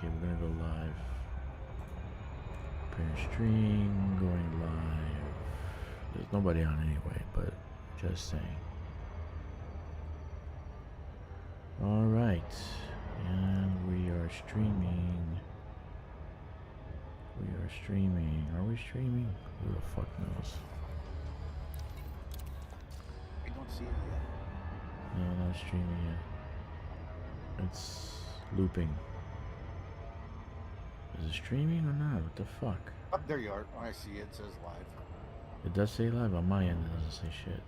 Okay, we're gonna go live. Prepare stream, going live. There's nobody on anyway, but just saying. Alright, and we are streaming. We are streaming. Are we streaming? Who the fuck knows? I don't see it yet. No, not streaming yet. It's looping. Is it streaming or not? What the fuck? Oh, there you are. Oh, I see it. It says live. It does say live on my end. It doesn't say shit.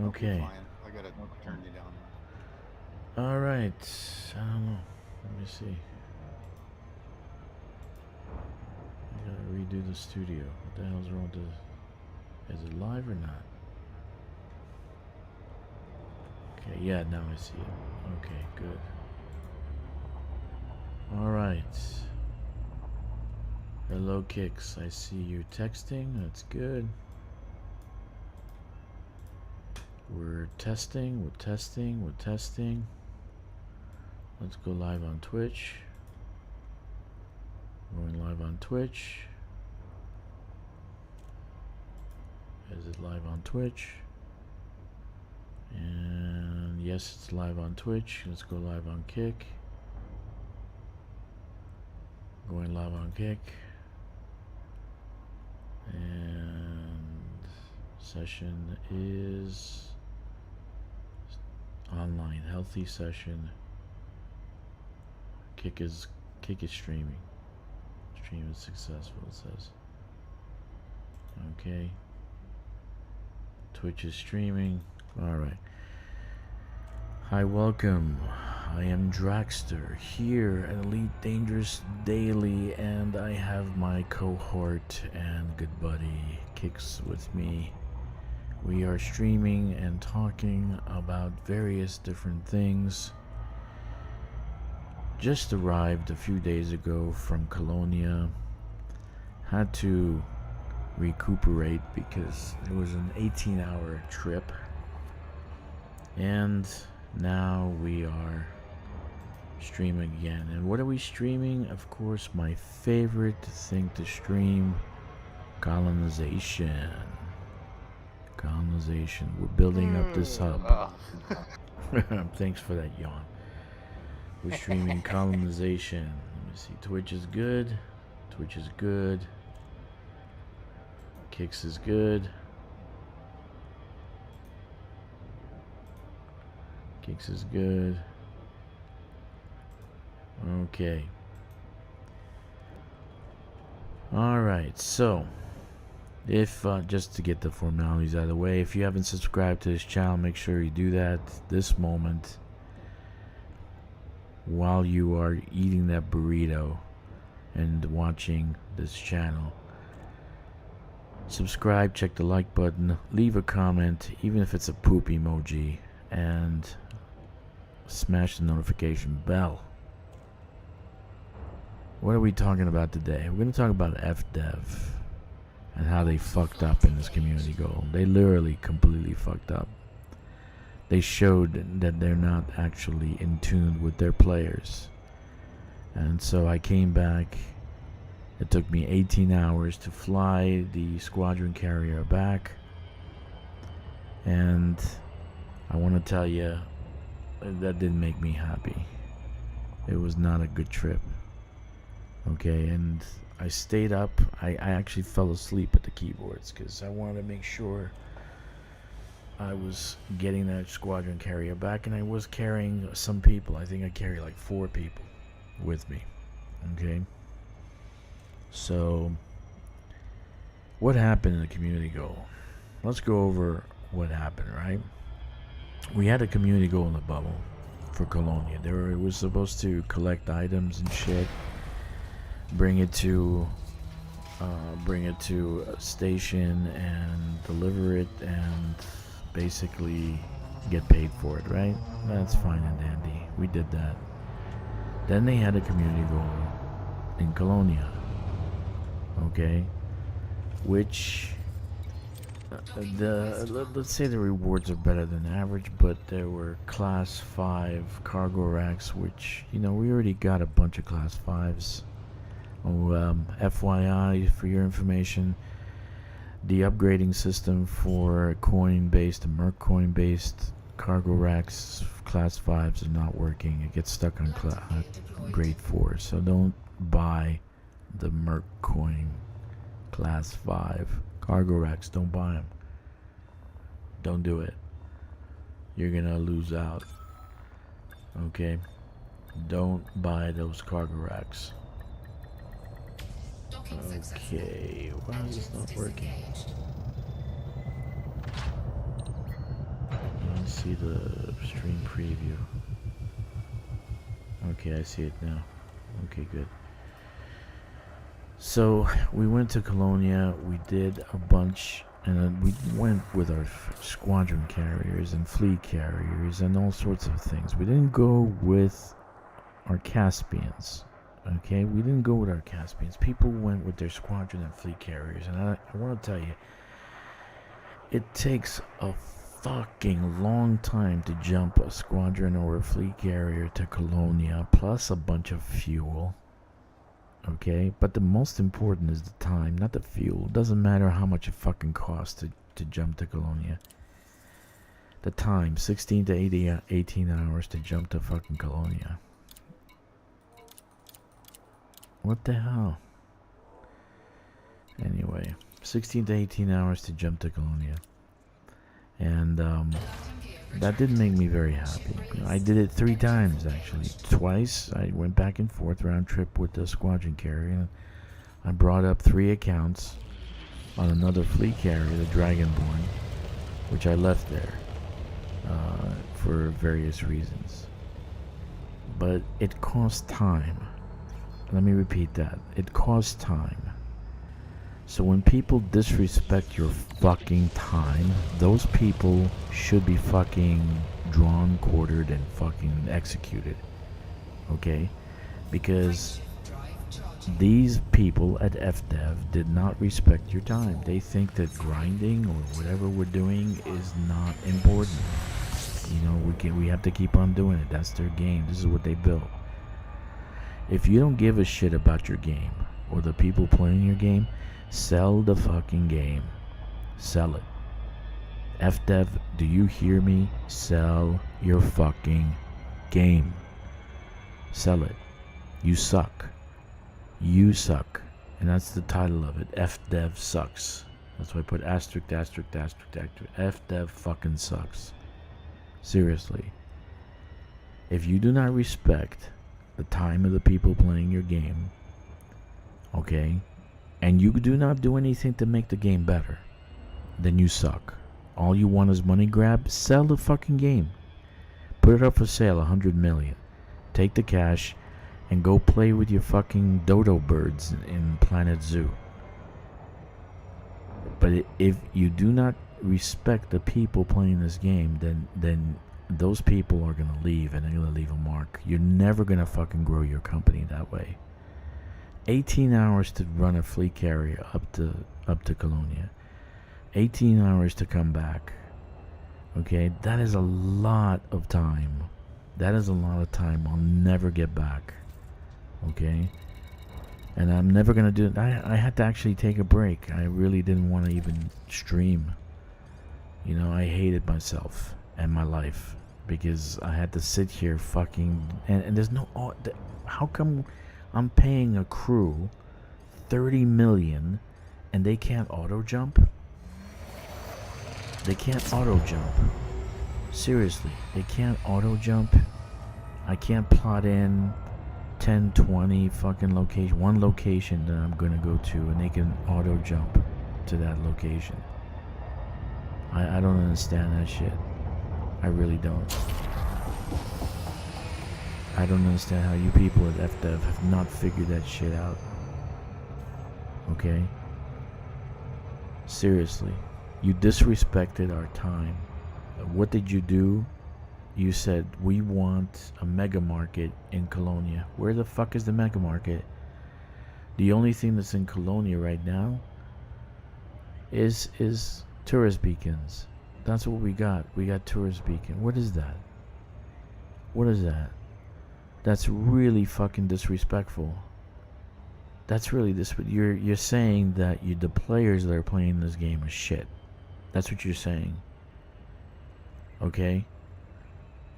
Okay. Fine. I gotta turn you down. All right. I don't know. Let me see. I gotta redo the studio. What the hell's wrong with the... Is it live or not? Okay, yeah, now I see it. Okay, good. All right. Hello, Kicks. I see you texting. That's good. We're testing. We're testing. We're testing. Let's go live on Twitch. Going live on Twitch. Is it live on Twitch? And yes, it's live on Twitch. Let's go live on Kick. Going live on Kick. And session is online. Healthy session. Kick is streaming. Stream is successful, it says. Okay. Twitch is streaming. Alright. Hi, welcome. I am Draxter here at Elite Dangerous Daily, and I have my cohort and good buddy Kicks with me. We are streaming and talking about various different things. Just arrived a few days ago from Colonia. Had to recuperate because it was an 18-hour trip. And now we are streaming again. And what are we streaming? Of course, my favorite thing to stream, colonization. Colonization. We're building up this hub. Thanks for that yawn. We're streaming colonization. Let me see. Twitch is good. Twitch is good. Kicks is good. Kicks is good. Okay. Alright, so if just to get the formalities out of the way, if you haven't subscribed to this channel, make sure you do that this moment while you are eating that burrito and watching this channel. Subscribe, check the like button, leave a comment, even if it's a poop emoji, and smash the notification bell. What are we talking about today? We're going to talk about FDEV and how they fucked up in this community goal. They literally completely fucked up. They showed that they're not actually in tune with their players. And so I came back. It took me 18 hours to fly the squadron carrier back. And I want to tell you, that didn't make me happy. It was not a good trip. Okay, and I stayed up. I actually fell asleep at the keyboards because I wanted to make sure I was getting that squadron carrier back, and I was carrying some people. I think I carried like 4 people with me. Okay, so what happened in the community goal? Let's go over what happened, right? We had a community goal in the bubble for Colonia. It was supposed to collect items and shit, bring it to a station and deliver it and basically get paid for it, right? That's fine and dandy. We did that. Then they had a community goal in Colonia, okay, which let's say the rewards are better than average, but there were class 5 cargo racks, which, you know, we already got a bunch of class 5s. Oh, FYI, for your information, the upgrading system for coin-based and Merc coin-based cargo racks class 5s is not working. It gets stuck on grade 4, so don't buy the Merc coin class 5 cargo racks. Don't buy them. Don't do it. You're gonna lose out. Okay? Don't buy those cargo racks. Okay, why is this not working? Let's see the stream preview. Okay, I see it now. Okay, good. So we went to Colonia, we did a bunch, and then we went with our squadron carriers and fleet carriers and all sorts of things. We didn't go with our Caspians. Okay, we didn't go with our Caspians. People went with their squadron and fleet carriers, and I want to tell you, it takes a fucking long time to jump a squadron or a fleet carrier to Colonia, plus a bunch of fuel. Okay, but the most important is the time, not the fuel. It doesn't matter how much it fucking costs to jump to Colonia. The time, 16 to 18 hours to jump to fucking Colonia. What the hell? Anyway, 16 to 18 hours to jump to Colonia. And that didn't make me very happy. You know, I did it 3 times actually. Twice I went back and forth round trip with the squadron carrier. And I brought up 3 accounts on another fleet carrier, the Dragonborn, which I left there for various reasons. But it costs time. Let me repeat that. It costs time. So when people disrespect your fucking time, those people should be fucking drawn, quartered, and fucking executed. Okay? Because these people at FDEV did not respect your time. They think that grinding or whatever we're doing is not important. You know, we have to keep on doing it. That's their game. This is what they built. If you don't give a shit about your game or the people playing your game, sell the fucking game. Sell it. FDEV, do you hear me? Sell your fucking game. Sell it. You suck. You suck. And that's the title of it. FDEV sucks. That's why I put asterisk, asterisk, asterisk, asterisk. FDEV fucking sucks. Seriously. If you do not respect the time of the people playing your game, okay, and you do not do anything to make the game better, then you suck. All you want is money grab. Sell the fucking game. Put it up for sale, 100 million. Take the cash and go play with your fucking dodo birds in Planet Zoo. But if you do not respect the people playing this game, then those people are gonna leave, and they're gonna leave a mark. You're never gonna fucking grow your company that way. 18 hours to run a fleet carrier up to Colonia. 18 hours to come back. Okay, that is a lot of time. That is a lot of time I'll never get back. Okay? And I'm never gonna do it. I had to actually take a break. I really didn't want to even stream. You know, I hated myself and my life because I had to sit here fucking and there's no how come I'm paying a crew 30 million and they can't auto jump? They can't auto jump. Seriously, they can't auto jump. I can't plot in 10, 20 fucking location, one location that I'm gonna go to, and they can auto jump to that location. I don't understand that shit. I really don't. I don't understand how you people at FDEV have not figured that shit out. Okay? Seriously. You disrespected our time. What did you do? You said, we want a mega market in Colonia. Where the fuck is the mega market? The only thing that's in Colonia right now is Tourist beacons. That's what we got. We got tourist beacon. What is that? What is that? That's really fucking disrespectful. That's really you're saying that the players that are playing this game are shit. That's what you're saying. Okay?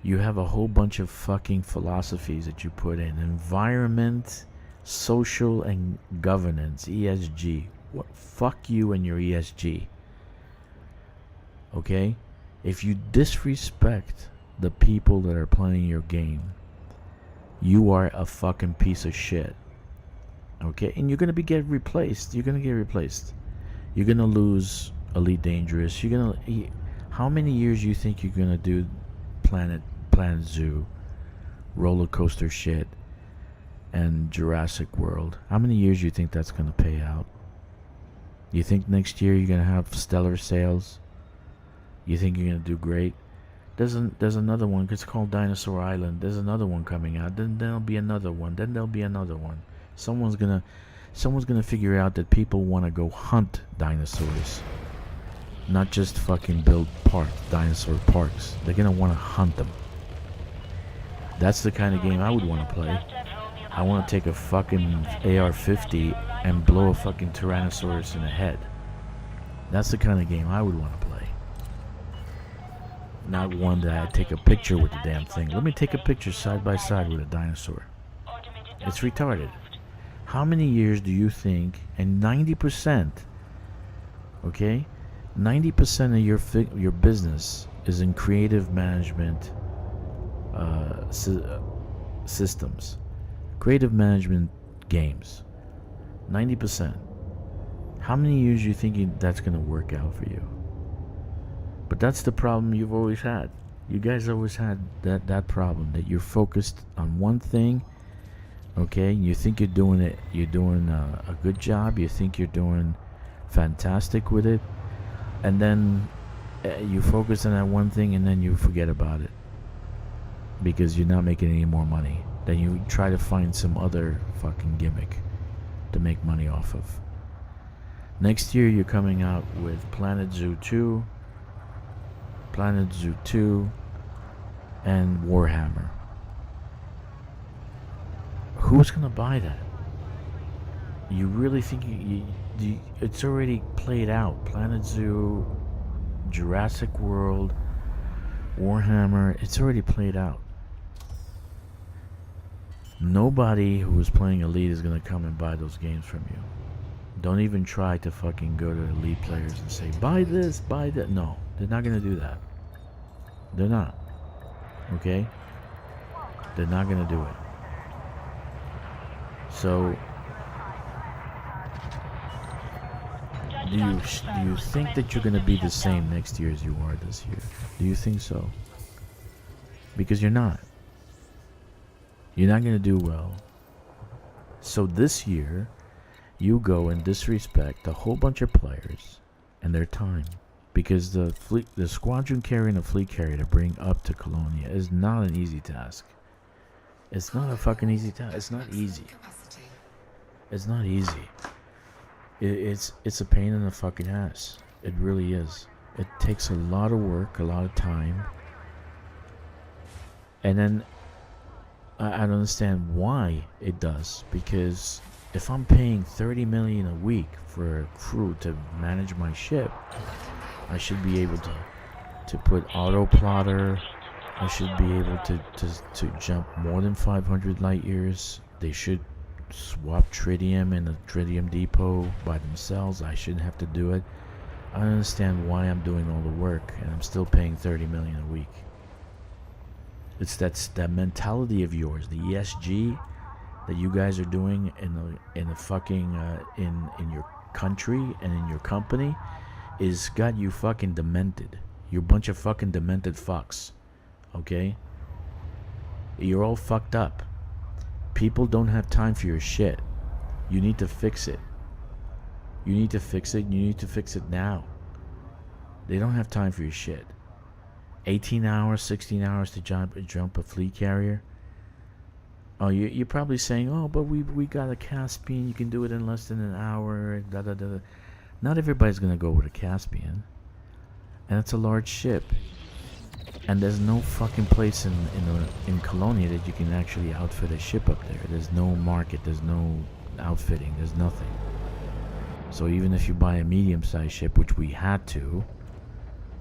You have a whole bunch of fucking philosophies that you put in. Environment, social, and governance. ESG. What? Fuck you and your ESG. Okay? If you disrespect the people that are playing your game, you are a fucking piece of shit. Okay? And you're gonna get replaced. You're gonna get replaced. You're gonna lose Elite Dangerous. How many years you think you're gonna do Planet Zoo, Roller Coaster shit, and Jurassic World? How many years you think that's gonna pay out? You think next year you're gonna have stellar sales? You think you're gonna do great? There's another one. It's called Dinosaur Island. There's another one coming out. Then there'll be another one. Then there'll be another one. Someone's gonna figure out that people want to go hunt dinosaurs, not just fucking build dinosaur parks. They're gonna want to hunt them. That's the kind of game I would want to play. I want to take a fucking AR-50 and blow a fucking Tyrannosaurus in the head. That's the kind of game I would want to play. Not one that I take a picture with the damn thing. Let me take a picture side by side with a dinosaur. It's retarded. How many years do you think? And 90%, okay, 90% of your business is in creative management systems, creative management games. 90%. How many years do you think that's gonna work out for you? But that's the problem you've always had. You guys always had that problem, that you're focused on one thing. Okay, you think you're doing a good job. You think you're doing fantastic with it, and then you focus on that one thing, and then you forget about it because you're not making any more money. Then you try to find some other fucking gimmick to make money off of. Next year, you're coming out with Planet Zoo 2, and Warhammer. Who's gonna buy that? You really think it's already played out? Planet Zoo, Jurassic World, Warhammer, it's already played out. Nobody who is playing Elite is gonna come and buy those games from you. Don't even try to fucking go to Elite players and say, buy this, buy that. No, they're not gonna do that. They're not. Okay? They're not gonna do it. So, do you think that you're gonna be the same next year as you are this year? Do you think so? Because you're not. You're not gonna do well. So this year, you go and disrespect a whole bunch of players and their time, because the squadron carrier and the fleet carrier to bring up to Colonia is not an easy task. It's not a fucking easy task. It's not easy. It's not easy. It's a pain in the fucking ass. It really is. It takes a lot of work, a lot of time, and then I don't understand why it does, because if I'm paying $30 million a week for a crew to manage my ship, I should be able to put auto plotter. I should be able to jump more than 500 light years. They should swap tritium in a tritium depot by themselves. I shouldn't have to do it. I don't understand why I'm doing all the work and I'm still paying $30 million a week. It's that mentality of yours, the ESG that you guys are doing in the fucking in your country and in your company, is got you fucking demented. You're a bunch of fucking demented fucks. Okay? You're all fucked up. People don't have time for your shit. You need to fix it. You need to fix it. You need to fix it now. They don't have time for your shit. 18 hours, 16 hours to jump a fleet carrier. Oh, you're probably saying, oh, but we got a Caspian. You can do it in less than an hour. Da da da. Not everybody's gonna go with a Caspian. and it's a large ship. And there's no fucking place in Colonia that you can actually outfit a ship up there. There's no market, there's no outfitting, there's nothing. So even if you buy a medium-sized ship, which we had to,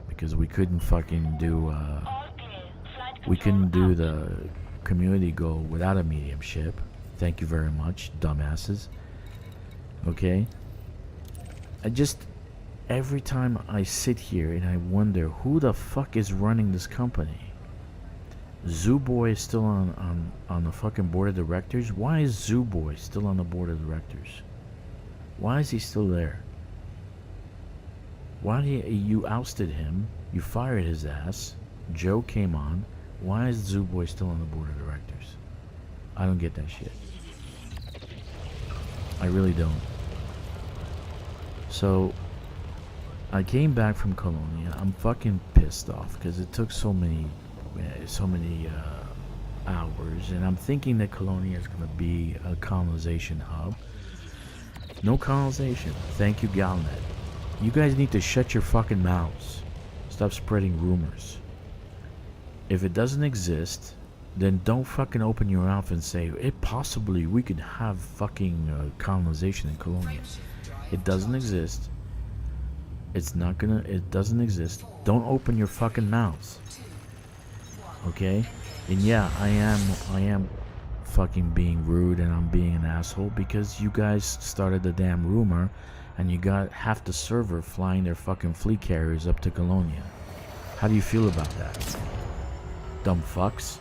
because we couldn't fucking do, we couldn't do the community goal without a medium ship. Thank you very much, dumbasses. Okay? Every time I sit here and I wonder who the fuck is running this company. Zooboy is still on the fucking board of directors. Why is Zooboy still on the board of directors? Why is he still there? Why did you ousted him? You fired his ass. Joe came on. Why is Zooboy still on the board of directors? I don't get that shit. I really don't. So I came back from Colonia. I'm fucking pissed off because it took so many hours, and I'm thinking that Colonia is gonna be a colonization hub. No colonization. Thank you, Galnet. You guys need to shut your fucking mouths. Stop spreading rumors. If it doesn't exist, then don't fucking open your mouth and say it possibly we could have fucking colonization in Colonia. It doesn't exist. It doesn't exist. Don't open your fucking mouths. Okay? And yeah, I am fucking being rude and I'm being an asshole because you guys started the damn rumor and you got half the server flying their fucking fleet carriers up to Colonia. How do you feel about that? Dumb fucks.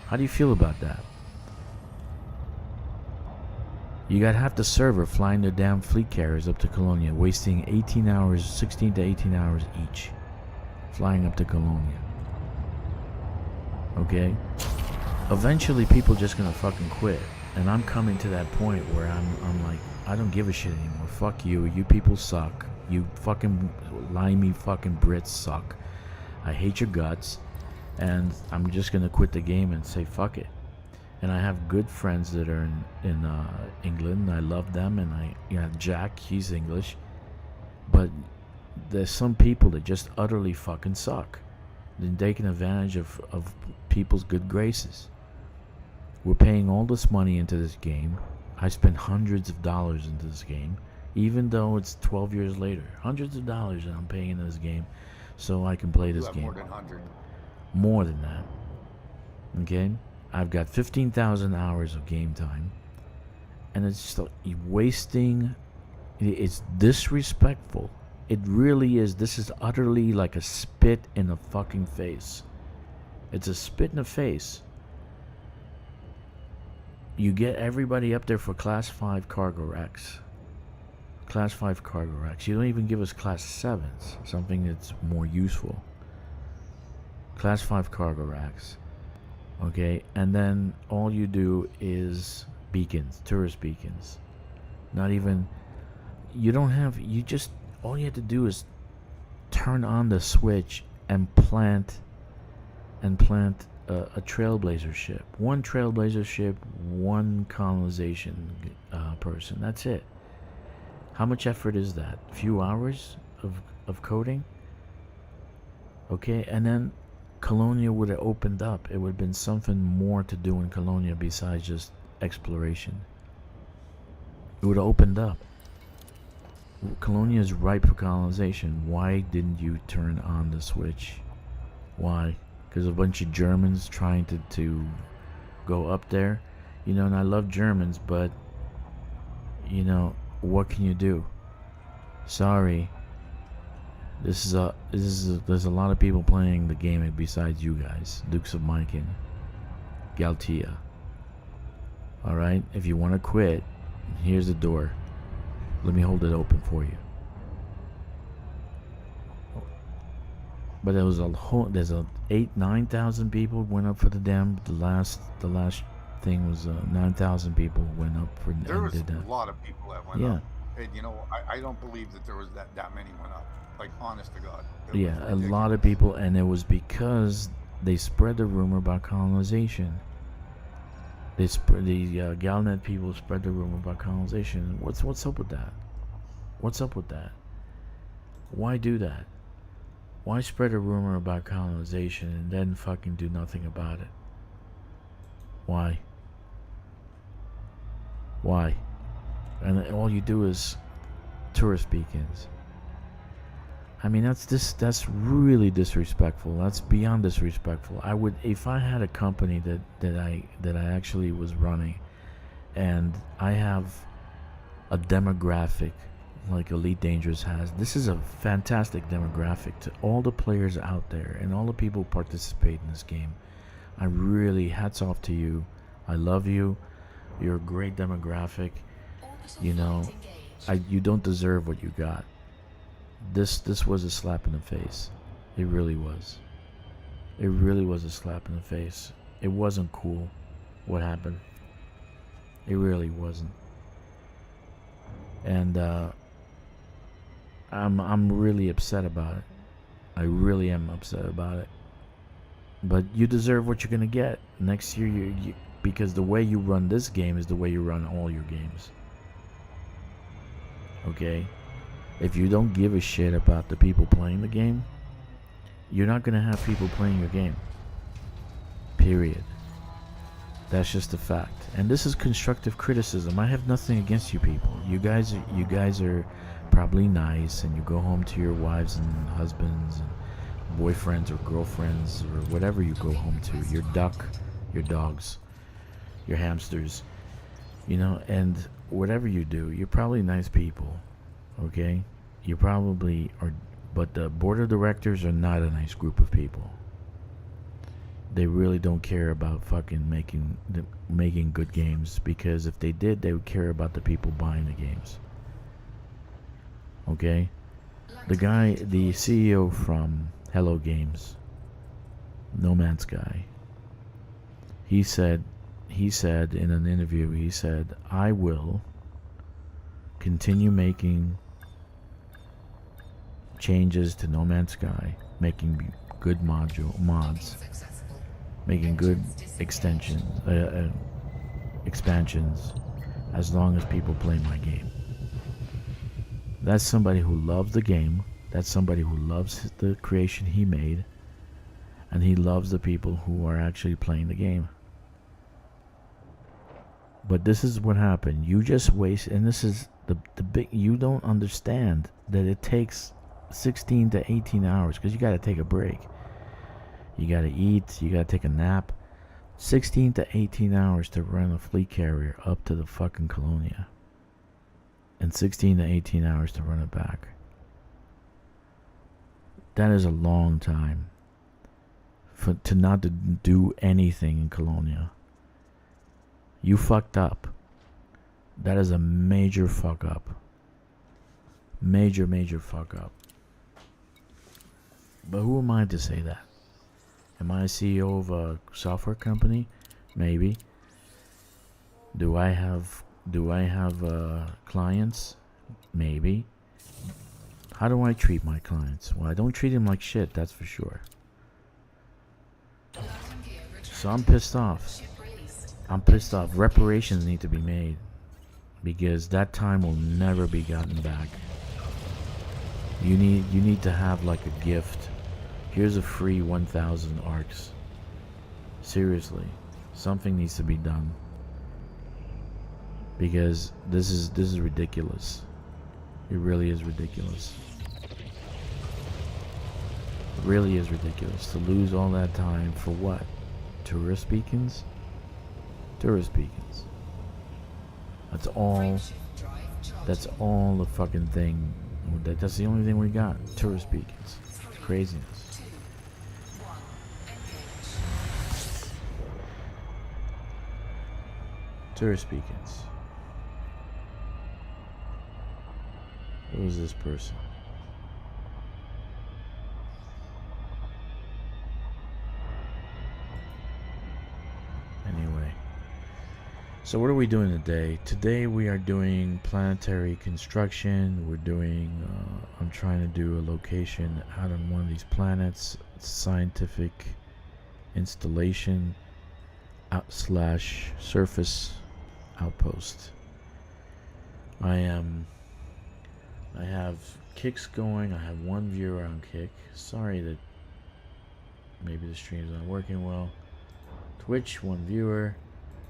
How do you feel about that? You got half the server flying their damn fleet carriers up to Colonia, wasting 18 hours, 16 to 18 hours each, flying up to Colonia. Okay? Eventually people just gonna fucking quit. And I'm coming to that point where I'm like, I don't give a shit anymore. Fuck you. You people suck. You fucking limey fucking Brits suck. I hate your guts. And I'm just gonna quit the game and say fuck it. And I have good friends that are in England. I love them, and Jack, he's English. But there's some people that just utterly fucking suck. They're taking advantage of people's good graces. We're paying all this money into this game. I spent hundreds of dollars into this game, even though it's 12 years later. Hundreds of dollars that I'm paying into this game so I can play this game. More than 100. More than that. Okay? I've got 15,000 hours of game time, and it's just wasting. It's disrespectful. It really is. This is utterly like a spit in the fucking face. It's a spit in the face. You get everybody up there for class 5 cargo racks. Class 5 cargo racks. You don't even give us class 7s, something that's more useful. Class 5 cargo racks. Okay, and then all you do is beacons, tourist beacons. Not even, all you have to do is turn on the switch and plant a trailblazer ship. One trailblazer ship, one colonization person. That's it. How much effort is that? A few hours of coding? Okay, and then Colonia would have opened up. It would have been something more to do in Colonia besides just exploration. It would have opened up. Colonia is ripe for colonization. Why didn't you turn on the switch? Why? Because a bunch of Germans trying to go up there? And I love Germans, but what can you do? Sorry. There's a lot of people playing the game besides you guys. Dukes of Mykin, Galtia. Alright? If you want to quit, here's the door. Let me hold it open for you. But there's 9,000 people went up for the dam. The last thing was 9,000 people went up for. There was a lot of people that went up. Yeah. And I don't believe that there was that many went up. Like, honest to God. Yeah, a lot of people, and it was because they spread the rumor about colonization. The Galnet people spread the rumor about colonization. What's up with that? What's up with that? Why do that? Why spread a rumor about colonization and then fucking do nothing about it? Why? Why? And all you do is tourist beacons. I mean, that's really disrespectful. That's beyond disrespectful. I would, if I had a company that I actually was running, and I have a demographic like Elite Dangerous has. This is a fantastic demographic to all the players out there and all the people who participate in this game. I really, hats off to you. I love you. You're a great demographic. You know, you don't deserve what you got. This was a slap in the face. It really was. It really was a slap in the face. It wasn't cool what happened. It really wasn't. And I'm really upset about it. I really am upset about it. But you deserve what you're gonna get next year. You because the way you run this game is the way you run all your games. Okay? If you don't give a shit about the people playing the game, you're not gonna have people playing your game. Period. That's just a fact. And this is constructive criticism. I have nothing against you people. You guys are probably nice, and you go home to your wives and husbands and boyfriends or girlfriends or whatever you go home to. Your duck, your dogs, your hamsters, you know, and whatever you do, you're probably nice people. Okay? You probably are, but the board of directors are not a nice group of people. They really don't care about fucking making good games, because if they did, they would care about the people buying the games. Okay? The CEO from Hello Games, No Man's Sky, he said in an interview, he said, I will continue making changes to No Man's Sky, making good mods, making good expansions, as long as people play my game. That's somebody who loves the game. That's somebody who loves the creation he made, and he loves the people who are actually playing the game. But this is what happened. You just waste, and this is the big. You don't understand that it takes 16 to 18 hours, because you got to take a break. You got to eat. You got to take a nap. 16 to 18 hours to run a fleet carrier up to the fucking Colonia, and 16 to 18 hours to run it back. That is a long time to not to do anything in Colonia. You fucked up. That is a major fuck up. Major fuck up. But who am I to say that? Am I a CEO of a software company? Maybe. Do I have clients? Maybe. How do I treat my clients? Well, I don't treat them like shit, that's for sure. So I'm pissed off. Reparations need to be made, because that time will never be gotten back. You need to have like a gift. Here's a free 1,000 arcs. Seriously, something needs to be done, because this is ridiculous. It really is ridiculous. It really is ridiculous to lose all that time for what? Tourist beacons? Tourist beacons. That's all the fucking thing. That's the only thing we got. Tourist beacons. It's craziness. Tourist beacons. Who is this person? Anyway. So what are we doing today? Today we are doing planetary construction. We're doing, I'm trying to do a location out on one of these planets. Scientific installation / surface outpost. I am I have Kicks going. I have one viewer on Kick. Sorry that maybe the stream's not working well. Twitch, one viewer.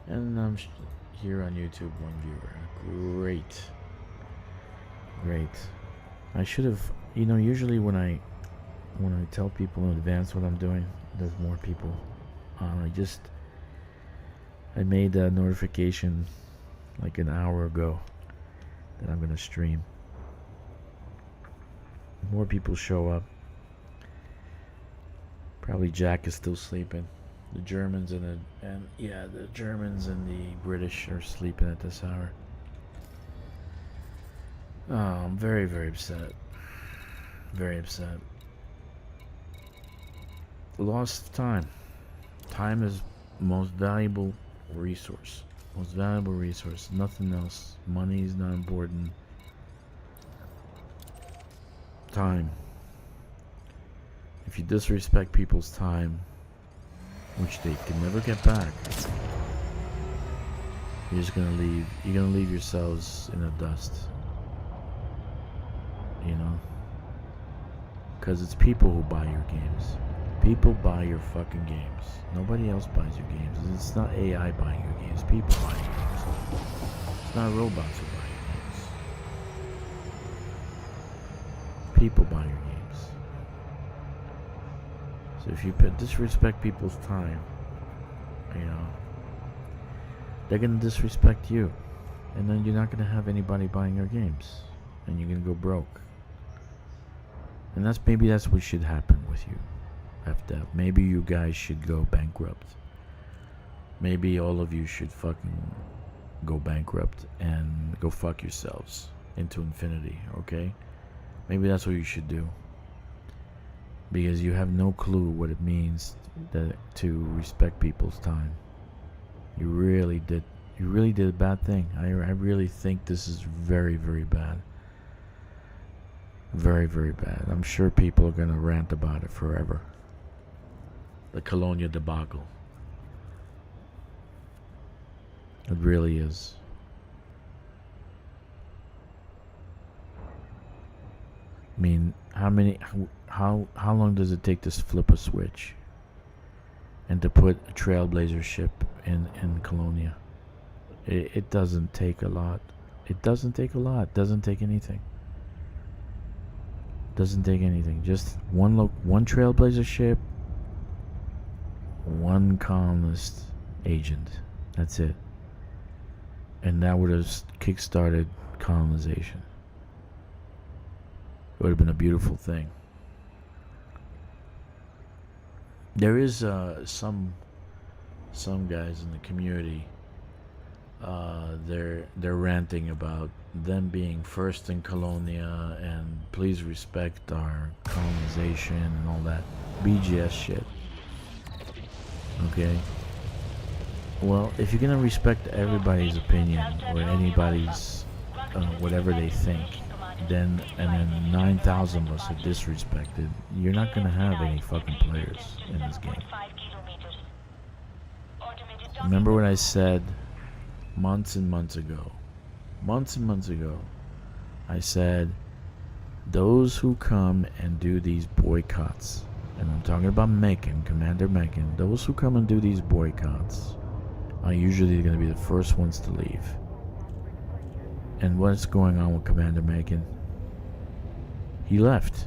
And I'm here on YouTube, one viewer. Great. Great. I should have, usually when I tell people in advance what I'm doing, there's more people. I made a notification like an hour ago that I'm gonna stream. More people show up. Probably Jack is still sleeping. The Germans and the Germans and the British are sleeping at this hour. Oh, I'm very, very upset. Very upset. Lost time. Time is the most valuable resource. Most valuable resource. Nothing else. Money is not important. Time. If you disrespect people's time, which they can never get back, you're just gonna leave. You're gonna leave yourselves in the dust. Because it's people who buy your games. People buy your fucking games. Nobody else buys your games. It's not AI buying your games. People buy your games. It's not robots who buy your games. People buy your games. So if you disrespect people's time, they're gonna disrespect you, and then you're not gonna have anybody buying your games, and you're gonna go broke. And maybe that's what should happen with you, FDEV. Maybe you guys should go bankrupt. Maybe all of you should fucking go bankrupt and go fuck yourselves into infinity, okay? Maybe that's what you should do. Because you have no clue what it means to respect people's time. You really did a bad thing. I really think this is very, very bad. Very, very bad. I'm sure people are gonna rant about it forever. The Colonia debacle. It really is. I mean, how long does it take to flip a switch and to put a Trailblazer ship in Colonia? It doesn't take a lot. It doesn't take a lot. It doesn't take anything. Doesn't take anything. Just one Trailblazer ship, one colonist agent. That's it. And that would have kick-started colonization. It would have been a beautiful thing. There is some guys in the community. They're ranting about them being first in Colonia and please respect our colonization and all that BGS shit. Okay. Well, if you're gonna respect everybody's opinion or anybody's whatever they think, then 9,000 of us are disrespected, you're not gonna have any fucking players in this game. Remember what I said months and months ago, I said, those who come and do these boycotts, and I'm talking about Macon, Commander Macon, those who come and do these boycotts are usually going to be the first ones to leave. And what's going on with Commander Macon? He left.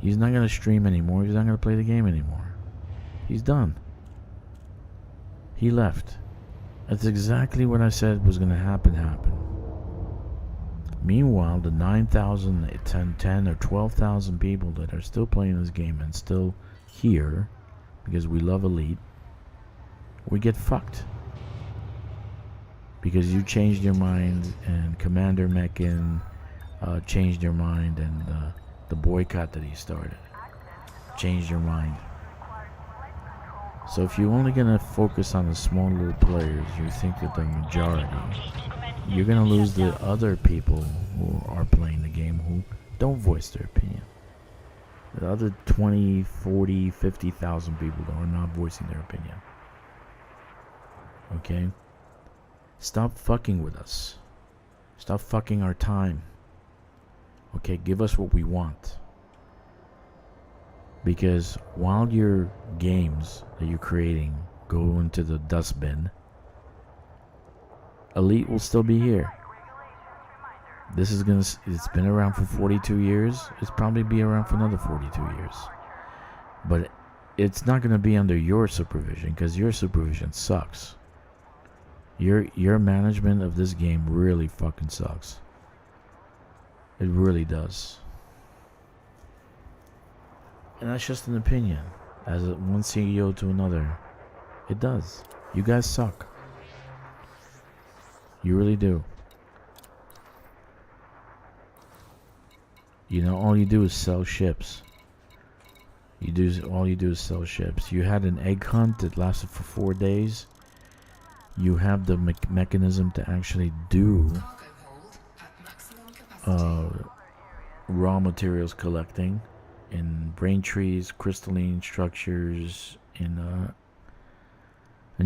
He's not going to stream anymore. He's not going to play the game anymore. He's done. He left. That's exactly what I said was going to happen. Meanwhile, the 9,000, 10 or 12,000 people that are still playing this game and still here, because we love Elite, we get fucked. Because you changed your mind, and Commander Macon changed your mind, and the boycott that he started changed your mind. So if you're only going to focus on the small little players, you think that they're majority, you're going to lose the other people who are playing the game who don't voice their opinion. The other 20, 40, 50,000 people that are not voicing their opinion. Okay? Stop fucking with us. Stop fucking our time. Okay, give us what we want. Because while your games that you're creating go into the dustbin, Elite will still be here. This is gonna, it's been around for 42 years. It's probably be around for another 42 years. But it's not gonna be under your supervision, because your supervision sucks. Your management of this game really fucking sucks. It really does. And that's just an opinion. As one CEO to another, it does. You guys suck. You really do. You know, all you do is sell ships. All you do is sell ships. You had an egg hunt that lasted for 4 days. You have the mechanism to actually do raw materials collecting in brain trees, crystalline structures, in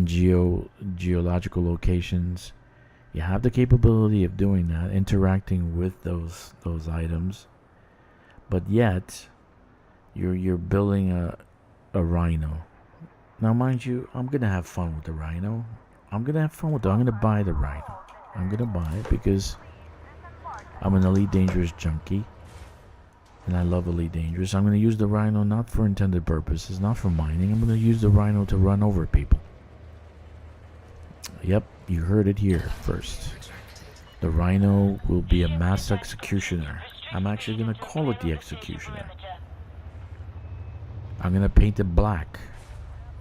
geological locations. You have the capability of doing that, interacting with those items, but yet you're building a rhino. Now, mind you, I'm gonna have fun with the rhino. I'm gonna buy the rhino. I'm gonna buy it because I'm an Elite Dangerous junkie, and I love Elite Dangerous. I'm gonna use the rhino not for intended purposes, not for mining. I'm gonna use the rhino to run over people. Yep, you heard it here first. The rhino will be a mass executioner. I'm actually gonna call it the executioner. I'm gonna paint it black,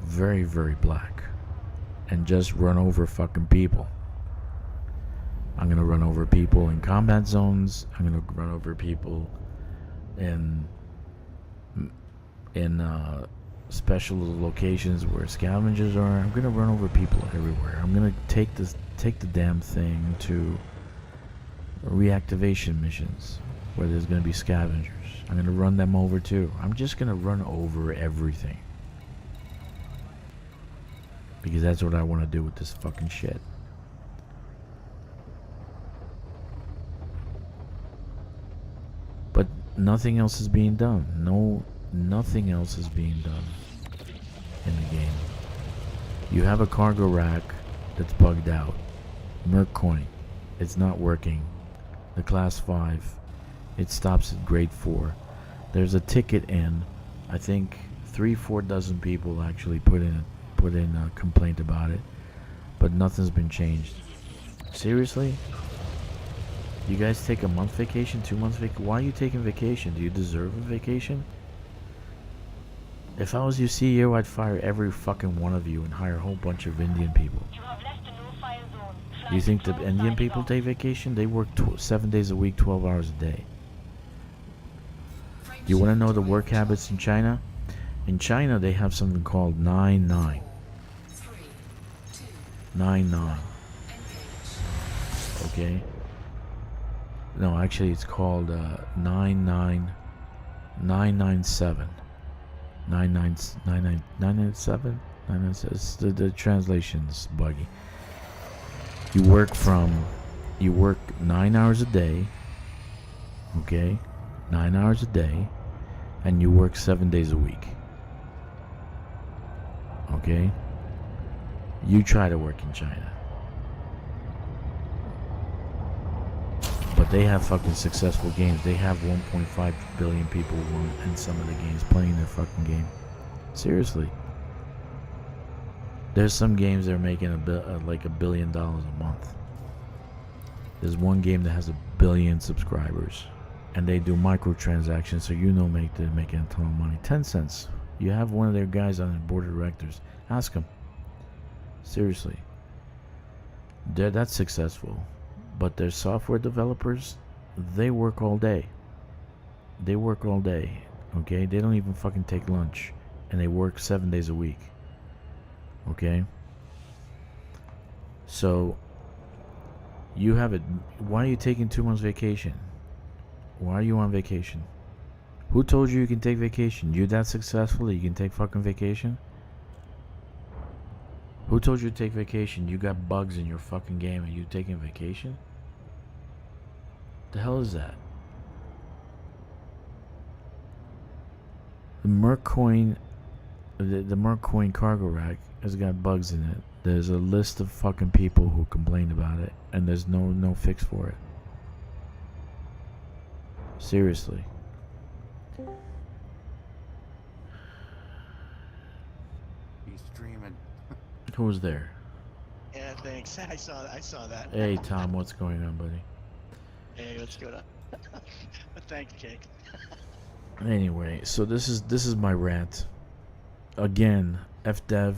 very, very black, and just run over fucking people. I'm gonna run over people in combat zones. I'm gonna run over people in special locations where scavengers are. I'm gonna run over people everywhere. I'm gonna take the damn thing to reactivation missions where there's gonna be scavengers. I'm gonna run them over too. I'm just gonna run over everything because that's what I want to do with this fucking shit. But nothing else is being done. Nothing else is being done in the game. You have a cargo rack that's bugged out. Mercoin, it's not working. The class 5, it stops at grade 4. There's a ticket in. I think 3-4 dozen people actually put in a complaint about it, but nothing's been changed. Seriously? You guys take a month vacation, 2 months vacation? Why are you taking vacation? Do you deserve a vacation? If I was your CEO, I'd fire every fucking one of you and hire a whole bunch of Indian people. Do you think the Indian people take vacation? They work 7 days a week, 12 hours a day. You want to know the work habits in China? In China, they have something called 9-9. 9-9. Okay? No, actually, it's called 9-9. 997. 997? 997? The translation's buggy. You work 9 hours a day. Okay? 9 hours a day. And you work 7 days a week. Okay? You try to work in China. But they have fucking successful games. They have 1.5 billion people in some of the games playing their fucking game. Seriously. There's some games that are making like $1 billion a month. There's one game that has 1 billion subscribers. And they do microtransactions, so you know they're making a ton of money. 10 cents. You have one of their guys on the board of directors. Ask him. Seriously. That's successful. But their software developers, they work all day. They work all day. Okay? They don't even fucking take lunch. And they work 7 days a week. Okay? So, you have it. Why are you taking 2 months vacation? Why are you on vacation? Who told you can take vacation? You're that successful that you can take fucking vacation? Who told you to take vacation? You got bugs in your fucking game and you taking vacation? The hell is that? The Mercoin, the Mercoin cargo rack has got bugs in it. There's a list of fucking people who complained about it, and there's no fix for it. Seriously. He's dreaming. Who was there? Yeah, thanks. I saw that. Hey Tom, what's going on, buddy? Hey, what's going on? But thank you, Jake. Anyway, so this is my rant. Again, FDEV,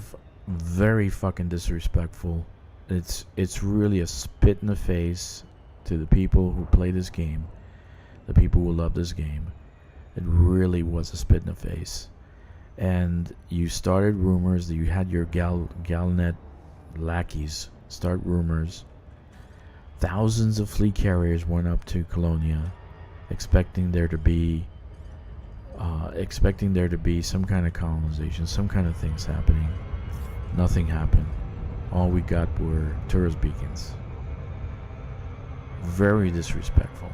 very fucking disrespectful. It's really a spit in the face to the people who play this game, the people who love this game. It really was a spit in the face. And you started rumors that you had your Galnet lackeys start rumors. Thousands of fleet carriers went up to Colonia, expecting there to be some kind of colonization, some kind of things happening. Nothing happened. All we got were tourist beacons. Very disrespectful.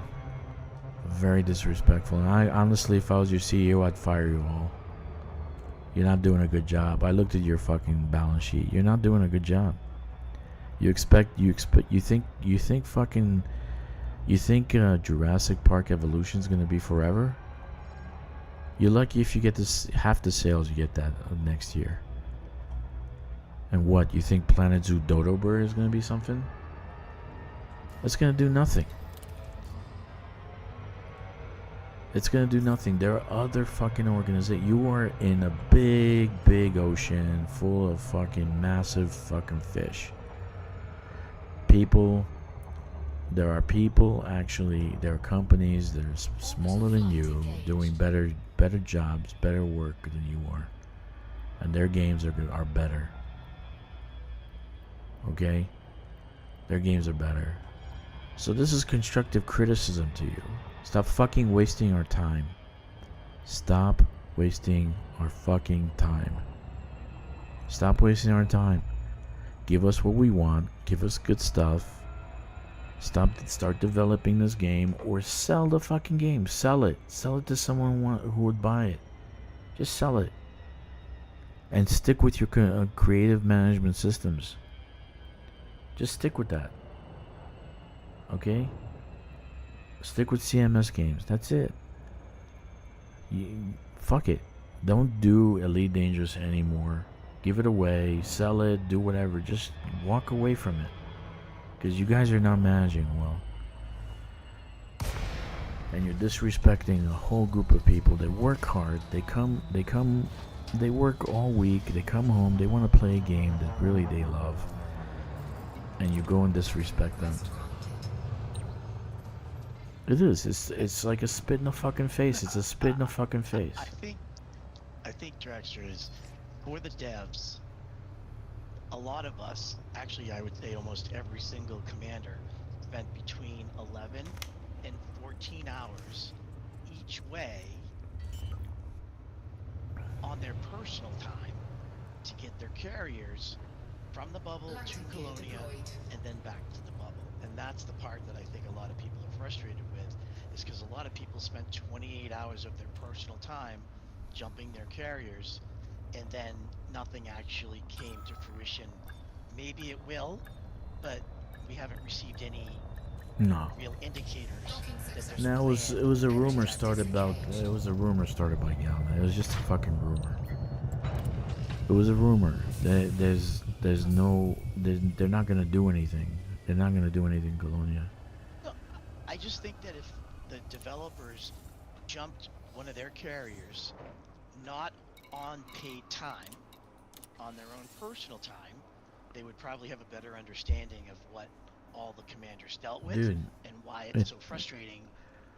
Very disrespectful. And I honestly, if I was your CEO, I'd fire you all. You're not doing a good job. I looked at your fucking balance sheet. You're not doing a good job. You think Jurassic Park Evolution's gonna be forever? You're lucky if you get this half the sales you get that next year. And what, you think Planet Zoo Dodo Bird is gonna be something? It's gonna do nothing. It's gonna do nothing. There are other fucking organizations. You are in a big ocean full of fucking massive fucking fish. There are people actually, there are companies that are smaller than you, doing better jobs, better work than you are, and their games are better. Okay, their games are better. So this is constructive criticism to you. Stop fucking wasting our time. Stop wasting our fucking time. Stop wasting our time. Give us what we want. Give us good stuff. Start developing this game, or sell the fucking game. Sell it. Sell it to someone who would buy it. Just sell it. And stick with your creative management systems. Just stick with that. Okay? Stick with CMS games. That's it. Fuck it. Don't do Elite Dangerous anymore. Give it away. Sell it. Do whatever. Just walk away from it. Because you guys are not managing well. And you're disrespecting a whole group of people. They work hard. They work all week. They come home. They want to play a game that really they love. And you go and disrespect them. It is. It's like a spit in the fucking face. It's a spit in the fucking face. I think Drexler is, for the devs, a lot of us, actually I would say almost every single commander, spent between 11 and 14 hours each way on their personal time to get their carriers from the bubble to Colonia and then back to the bubble. And that's the part that I think a lot of people are frustrated with, is because a lot of people spent 28 hours of their personal time jumping their carriers, and then nothing actually came to fruition. Maybe it will, but we haven't received any real indicators that there's Now it was a rumor started by Galna. It was just a fucking rumor. It was a rumor. They're not gonna do anything. They're not gonna do anything in Colonia. No, I just think that if the developers jumped one of their carriers, not on paid time, on their own personal time, they would probably have a better understanding of what all the commanders dealt with. Dude, and why it's so frustrating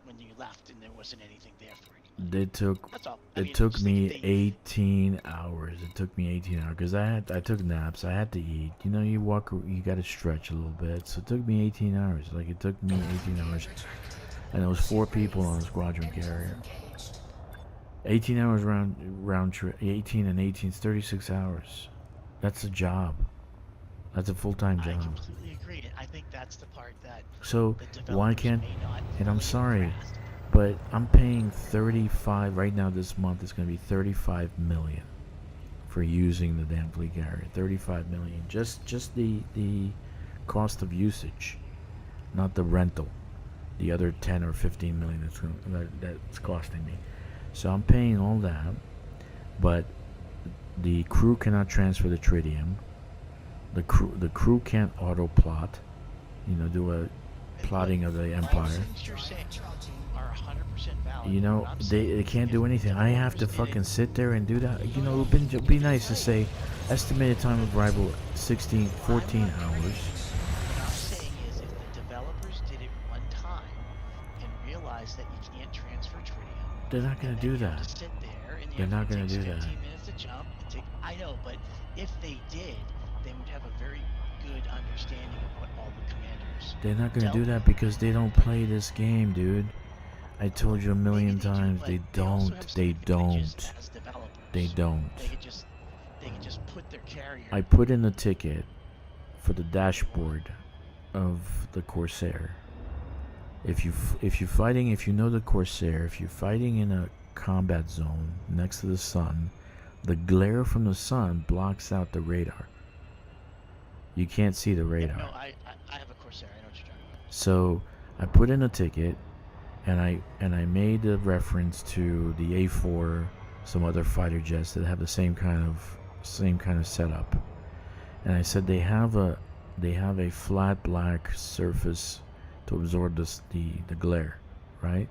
when you left and there wasn't anything there for you. That's all. It took me 18 hours. It took me 18 hours because I took naps. I had to eat. You know, you got to stretch a little bit. So it took me 18 hours. Like, it took me 18 hours. And there was 4 people on the squadron carrier. 18 hours round trip. 18 and 18 is 36 hours. That's a job. That's a full-time job. I completely agree. I think that's the part that so the why developers can't? may not And I'm fully sorry, grasp. But I'm paying 35 right now. This month it's going to be 35 million for using the damn fleet carrier. 35 million. Just the cost of usage, not the rental. The other 10 or 15 million that's costing me. So I'm paying all that, but the crew cannot transfer the tritium. The crew can't auto plot, do a plotting of the All empire. things you're saying are 100% valid. You know, What I'm they saying can't is do if anything. I have to developers did fucking it- sit there and do that. You know, it'd be nice to say estimated time of arrival 16, 14 hours. What I'm saying is if the developers did it one time and realized that you can't transfer tritium, They're not gonna and do then you have that. to sit there and They're not it gonna takes do that. 15 minutes to jump. I know, but if they did, they would have a very good understanding of what all the commanders. They're not gonna tell do that them. because they don't play this game, dude. I told you a Maybe million they do, times. but They they also don't. have some They advantages don't. as developers. They don't. They could just put their carrier. I put in a ticket for the dashboard of the Corsair. If you know the Corsair, if you're fighting in a combat zone next to the sun, the glare from the sun blocks out the radar. You can't see the radar. No, I have a Corsair. I know what you're talking about. So I put in a ticket, and I made a reference to the A4, some other fighter jets that have the same kind of setup, and I said they have a flat black surface to absorb the glare, right?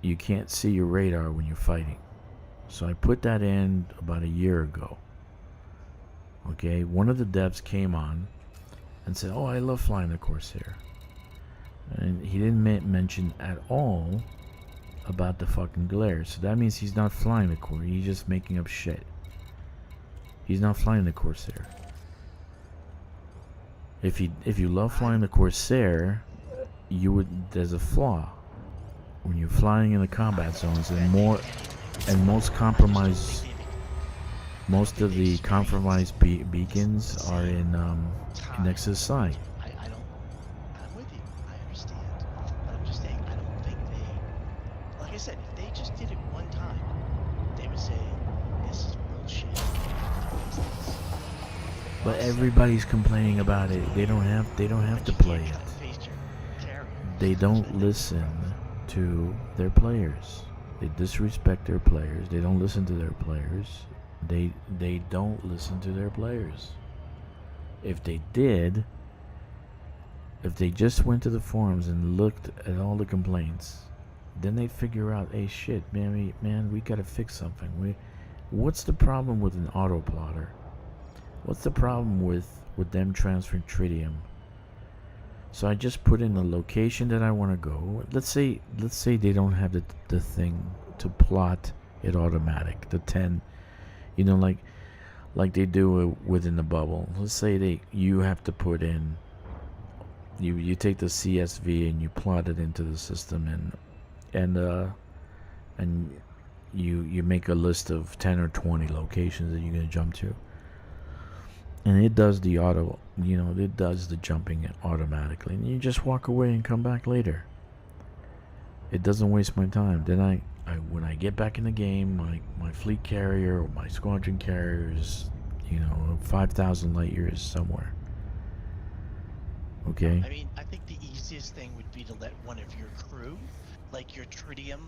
You can't see your radar when you're fighting. So I put that in about a year ago. Okay, one of the devs came on and said, "Oh, I love flying the Corsair," and he didn't mention at all about the fucking glare. So that means he's not flying the Corsair. He's just making up shit. He's not flying the Corsair. If you love flying the Corsair, there's a flaw when you're flying in the combat zones, and most compromised. Most of the compromised beacons are in next to the side. I'm with you. I understand. But I'm just saying, I don't think they. Like I said, if they just did it one time, they would say, "This is bullshit." But everybody's complaining about it. They don't have to play it. They don't listen to their players. They disrespect their players. They don't listen to their players. They don't listen to their players. If they did, if they just went to the forums and looked at all the complaints, then they'd figure out, hey, shit, man, we gotta fix something. What's the problem with an auto plotter? What's the problem with them transferring tritium? So I just put in the location that I want to go. Let's say they don't have the thing to plot it automatic. The 10, like they do within the bubble. Let's say you have to put in. You take the CSV and you plot it into the system, and you make a list of 10 or 20 locations that you're gonna jump to. And it does the it does the jumping automatically. And you just walk away and come back later. It doesn't waste my time. Then when I get back in the game, my fleet carrier or my squadron carrier is, 5,000 light years somewhere. Okay? I mean, I think the easiest thing would be to let one of your crew, like your tritium,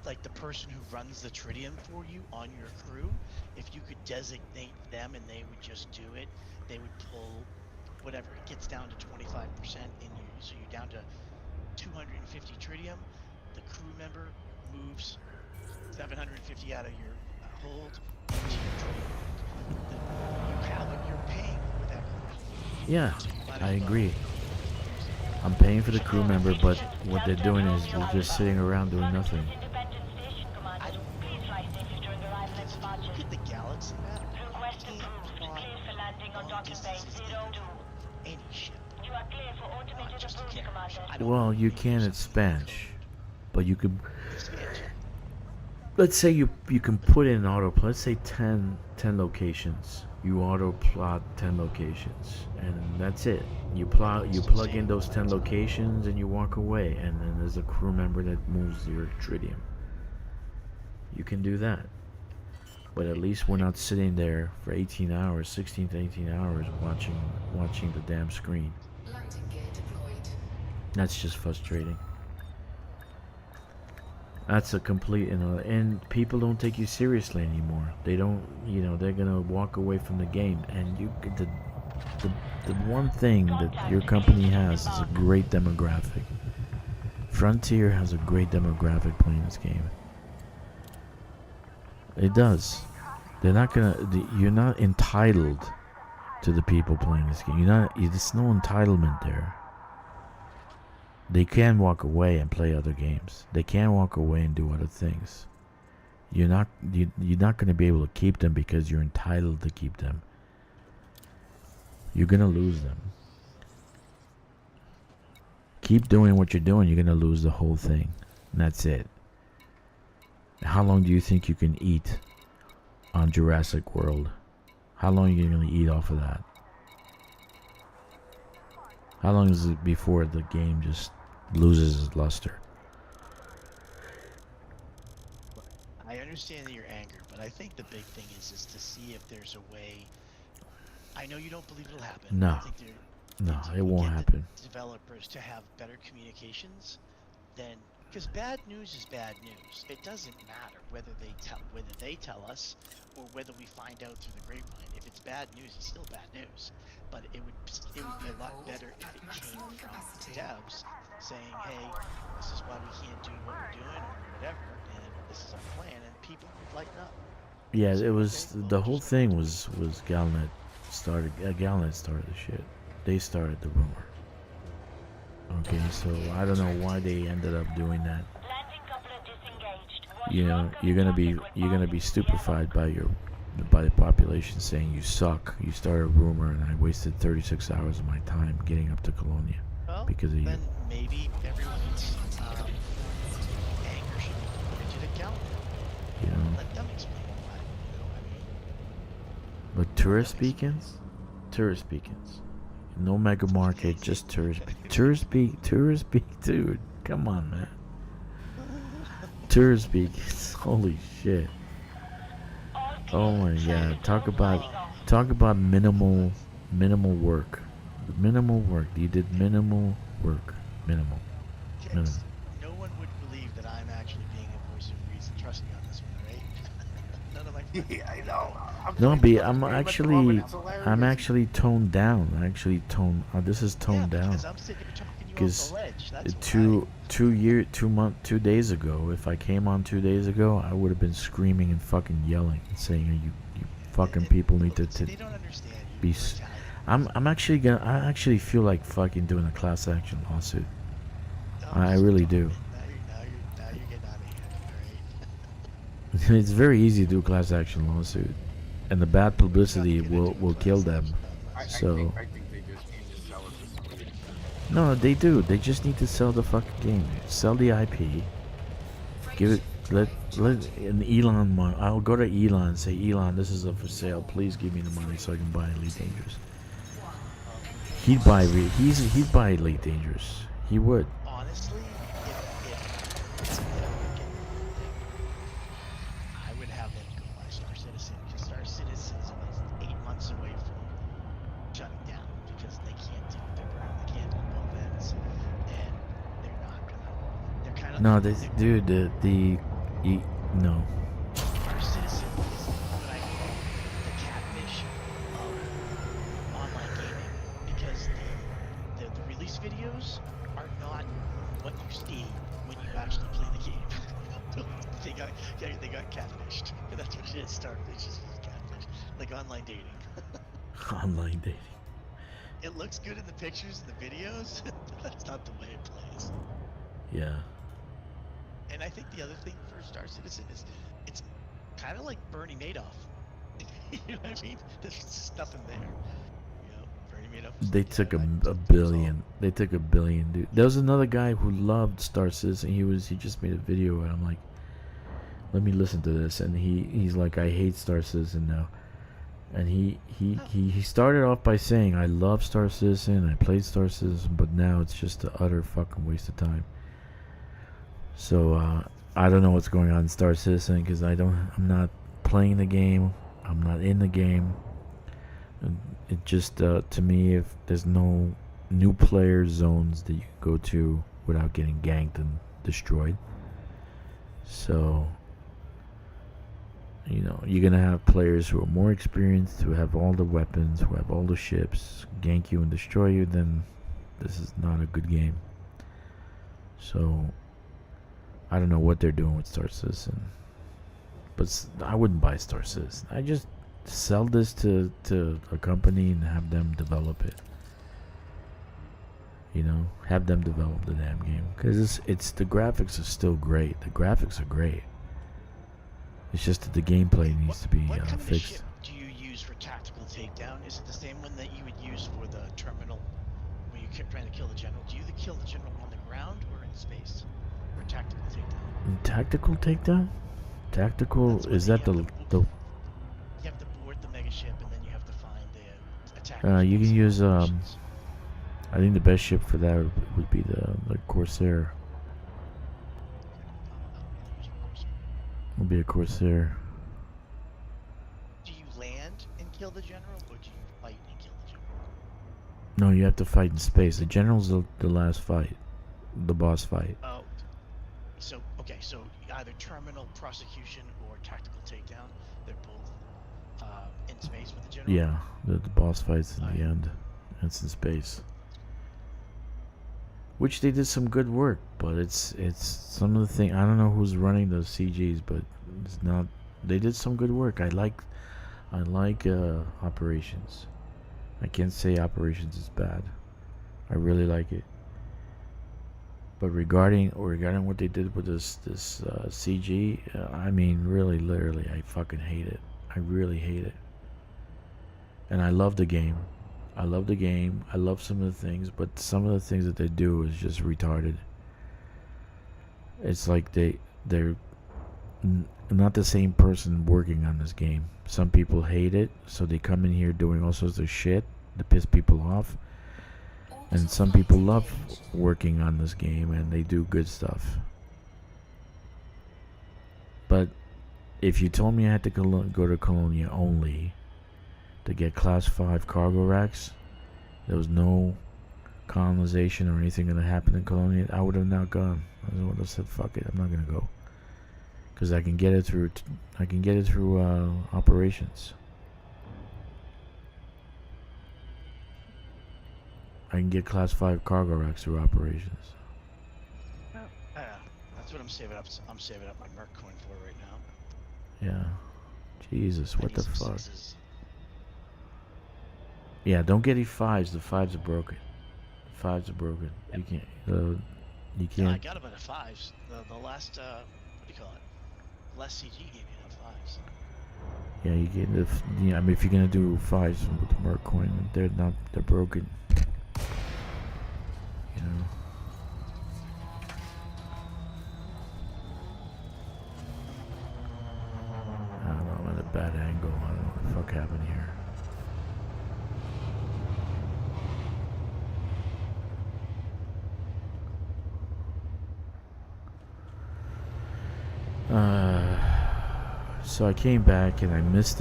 like the person who runs the tritium for you on your crew, if you could designate them and they would just do it, they would pull whatever, it gets down to 25% in you, so you're down to 250 tritium, the crew member moves 750 out of your hold into your tritium. You're paying for that crew. Yeah, So you might I as well. agree. I'm paying for the crew member, but what they're doing is they're just sitting around doing nothing. I don't look at the galaxy map. You can't plot long distances into any ship. Not just a carrier ship. I don't Well, know you if can there's at something Spanch, but you could. expansion. Let's say you can put in auto. Let's say 10 locations. You auto plot 10 locations, and that's it. You plug in those 10 locations and you walk away, and then there's a crew member that moves your tritium. You can do that. But at least we're not sitting there for 18 hours, 16 to 18 hours watching the damn screen. That's just frustrating. That's a complete, and people don't take you seriously anymore. They don't, they're gonna walk away from the game. And the one thing that your company has is a great demographic. Frontier has a great demographic playing this game. It does. They're not gonna. You're not entitled to the people playing this game. There's no entitlement there. They can walk away and play other games. They can walk away and do other things. You're not going to be able to keep them because you're entitled to keep them. You're going to lose them. Keep doing what you're doing, you're going to lose the whole thing. And that's it. How long do you think you can eat on Jurassic World? How long are you going to eat off of that? How long is it before the game just loses its luster? I understand your anger, but I think the big thing is to see if there's a way. I know you don't believe it'll happen. No. I think No, if it you won't get happen. the developers to have better communications, then because bad news is bad news. It doesn't matter whether they tell us or whether we find out through the grapevine. If it's bad news, it's still bad news. But it would be a lot better if it came from devs saying, hey, this is why we can't do what we're doing or whatever, and this is our plan, and people would lighten up. Yeah, it was the whole thing was Galnet started. Galnet started the shit. They started the rumor. Okay, so I don't know why they ended up doing that. You're gonna be stupefied by the population saying you suck. You started a rumor, and I wasted 36 hours of my time getting up to Colonia because of you. Then maybe everyone's anger should be pointed at Galnet. Let them explain why. But tourist beacons, no mega market, just tourist dude. Come on, man. Tourist beacons, holy shit. Oh my god, talk about minimal work. Minimal work. You did minimal work. Minimal. No one would believe that I'm actually being a voice of reason. Trust me on this one, right? None of my friends. Yeah, I know. I'm actually toned down. This is toned down. Because I'm sitting here talking you off Because the ledge. That's 2 days ago, if I came on 2 days ago, I would have been screaming and fucking yelling and saying, you fucking people need to they don't understand you. be. I actually feel like fucking doing a class action lawsuit. I really do. Now you're getting out of hand, alright? It's very easy to do a class action lawsuit, and the bad publicity will kill them. I So think they just need to sell it to somebody. no, they do. They just need to sell the fucking game. Sell the IP. Give it. Let an Elon. I'll go to Elon and say, Elon, this is up for sale. Please give me the money so I can buy Elite Dangerous. He'd buy Elite Dangerous. He would. Honestly, if I would have them go buy Star Citizen, because Star Citizen is 8 months away from shutting down because they can't do their program, they can't do both ends, and they're not gonna. They're kind of No, no. Star Citizen is what I call the catfish of online gaming, because the release videos are not what you see when you actually play the game. they got catfished. That's what it is. Starfish is catfish, like online dating. Online dating. It looks good in the pictures and the videos, but that's not the way it plays. Yeah. And I think the other thing for Star Citizen is it's kind of like Bernie Madoff. You know what I mean? There's just nothing there. You know, Bernie Madoff. They took a billion. They took $1 billion, dude. There was another guy who loved Star Citizen. He just made a video, and I'm like, let me listen to this. And he's like, I hate Star Citizen now. And he started off by saying, I love Star Citizen, I played Star Citizen, but now it's just an utter fucking waste of time. So I don't know what's going on in Star Citizen because I'm not playing the game, I'm not in the game. It just to me, if there's no new player zones that you can go to without getting ganked and destroyed. So, you know, you're gonna have players who are more experienced, who have all the weapons, who have all the ships, gank you and destroy you, then this is not a good game. So, I don't know what they're doing with Star Citizen. But I wouldn't buy Star Citizen. I just sell this to a company and have them develop it. You know, have them develop the damn game, because it's the graphics are still great. The graphics are great. It's just that the gameplay needs to be what kind fixed. Of ship do you use for tactical takedown? Is it the same one that you would use for the terminal when you kept trying to kill the general? Do you kill the general on the ground or in space for tactical takedown? Tactical takedown? Tactical is that the you have to board the mega ship and then you have to find the attack. you can use I think the best ship for that would be the Corsair. Would be a Corsair. Do you land and kill the general, or do you fight and kill the general? No, you have to fight in space. The general's the last fight, the boss fight. Oh, so okay, so either terminal prosecution or tactical takedown. They're both in space with the general. Yeah, the boss fight's in the end. It's in space. Which they did some good work, but it's some of the thing. I don't know who's running those CGs, but it's not. They did some good work. I like Operations. I can't say Operations is bad. I really like it. But regarding what they did with this CG, I mean, really, literally, I fucking hate it. I really hate it. And I love the game. I love the game. I love some of the things, but some of the things that they do is just retarded. It's like they're not the same person working on this game. Some people hate it, so they come in here doing all sorts of shit to piss people off. And some people love working on this game and they do good stuff. But if you told me I had to go to Colonia only to get class 5 cargo racks, there was no colonization or anything going to happen in Colonia, I would have not gone. I would have said, fuck it, I'm not going to go. Because I can get it through Operations. I can get class 5 cargo racks through Operations. That's what I'm saving up. I'm saving up my Merc coin for right now. Yeah. Jesus, what the fuck? 6s. Yeah, don't get E5s. The 5s are broken. The 5s are broken. You can't. You can't. No, I got them at a 5s. The last what do you call it? Last CG gave me enough 5s. Yeah, you get the. Yeah, I mean, if you're gonna do 5s with the Merc coin, they're broken. You know. I don't know. I'm at a bad angle. I don't know what the fuck happened here. So I came back and I missed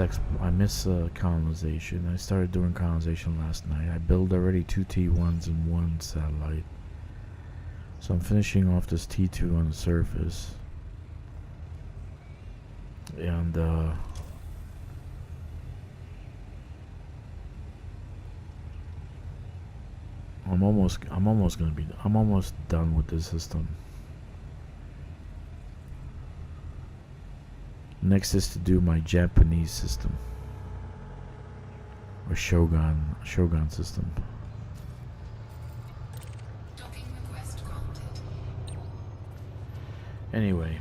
colonization. I started doing colonization last night. I built already 2 T1s and 1 satellite. So I'm finishing off this T2 on the surface. And I'm almost done with this system. Next is to do my Japanese system, or Shogun system. Docking request granted. Anyway,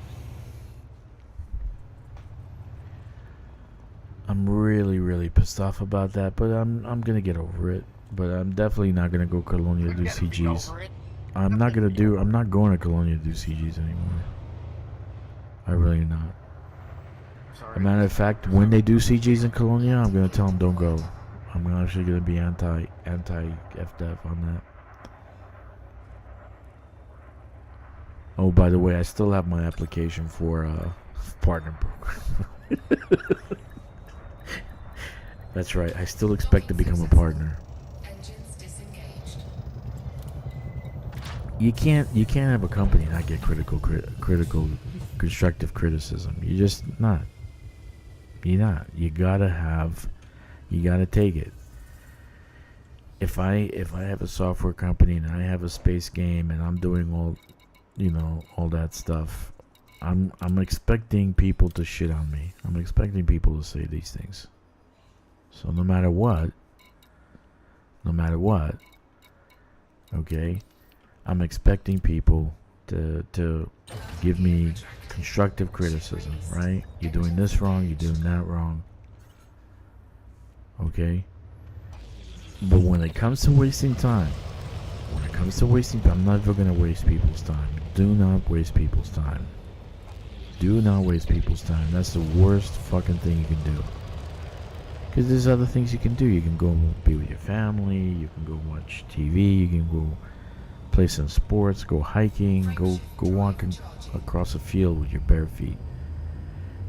I'm really pissed off about that, but I'm gonna get over it. But I'm definitely not gonna go Colonia to do CGs. I'm not going to Colonia to do CGs anymore. I really not. Sorry. As a matter of fact, when they do CGs in Colonia, I'm gonna tell them don't go. I'm actually gonna be anti FDEV on that. Oh, by the way, I still have my application for partner program. That's right. I still expect to become a partner. Engines disengaged. You can't have a company not get critical constructive criticism. You're just not. You're not. You gotta take it. If I have a software company and I have a space game and I'm doing all that stuff, I'm expecting people to shit on me. I'm expecting people to say these things. So no matter what, okay, I'm expecting people to give me constructive criticism, right? You're doing this wrong, you're doing that wrong. Okay? But when it comes to wasting time, I'm never going to waste people's time. Do not waste people's time. Do not waste people's time. That's the worst fucking thing you can do. Because there's other things you can do. You can go be with your family. You can go watch TV. You can go play some sports. Go hiking. Go walking across a field with your bare feet.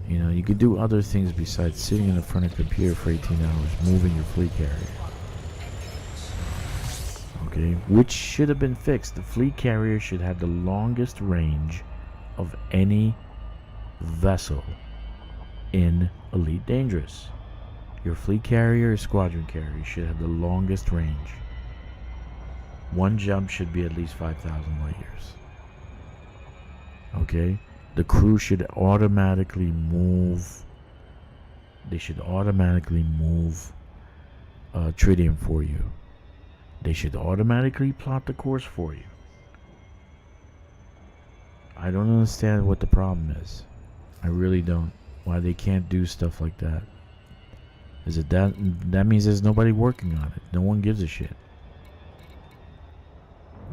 You know, you could do other things besides sitting in the front of a computer for 18 hours, moving your fleet carrier. Okay, which should have been fixed. The fleet carrier should have the longest range of any vessel in Elite Dangerous. Your fleet carrier or squadron carrier should have the longest range. One jump should be at least 5,000 light years. Okay? The crew should automatically move. They should automatically move tritium for you. They should automatically plot the course for you. I don't understand what the problem is. I really don't. Why they can't do stuff like that. Is it that means there's nobody working on it. No one gives a shit.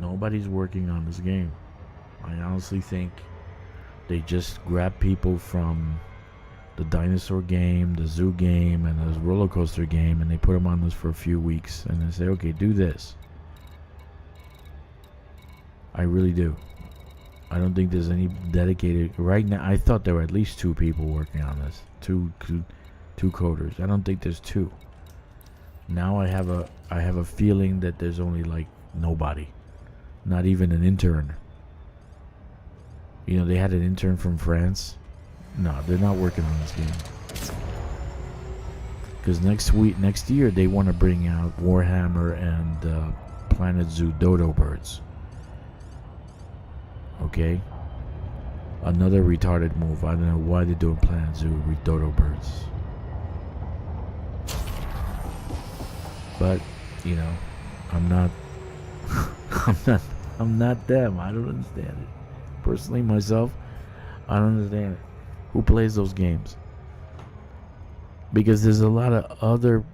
Nobody's working on this game. I honestly think they just grab people from the dinosaur game, the zoo game, and the roller coaster game, and they put them on this for a few weeks, and they say, okay, do this. I really do. I don't think there's any dedicated right now. I thought there were at least 2 people working on this, two coders. I don't think there's 2. Now I have a feeling that there's only like nobody, not even an intern. You know, they had an intern from France. No, they're not working on this game. Because next year, they want to bring out Warhammer and Planet Zoo dodo birds. Okay? Another retarded move. I don't know why they're doing Planet Zoo with dodo birds. But, you know, I'm not them. I don't understand it. Personally, myself, I don't understand it. Who plays those games? Because there's a lot of other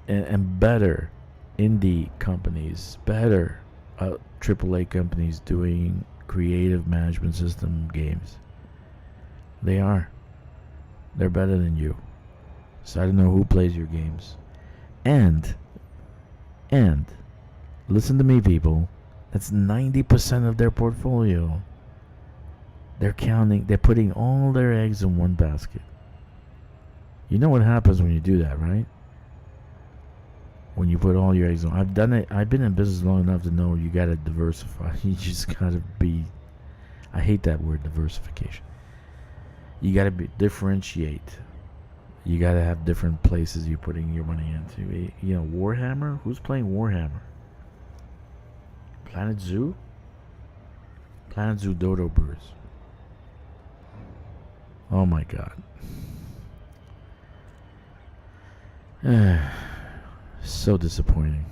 and better indie companies, better AAA companies doing creative management system games. They are. They're better than you. So I don't know who plays your games. And listen to me, people. That's 90% of their portfolio. They're putting all their eggs in one basket. You know what happens when you do that, right? When you put all your eggs on. I've done it. I've been in business long enough to know you gotta diversify. You just gotta be. I hate that word, diversification. You gotta differentiate. You gotta have different places you're putting your money into. You know, Warhammer. Who's playing Warhammer? Planet Zoo. Planet Zoo dodo birds. Oh my God. So disappointing.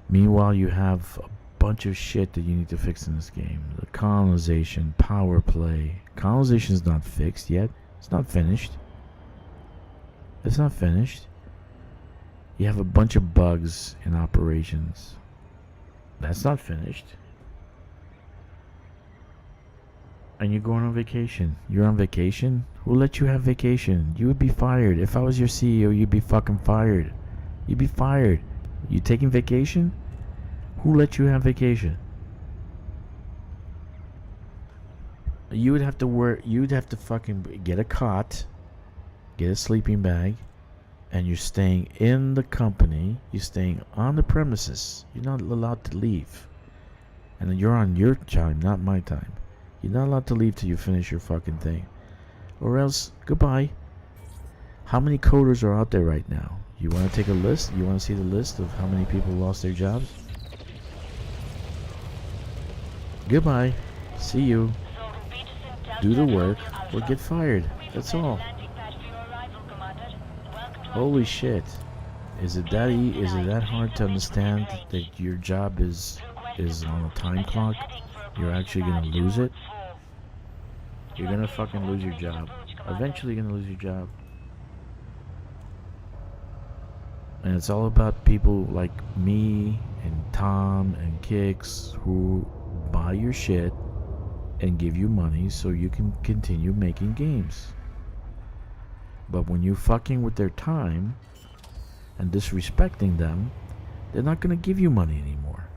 Meanwhile, you have a bunch of shit that you need to fix in this game. The colonization, power play. Colonization is not fixed yet. It's not finished. It's not finished. You have a bunch of bugs in operations. That's not finished. And you're going on vacation. You're on vacation? Who let you have vacation? You would be fired. If I was your CEO, you'd be fucking fired. You'd be fired. You taking vacation? Who let you have vacation? You would have to work. You'd have to fucking get a cot, get a sleeping bag, and you're staying in the company. You're staying on the premises. You're not allowed to leave. And you're on your time, not my time. You're not allowed to leave till you finish your fucking thing. Or else, goodbye. How many coders are out there right now? You want to take a list? You want to see the list of how many people lost their jobs? Goodbye. See you. Do the work or get fired. That's all. Holy shit. Is it that hard to understand that your job is on a time clock? You're actually gonna lose it? You're gonna fucking lose your job. Eventually you're gonna lose your job. And it's all about people like me and Tom and Kix who buy your shit and give you money so you can continue making games. But when you're fucking with their time and disrespecting them, they're not gonna give you money anymore.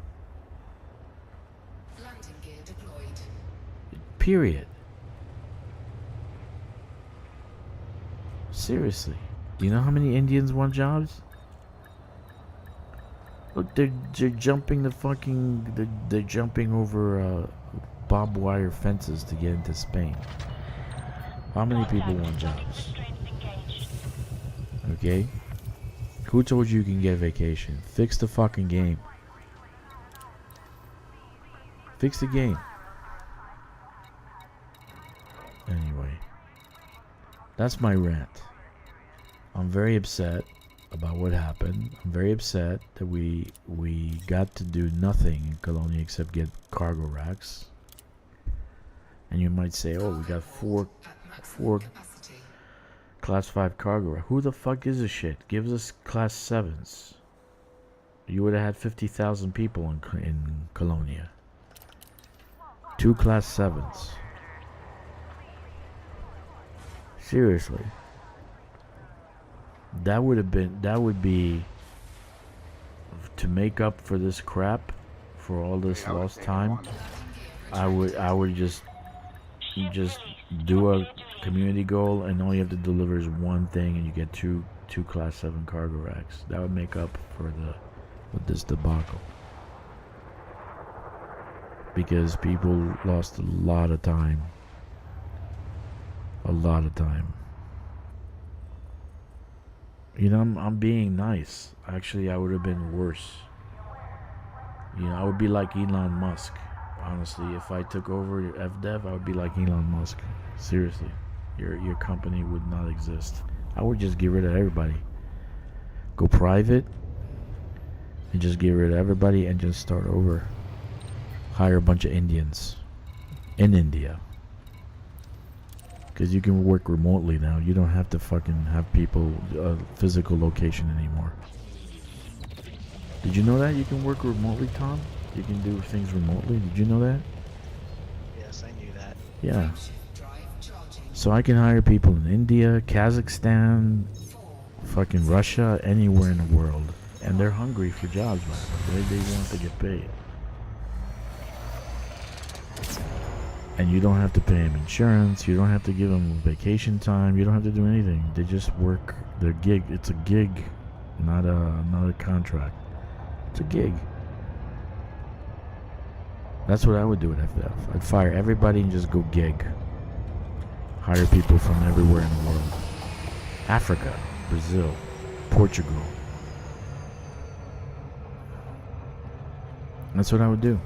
Landing gear deployed. Period. Seriously. Do you know how many Indians want jobs? Look, they're jumping the fucking... They're jumping over barbed wire fences to get into Spain. How many people want jobs? Okay? Who told you can get vacation? Fix the fucking game. Fix the game. Anyway. That's my rant. I'm very upset about what happened. I'm very upset that we got to do nothing in Colonia except get cargo racks. And you might say, oh, we got four class 5 cargo racks. Who the fuck gives a shit? Give us class 7s. You would have had 50,000 people in Colonia. 2 class 7s. Seriously. That would be to make up for this crap, for all this lost time. I would just do a community goal, and all you have to deliver is one thing, and you get two class 7 cargo racks. That would make up for this debacle, because people lost a lot of time. A lot of time. You know, I'm being nice. Actually, I would have been worse. You know, I would be like Elon Musk. Honestly, if I took over FDEV, I would be like Elon Musk. Seriously, your company would not exist. I would just get rid of everybody. Go private and just get rid of everybody and just start over. Hire a bunch of Indians in India. Because you can work remotely now. You don't have to fucking have people physical location anymore. Did you know that you can work remotely, Tom? You can do things remotely. Did you know that? Yes, I knew that. Yeah. So I can hire people in India, Kazakhstan, fucking Russia, anywhere in the world. And they're hungry for jobs, man. They want to get paid. And you don't have to pay them insurance. You don't have to give them vacation time. You don't have to do anything. They just work their gig. It's a gig, not a contract. It's a gig. That's what I would do at FDF. I'd fire everybody and just go gig. Hire people from everywhere in the world. Africa, Brazil, Portugal. That's what I would do.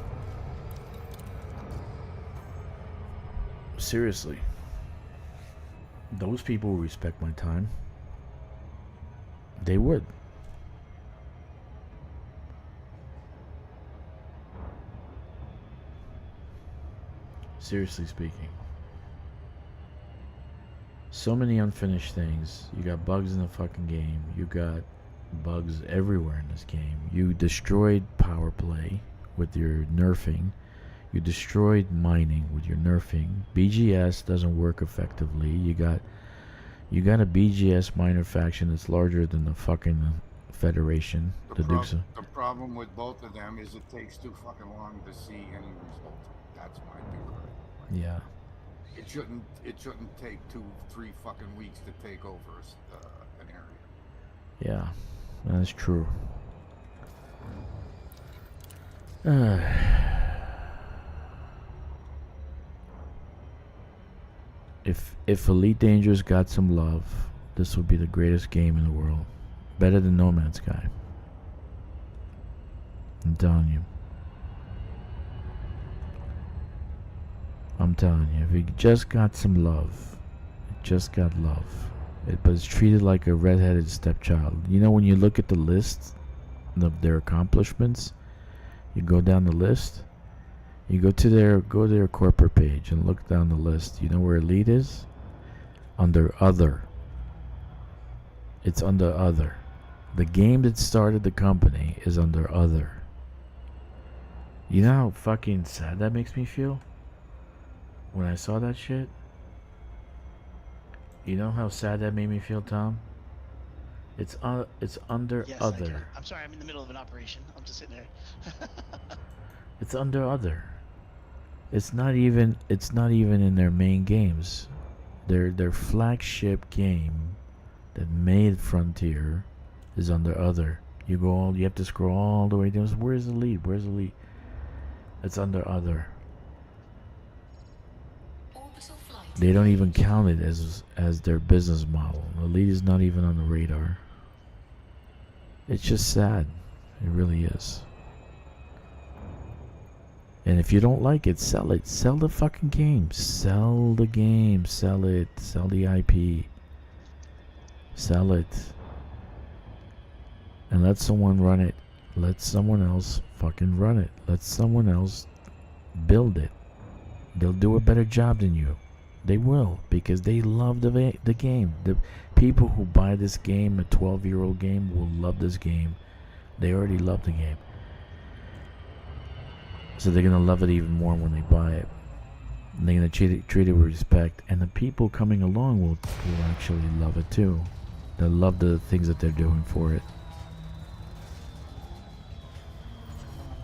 Seriously. Those people respect my time. They would. Seriously speaking. So many unfinished things. You got bugs in the fucking game. You got bugs everywhere in this game. You destroyed power play with your nerfing. You destroyed mining with your nerfing. BGS doesn't work effectively. You got a BGS miner faction that's larger than the fucking Federation. The problem with both of them is it takes too fucking long to see any result. That's my big gripe. Yeah. It shouldn't take 2-3 fucking weeks to take over an area. Yeah, that's true. If Elite Dangerous got some love, this would be the greatest game in the world. Better than No Man's Sky. I'm telling you. I'm telling you, if it just got some love, it just got love. But it's treated like a redheaded stepchild. You know, when you look at the list of their accomplishments, you go down the list, you go to their corporate page and look down the list. You know where Elite is? Under Other. It's under Other. The game that started the company is under Other. You know how fucking sad that makes me feel? When I saw that shit? You know how sad that made me feel, Tom? It's under Yes, Other. I'm sorry, I'm in the middle of an operation. I'm just sitting there. It's under Other. It's not even in their main games. Their flagship game that made Frontier is under Other. You have to scroll all the way down. Where's the lead? Where's the lead? It's under Other. They don't even count it as their business model. The lead is not even on the radar. It's just sad. It really is. And if you don't like it, sell it. Sell the fucking game. Sell the game. Sell it. Sell the IP. Sell it. And let someone run it. Let someone else fucking run it. Let someone else build it. They'll do a better job than you. They will, because they love the game. The people who buy this game, a 12-year-old game, will love this game. They already love the game. So they're going to love it even more when they buy it. And they're going to treat it with respect. And the people coming along will actually love it too. They'll love the things that they're doing for it.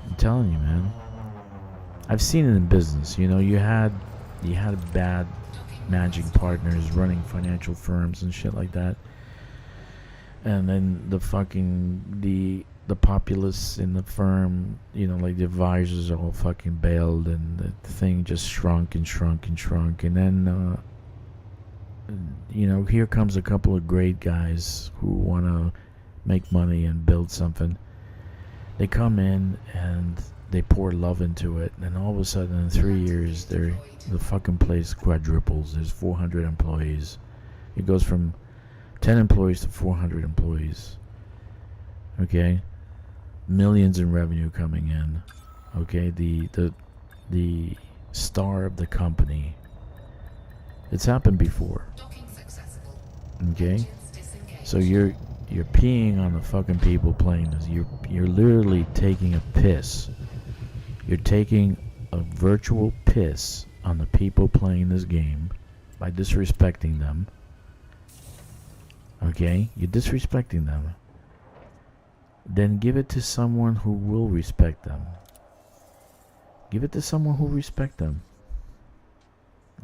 I'm telling you, man. I've seen it in business. You know, you had bad managing partners running financial firms and shit like that. And then the populace in the firm, you know, like the advisors all fucking bailed, and the thing just shrunk and shrunk and shrunk. And then, you know, here comes a couple of great guys who want to make money and build something. They come in and they pour love into it, and all of a sudden in 3 years the fucking place quadruples. There's 400 employees. It goes from 10 employees to 400 employees. Okay, millions in revenue coming in. Okay, the star of the company. It's happened before. Okay, so you're peeing on the fucking people playing this. You're literally taking a piss. You're taking a virtual piss on the people playing this game by disrespecting them. Okay? You're disrespecting them. Then give it to someone who will respect them. Give it to someone who will respect them.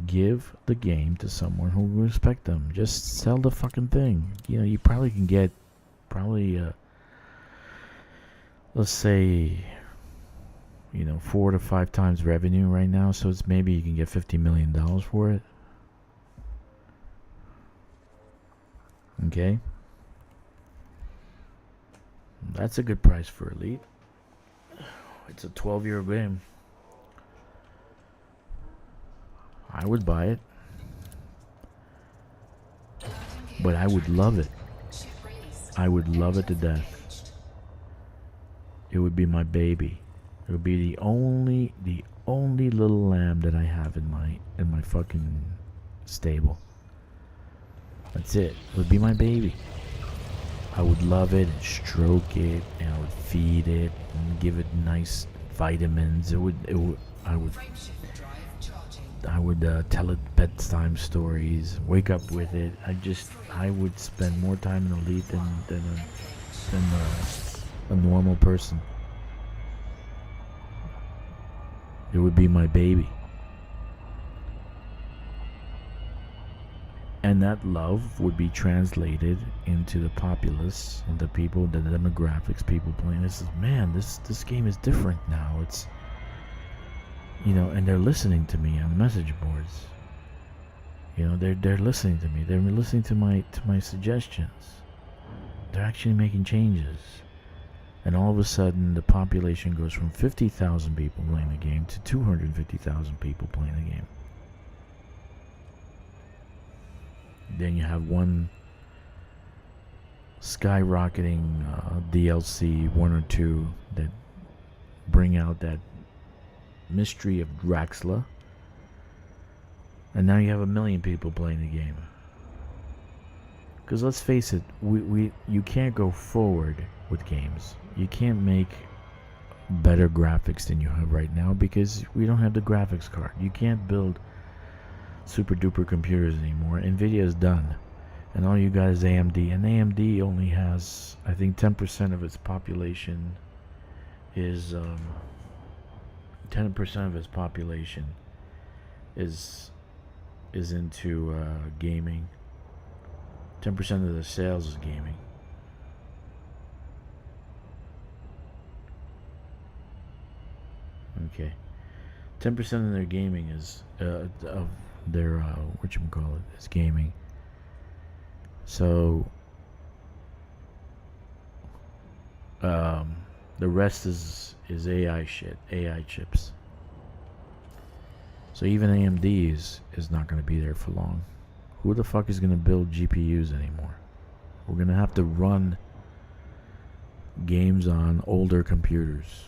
Give the game to someone who will respect them. Just sell the fucking thing. You know, you probably can get let's say, you know, 4 to 5 times revenue right now, so it's maybe you can get $50 million for it. Okay, that's a good price for Elite. It's a 12-year game. I would buy it, but I would love it. I would love it to death. It would be my baby. It would be the only little lamb that I have in my fucking stable. That's it. It would be my baby. I would love it and stroke it, and I would feed it and give it nice vitamins. I would Frameshift drive charging. I would tell it bedtime stories, wake up with it. I would spend more time in the lead than a normal person. It would be my baby. And that love would be translated into the populace and the people, the demographics, people playing. This is, man, this game is different now. It's, you know, and they're listening to me on the message boards. You know, they're listening to me. They're listening to my suggestions. They're actually making changes. And all of a sudden, the population goes from 50,000 people playing the game to 250,000 people playing the game. Then you have one skyrocketing DLC, one or two, that bring out that mystery of Draxla. And now you have 1 million people playing the game. Because let's face it, you can't go forward with games. You can't make better graphics than you have right now because we don't have the graphics card. You can't build super duper computers anymore. Nvidia is done, and all you got is AMD, and AMD only has, I think, 10% of its population is 10% of its population is into gaming. 10% of the sales is gaming. Okay, 10% of their gaming is of their whatchamacallit is gaming. So the rest is AI shit, AI chips. So even AMD is not going to be there for long. Who the fuck is going to build GPUs anymore? We're going to have to run games on older computers.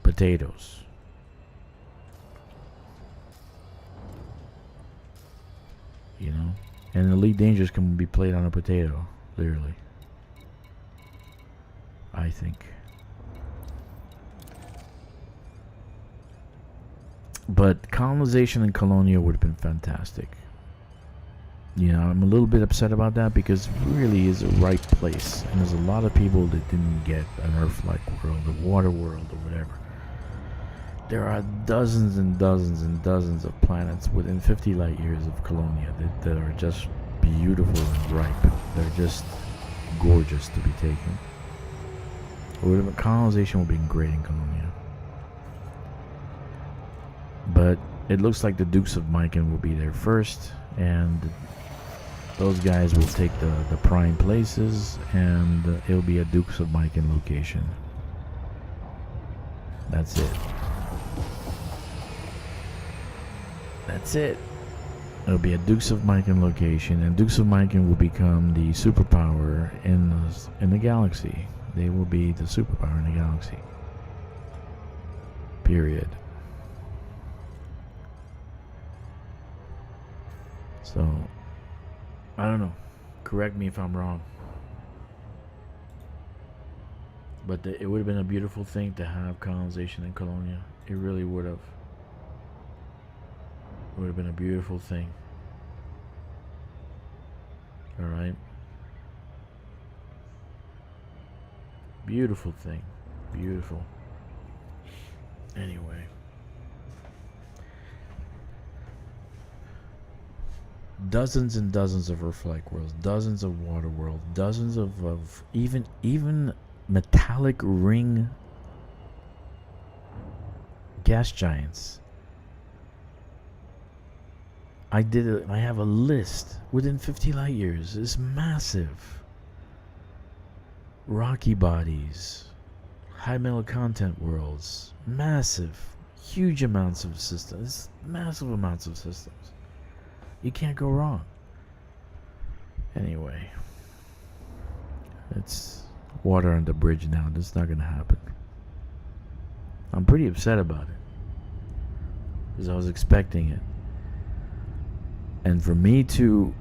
Potatoes. You know? And Elite Dangerous can be played on a potato, literally. I think. But Colonization and Colonia would have been fantastic. You know, I'm a little bit upset about that because it really is a right place. And there's a lot of people that didn't get an Earth-like world, a water world, or whatever. There are dozens and dozens and dozens of planets within 50 light years of Colonia that are just beautiful and ripe. They're just gorgeous to be taken. Colonization would be great in Colonia. But it looks like the Dukes of Myken will be there first, and those guys will take the prime places, and it'll be a Dukes of Myken location. That's it. That's it. It'll be a Dukes of Myken location, and Dukes of Myken will become the superpower in the galaxy. They will be the superpower in the galaxy. Period. So, I don't know. Correct me if I'm wrong. But it would have been a beautiful thing to have colonization in Colonia. It really would have. It would have been a beautiful thing. Alright? Beautiful thing. Beautiful. Anyway. Dozens and dozens of Earth-like worlds, dozens of water worlds, dozens of even metallic ring gas giants. I have a list within 50 light years. It's massive. Rocky bodies, high metal content worlds, massive, huge amounts of systems, massive amounts of systems. You can't go wrong. Anyway, it's water under the bridge now. That's not gonna happen. I'm pretty upset about it because I was expecting it, and for me to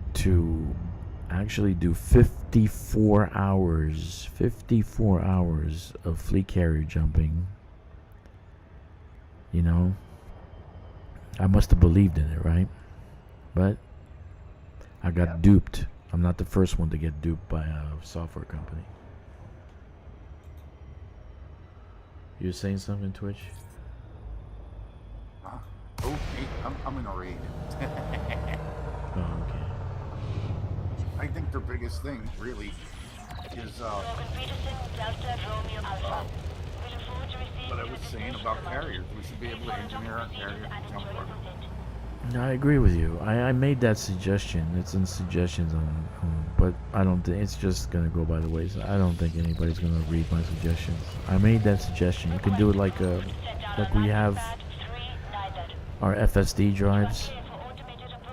actually do 54 hours of fleet carrier jumping You know, I must have believed in it, right? But I got duped. I'm not the first one to get duped by a software company. You saying something, Twitch? Huh? Oh, hey, I'm in a raid. Oh, okay. I think their biggest thing, really, is what I was saying about carriers. We should be able to engineer our carrier to jump on. No, I agree with you. I made that suggestion. It's in suggestions but I don't think it's just gonna go by the wayside. I don't think anybody's gonna read my suggestions. I made that suggestion. You can do it like we have our FSD drives.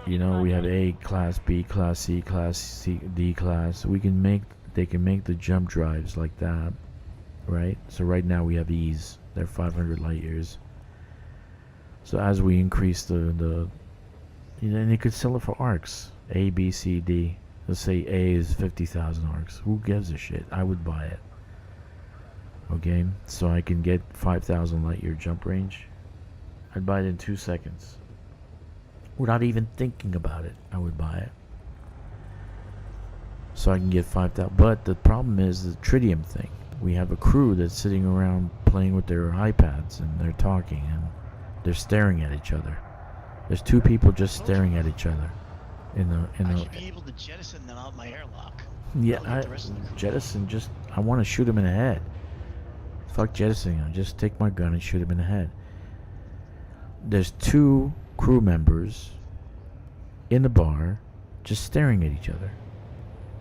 You know, we have A class, B class, C class, D class. They can make the jump drives like that, right? So right now we have E's. They're 500 light years. So as we increase the you know, and you could sell it for arcs. A, B, C, D. Let's say A is 50,000 arcs. Who gives a shit? I would buy it. Okay, so I can get 5,000 light year jump range. I'd buy it in 2 seconds. Without even thinking about it, I would buy it. So I can get 5,000. But the problem is the tritium thing. We have a crew that's sitting around playing with their iPads and they're talking and they're staring at each other. There's 2 people just staring at each other. I should be able to jettison them out my airlock. Yeah, Jettison. I want to shoot him in the head. Fuck jettisoning him. Just take my gun and shoot him in the head. There's 2 crew members in the bar just staring at each other.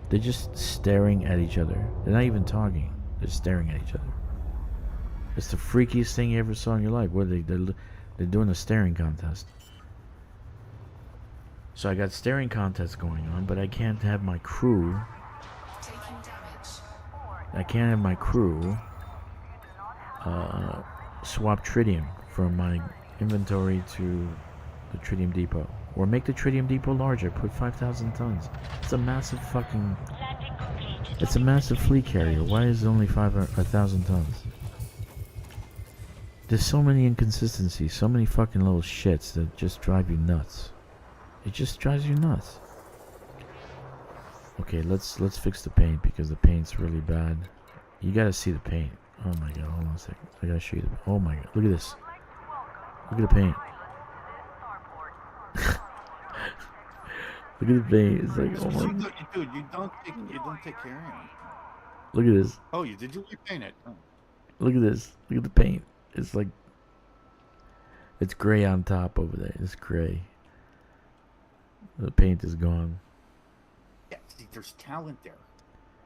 They're just staring at each other. They're not even talking. They're staring at each other. It's the freakiest thing you ever saw in your life. What are they're doing a staring contest. So I got staring contests going on, but I can't have my crew. I can't have my crew swap tritium from my inventory to the tritium depot, or make the tritium depot larger. Put 5,000 tons. It's a massive fucking. It's a massive fleet carrier. Why is it only 1,000 tons? There's so many inconsistencies, so many fucking little shits that just drive you nuts. It just drives you nuts. Okay, let's fix the paint because the paint's really bad. You gotta see the paint. Oh my god, hold on a second. I gotta show you the. Oh my god, look at this. Look at the paint. Look at the paint. It's like, oh my. Dude, you don't take care of him. Look at this. Oh, did you repaint it? Oh. Look at this. Look at the paint. It's like. It's gray on top over there. It's gray. The paint is gone. Yeah, see, there's talent there.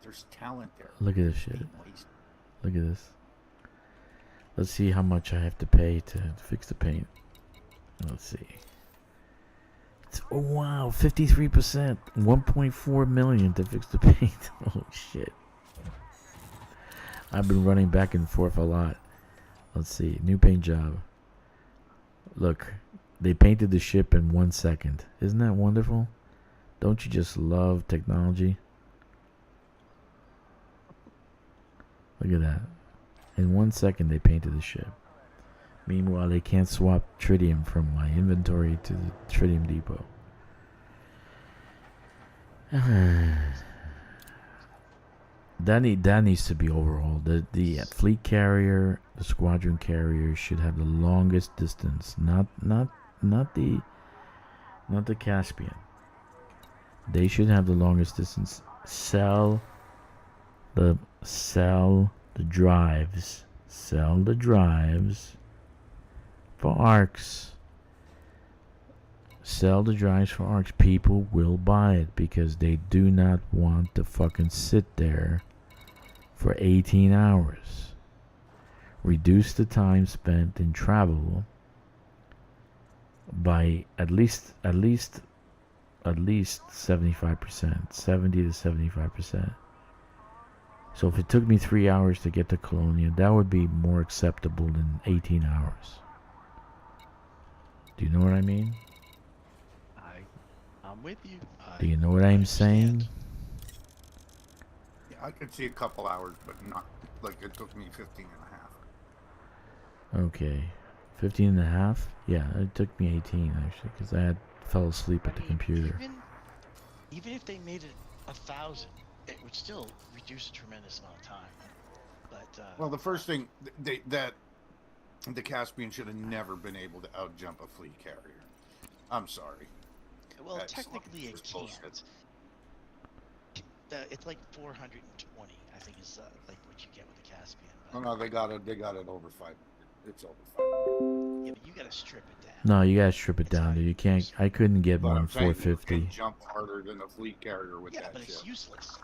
There's talent there. Look at this shit. Look at this. Let's see how much I have to pay to fix the paint. Let's see. Oh wow, 53%. 1.4 million to fix the paint. Oh shit. I've been running back and forth a lot. Let's see. New paint job. Look. They painted the ship in 1 second. Isn't that wonderful? Don't you just love technology? Look at that. In 1 second they painted the ship. Meanwhile, they can't swap tritium from my inventory to the tritium depot. That needs to be overhauled. The fleet carrier, the squadron carrier should have the longest distance, not the Caspian. They should have the longest distance. Sell the drives. Sell the drives for arcs. Sell the drives for arcs. People will buy it because they do not want to fucking sit there for 18 hours. Reduce the time spent in travel by at least 75%, 70 to 75%. So if it took me 3 hours to get to Colonia, that would be more acceptable than 18 hours. Do you know what I mean? I'm with you. Do you know what I'm saying? Yeah, I could see a couple hours, but not like it took me 15 and a half. Okay. 15 and a half? Yeah, it took me 18 actually, because I had fell asleep at the computer. Even if they made it 1,000, it would still reduce a tremendous amount of time. But Well, the first thing that the Caspian should have never been able to outjump a fleet carrier. I'm sorry. well, That's technically it just bullshit. can't. It's like 420, I think, is like what you get with the Caspian. But, Oh no, they got it over 500. It's over 500. yeah, but you gotta strip it down. No, you gotta strip it It's down, how dude. you You can't. use- I couldn't get But more than I'm saying you 450. can jump harder than a fleet carrier with Yeah, that but shit. it's useless.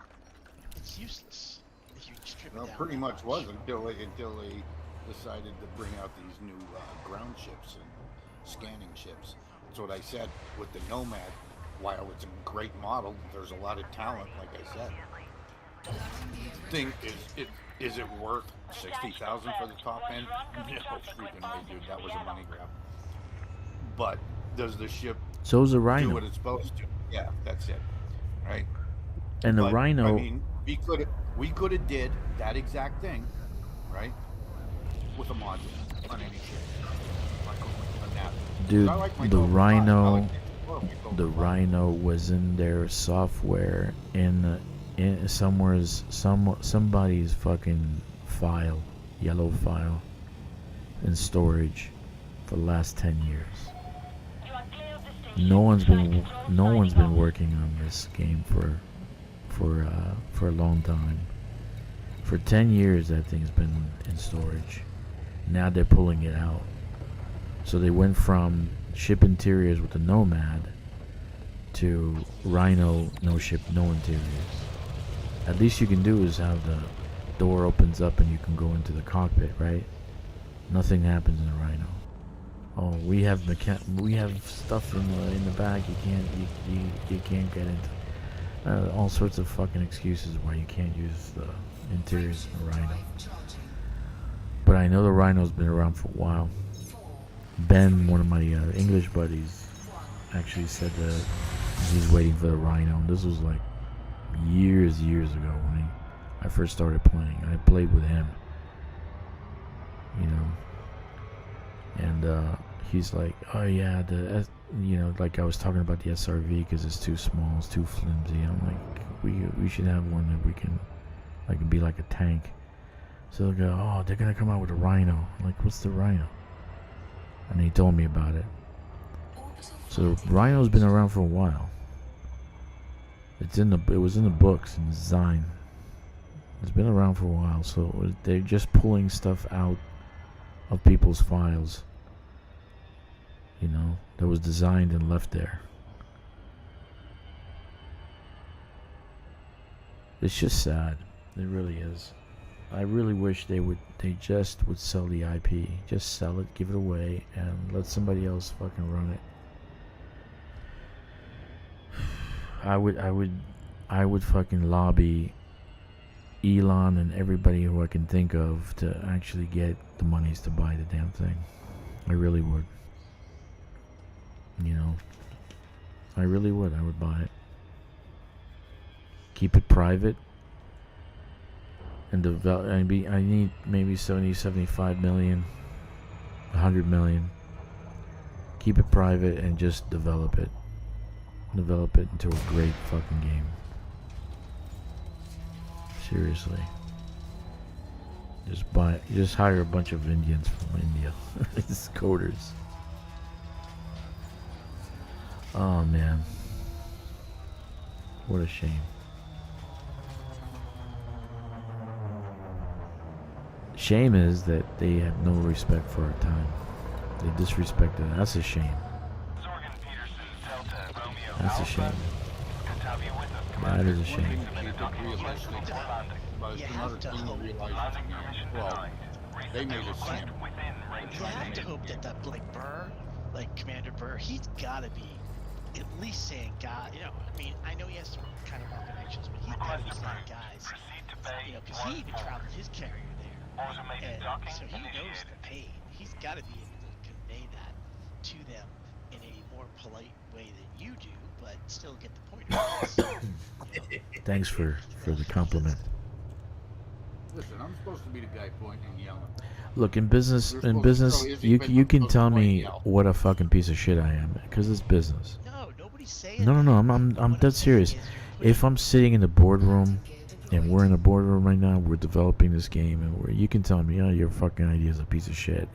It's useless if you strip it Well, down. pretty that much was much. until they decided to bring out these new ground ships and scanning ships. That's what I said with the Nomad. While it's a great model, there's a lot of talent, like I said. Thing is it worth 60,000 for the top end? No freaking way, dude. That was a money grab. But does the ship So is a do Rhino, what it's supposed to? Yeah, that's it. Right. and the But, Rhino. I mean, we could have did that exact thing, right? With a module on any ship. On that. Dude, I like my the 12.5. I Rhino, like my 12.5. the Rhino was in their software in somebody's fucking file, yellow file, in storage for the last 10 years. No one's been working on this game for a long time. For 10 years that thing's been in storage. Now they're pulling it out. So they went from ship interiors with the Nomad to Rhino, no ship, no interiors. At least you can do is have the door opens up and you can go into the cockpit, right? Nothing happens in a Rhino. Oh, we have stuff in the back you can't get into. All sorts of fucking excuses why you can't use the interiors in a Rhino. But I know the Rhino's been around for a while. Ben, one of my English buddies, actually said that he's waiting for the Rhino. This was like years ago when I first started playing. I played with him, you know, and he's like, oh yeah, like I was talking about the SRV because it's too small, it's too flimsy. I'm like, we should have one that we can, like, be like a tank. So they go, oh, they're gonna come out with a Rhino. I'm like, what's the Rhino? And he told me about it. So Rhino's been around for a while. It was in the books in design. It's been around for a while, so they're just pulling stuff out of people's files. You know, that was designed and left there. It's just sad. It really is. I really wish they just would sell the IP. Just sell it, give it away, and let somebody else fucking run it. I would fucking lobby Elon and everybody who I can think of to actually get the monies to buy the damn thing. I really would. You know, I really would. I would buy it. Keep it private. And develop. I need maybe 70, 75 million, 100 million. Keep it private and just develop it. Develop it into a great fucking game. Seriously. Just hire a bunch of Indians from India. It's coders. Oh man. What a shame. Shame is that they have no respect for our time. They disrespected it. That's a shame. That's a shame. That is a shame. But You another have to thing hope. to realize, well, they made a sim. You have to hope that like Burr, like Commander Burr, he's gotta be at least saying, God, you know, I mean, I know he has some kind of more connections, but he's gotta be saying, guys, you know, because he even traveled his carrier there, and so he knows the pain. He's gotta be able to convey that to them in a more polite way than you do, but still get the point across. You know? Thanks for the compliment. Listen, I'm supposed to be the guy pointing and yelling. Look, in business, You're in supposed to business, throw his you event, you I'm can supposed to tell point and me yell. what a fucking piece of shit I am, because it's business. No, nobody's saying No, no, that. no. I'm But what I'm dead saying serious. is you're If putting I'm sitting in the boardroom Gear and we're in deployed. the boardroom right now, we're developing this game, and you can tell me, oh, your fucking idea is a piece of shit.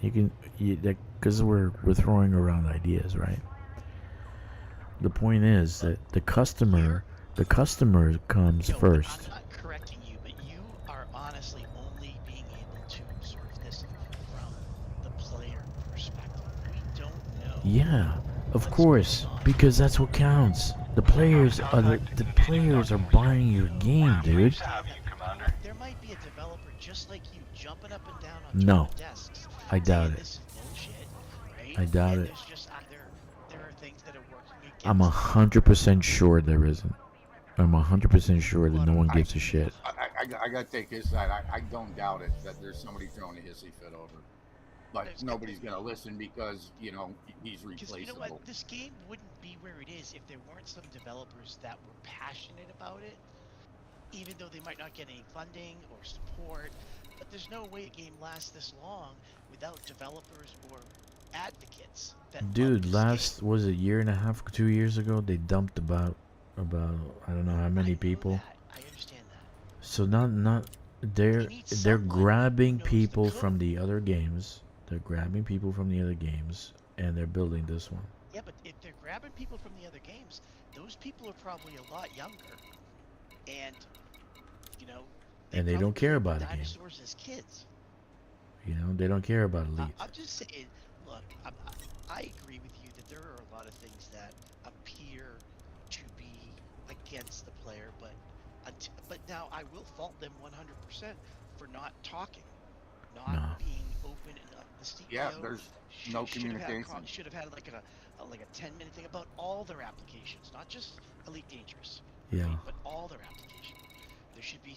Because we're throwing around ideas, right? The point is that the customer comes Yo, but first. I'm not correcting you, but you are honestly only being able to observe this from the player perspective. We don't know Yeah, of what's course, going on. because that's what counts. The players are buying your game, dude. There might be a developer just like you jumping up and down on top No, of desks I doubt saying it. this is bullshit, right? I doubt And it. there's just there are things that are working I'm against them. 100% sure there isn't. I'm 100% sure that Well, I no don't one know. gives a shit. I got to take his side. I don't doubt it that there's somebody throwing a hissy fit over. But There's got to nobody's going to be. listen because, he's Because you know what? replaceable. This game wouldn't be where it is if there weren't some developers that were passionate about it, even though they might not get any funding or support. But there's no way a game lasts this long without developers or advocates that love Dude, this game. was it a year and a half, 2 years ago, they dumped about I don't know how many I know people. that. I understand that. So not they're They need they're someone grabbing who knows the people code. from the other games. They're grabbing people from the other games and they're building this one. Yeah, but if they're grabbing people from the other games, those people are probably a lot younger, and you know, And they don't probably care played about a game. dinosaurs as kids. They don't care about Elite. I'm just saying. Look, I agree with you that there are a lot of things that appear to be against the player, but now I will fault them 100% for not talking, not No. being open enough. The CEO Yeah, there's no should have communication. should have had like a 10-minute thing about all their applications, not just Elite Dangerous, Yeah. right? But all their applications. There should be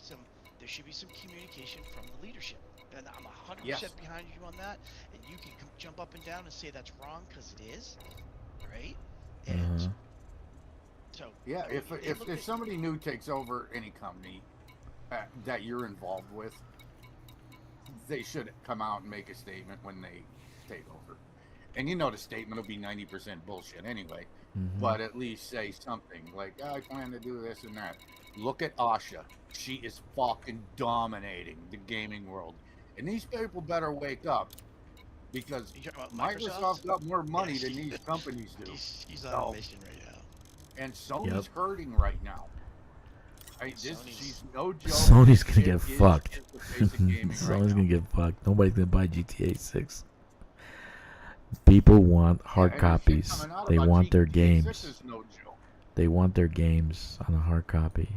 some communication from the leadership, and I'm 100% Yes. behind you on that. And you can jump up and down and say that's wrong because it is, right? And Uh-huh. so Yeah, they look if at- somebody new takes over any company that you're involved with, they should come out and make a statement when they take over. And the statement will be 90% bullshit anyway, Mhm. but at least say something like, I plan to do this and that. Look at Asha. She is fucking dominating the gaming world. And these people better wake up because You talking about Microsoft got more money than these companies do. She's on So- a mission right now. And Sony's Yep. hurting right now. Sony's- She's no joke. Sony's gonna Shit get is fucked. the face of gaming right Sony's now. gonna get fucked. Nobody's gonna buy GTA 6. People want hard And the shit copies. coming out They about want their GTA 6 games. is no joke. They want their games on a hard copy.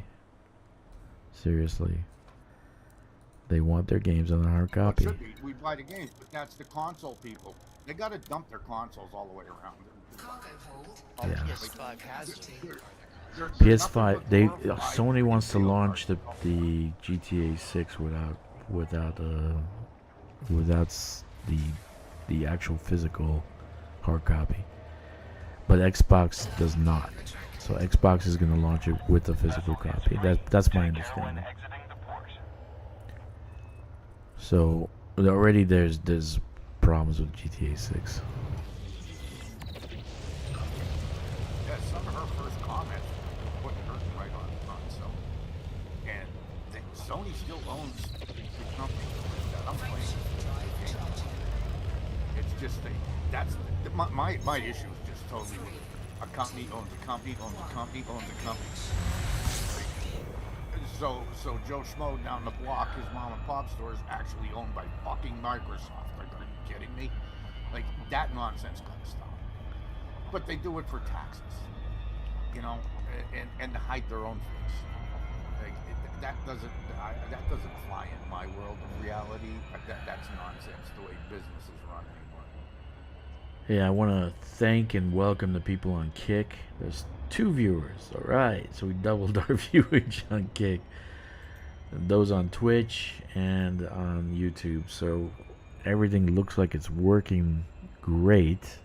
Seriously. They want their games on a hard Well, it copy. should be. We buy the games, but that's the console people. They got to dump their consoles all the way around. Cargo hold. All Yeah. PS5 has to. They're PS5. nothing but They glorified Sony wants to video launch cards. the GTA 6 without the actual physical hard copy. But Xbox does not. So Xbox is going to launch it with the physical copy. That's my understanding. So already there's problems with GTA 6. Yeah, some of her first comments put her right on Sony. And Sony still owns the company that I'm playing. It's just my issue is just totally with a company owns a company owns a company owns a company. So Joe Schmo down the block, his mom and pop store is actually owned by fucking Microsoft. Like, are you kidding me? Like, that nonsense gotta stop. But they do it for taxes, and to hide their own face. Like, that doesn't fly in my world of reality. That's nonsense. The way business is run anymore. Yeah, I want to thank and welcome the people on Kick. There's 2 viewers. All right, so we doubled our viewage on Kick. And those on Twitch and on YouTube. So everything looks like it's working great.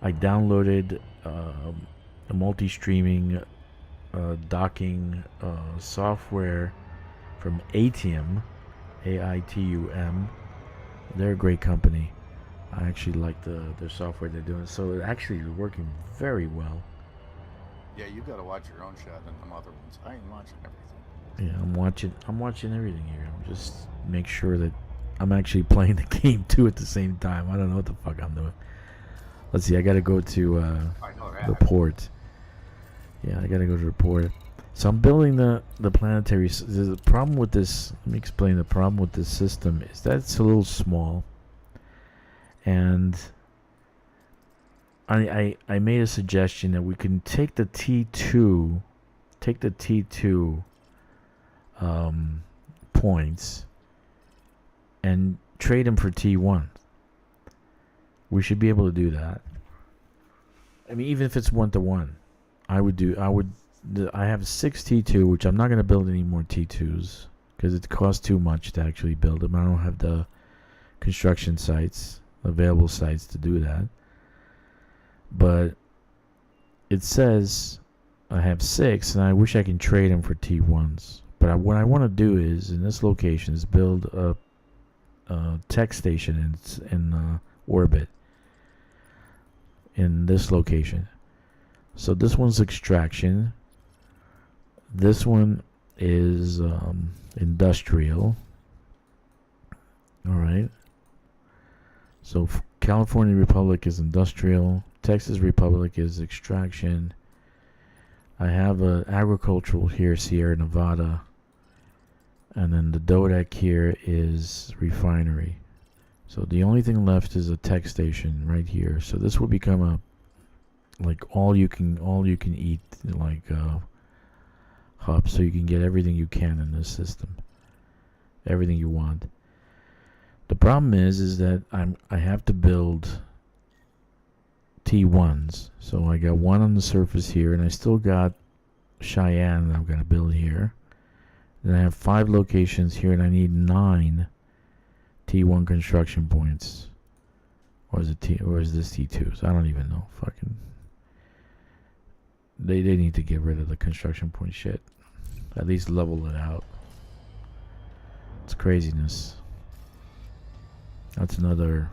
I downloaded a multi-streaming docking software from ATEM, AITUM. They're a great company. I actually like their software they're doing. So it actually is working very well. Yeah, you got to watch your own shot and them other ones. I ain't watching everything. Yeah, I'm watching everything here. I'm just make sure that I'm actually playing the game too at the same time. I don't know what the fuck I'm doing. Let's see, I gotta go to I know that. the port. Yeah, I gotta go to the port. So I'm building the planetary. The problem with this, let me explain. The problem with this system is that it's a little small, and I made a suggestion that we can take the T2 points and trade them for T1. We should be able to do that. I mean, even if it's 1-to-1, I have 6 T2, which I'm not going to build any more T2s because it costs too much to actually build them. I don't have the construction sites, available sites to do that. But it says I have 6, and I wish I can trade them for T1s. But what I want to do is, in this location, is build a tech station in orbit in this location. So this one's extraction. This one is industrial. All right. So California Republic is industrial. Texas Republic is extraction. I have a agricultural here, Sierra Nevada. And then the Dodec here is refinery. So the only thing left is a tech station right here. So this will become a all you can eat hub, so you can get everything you can in this system, everything you want. The problem is that I have to build T1s. So I got one on the surface here, and I still got Cheyenne that I'm gonna build here. Then I have 5 locations here, and I need 9 T1 construction points. Or is this T2s? I don't even know. Fucking. They need to get rid of the construction point shit. At least level it out. It's craziness. That's another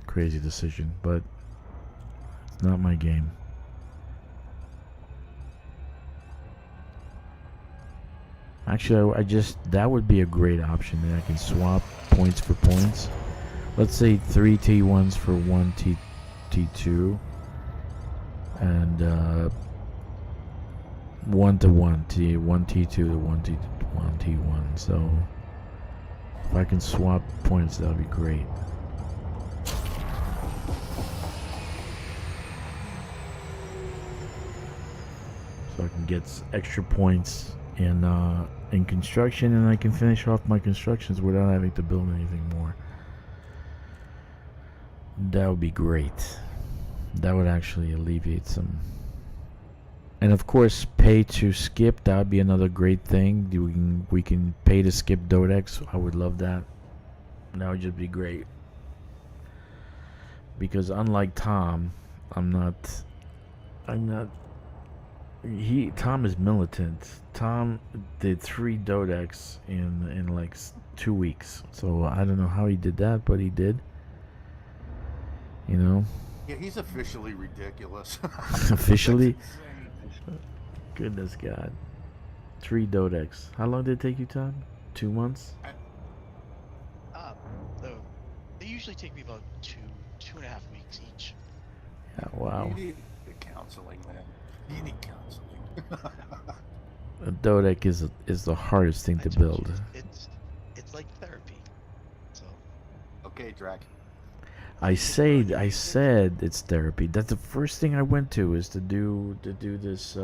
crazy decision, but it's not my game. Actually, that would be a great option, that I can swap points for points. Let's say 3 T1s for 1 T2. And 1-to-1 1 T2 to 1 T1. So if I can swap points, that would be great. So I can get extra points in construction, and I can finish off my constructions without having to build anything more. That would be great. That would actually alleviate some. And of course, pay to skip, that would be another great thing. We can pay to skip Dodex. I would love that. That would just be great. Because unlike Tom, Tom is militant. Tom did 3 Dodex in like 2 weeks. So I don't know how he did that, but he did. You know? Yeah, he's officially ridiculous. Officially? Goodness God. 3 Dodex. How long did it take you, Tom? 2 months? They usually take me about 2.5 weeks each. Yeah, wow. You need counseling, man. You need counseling. A Dodec is the hardest thing to build. It's like therapy. So. Okay, Drac. I said it's therapy. That's the first thing I went to, is to do this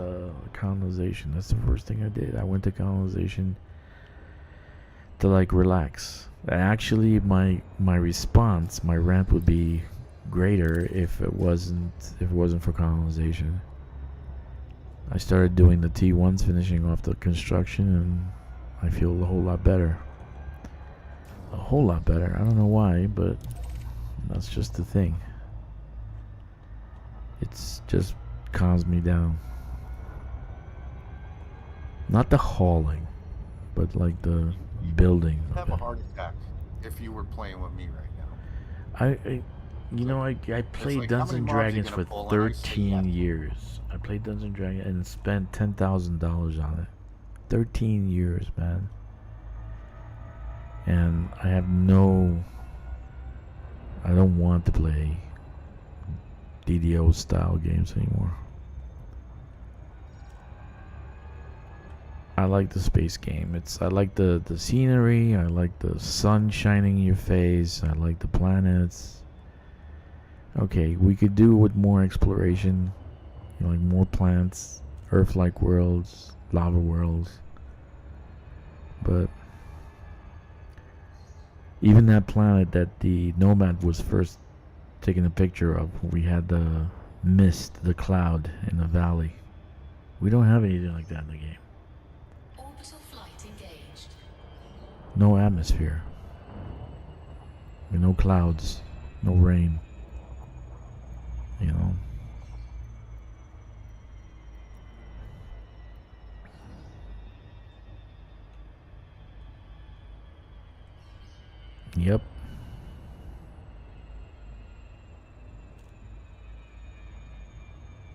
colonization. That's the first thing I did. I went to colonization to relax. Actually, my response, my rant would be greater if it wasn't for colonization. I started doing the T1s, finishing off the construction, and I feel a whole lot better. A whole lot better. I don't know why, but that's just the thing. It's just calms me down. Not the hauling, but like the buildings. Have a Okay. heart attack if you were playing with me right now. I played like, how Dungeons many and mobs are you Dragons gonna for pull? And I say 13 yes. years. I played Dungeons and Dragons and spent $10,000 on it. 13 years, man. And I don't want to play DDO style games anymore. I like the space game. I like the scenery. I like the sun shining in your face. I like the planets. Okay, we could do with more exploration, like more planets, Earth-like worlds, lava worlds. But even that planet that the Nomad was first taking a picture of, we had the mist, the cloud in the valley. We don't have anything like that in the game. Orbital flight engaged. No atmosphere. No clouds. No rain. You know. Yep.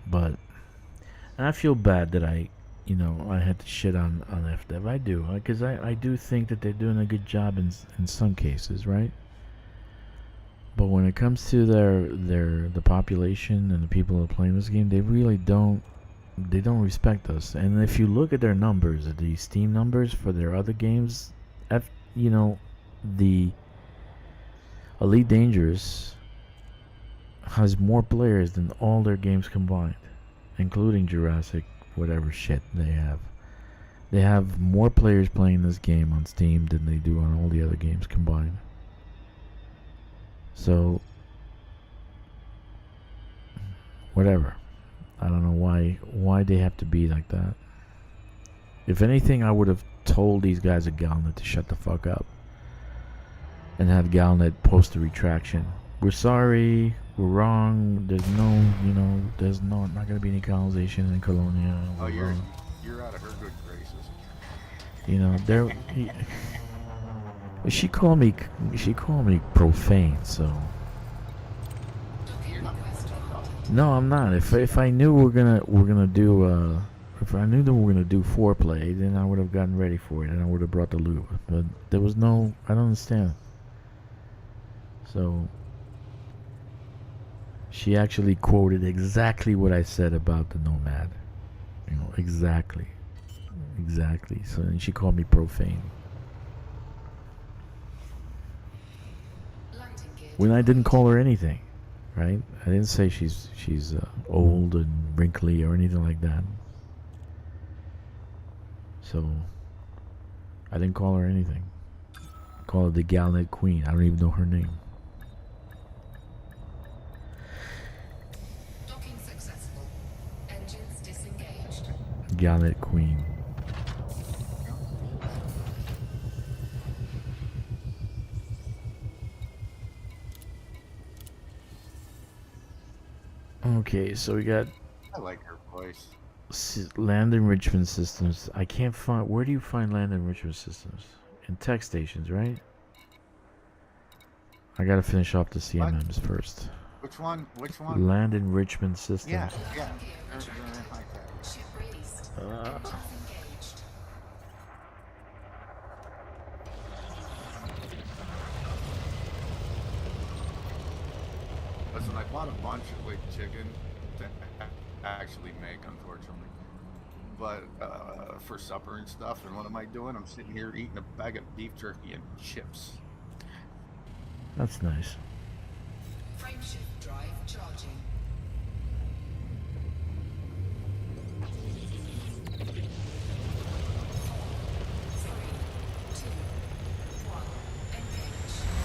But, and I feel bad that I had to shit on FDEV. I do, because I do think that they're doing a good job in some cases, right? But when it comes to the population and the people that are playing this game, they really don't respect us. And if you look at their numbers, the Steam numbers for their other games, the Elite Dangerous has more players than all their games combined, including Jurassic, whatever shit they have. They have more players playing this game on Steam than they do on all the other games combined. So, whatever. I don't know why they have to be like that. If anything, I would have told these guys at Galnet to shut the fuck up. And had Galnet post a retraction. We're sorry, we're wrong, there's not going to be any colonization in Colonia. Oh, you're out of her good graces. She called me profane, so. No, I'm not. If I knew we're gonna do if I knew that we were gonna do foreplay, then I would have gotten ready for it and I would have brought the lube. But there was no. I don't understand. So she actually quoted exactly what I said about the Nomad. Exactly. So and she called me profane. When I didn't call her anything, right? I didn't say she's old and wrinkly or anything like that. So I didn't call her anything. I call her the Galnet Queen. I don't even know her name. Docking successful. Engines disengaged. Galnet Queen. Okay, so we got I like her voice. land enrichment systems. I can't find. Where do you find land enrichment systems? In tech stations, right? I gotta finish off the CMMs first. Which one? Land enrichment systems. Yeah. They're in high tech. Ship released. Engines engaged. Listen, I bought a bunch of like chicken to actually make, unfortunately. But for supper and stuff, and what am I doing? I'm sitting here eating a bag of beef jerky and chips. That's nice. Frameshift drive charging.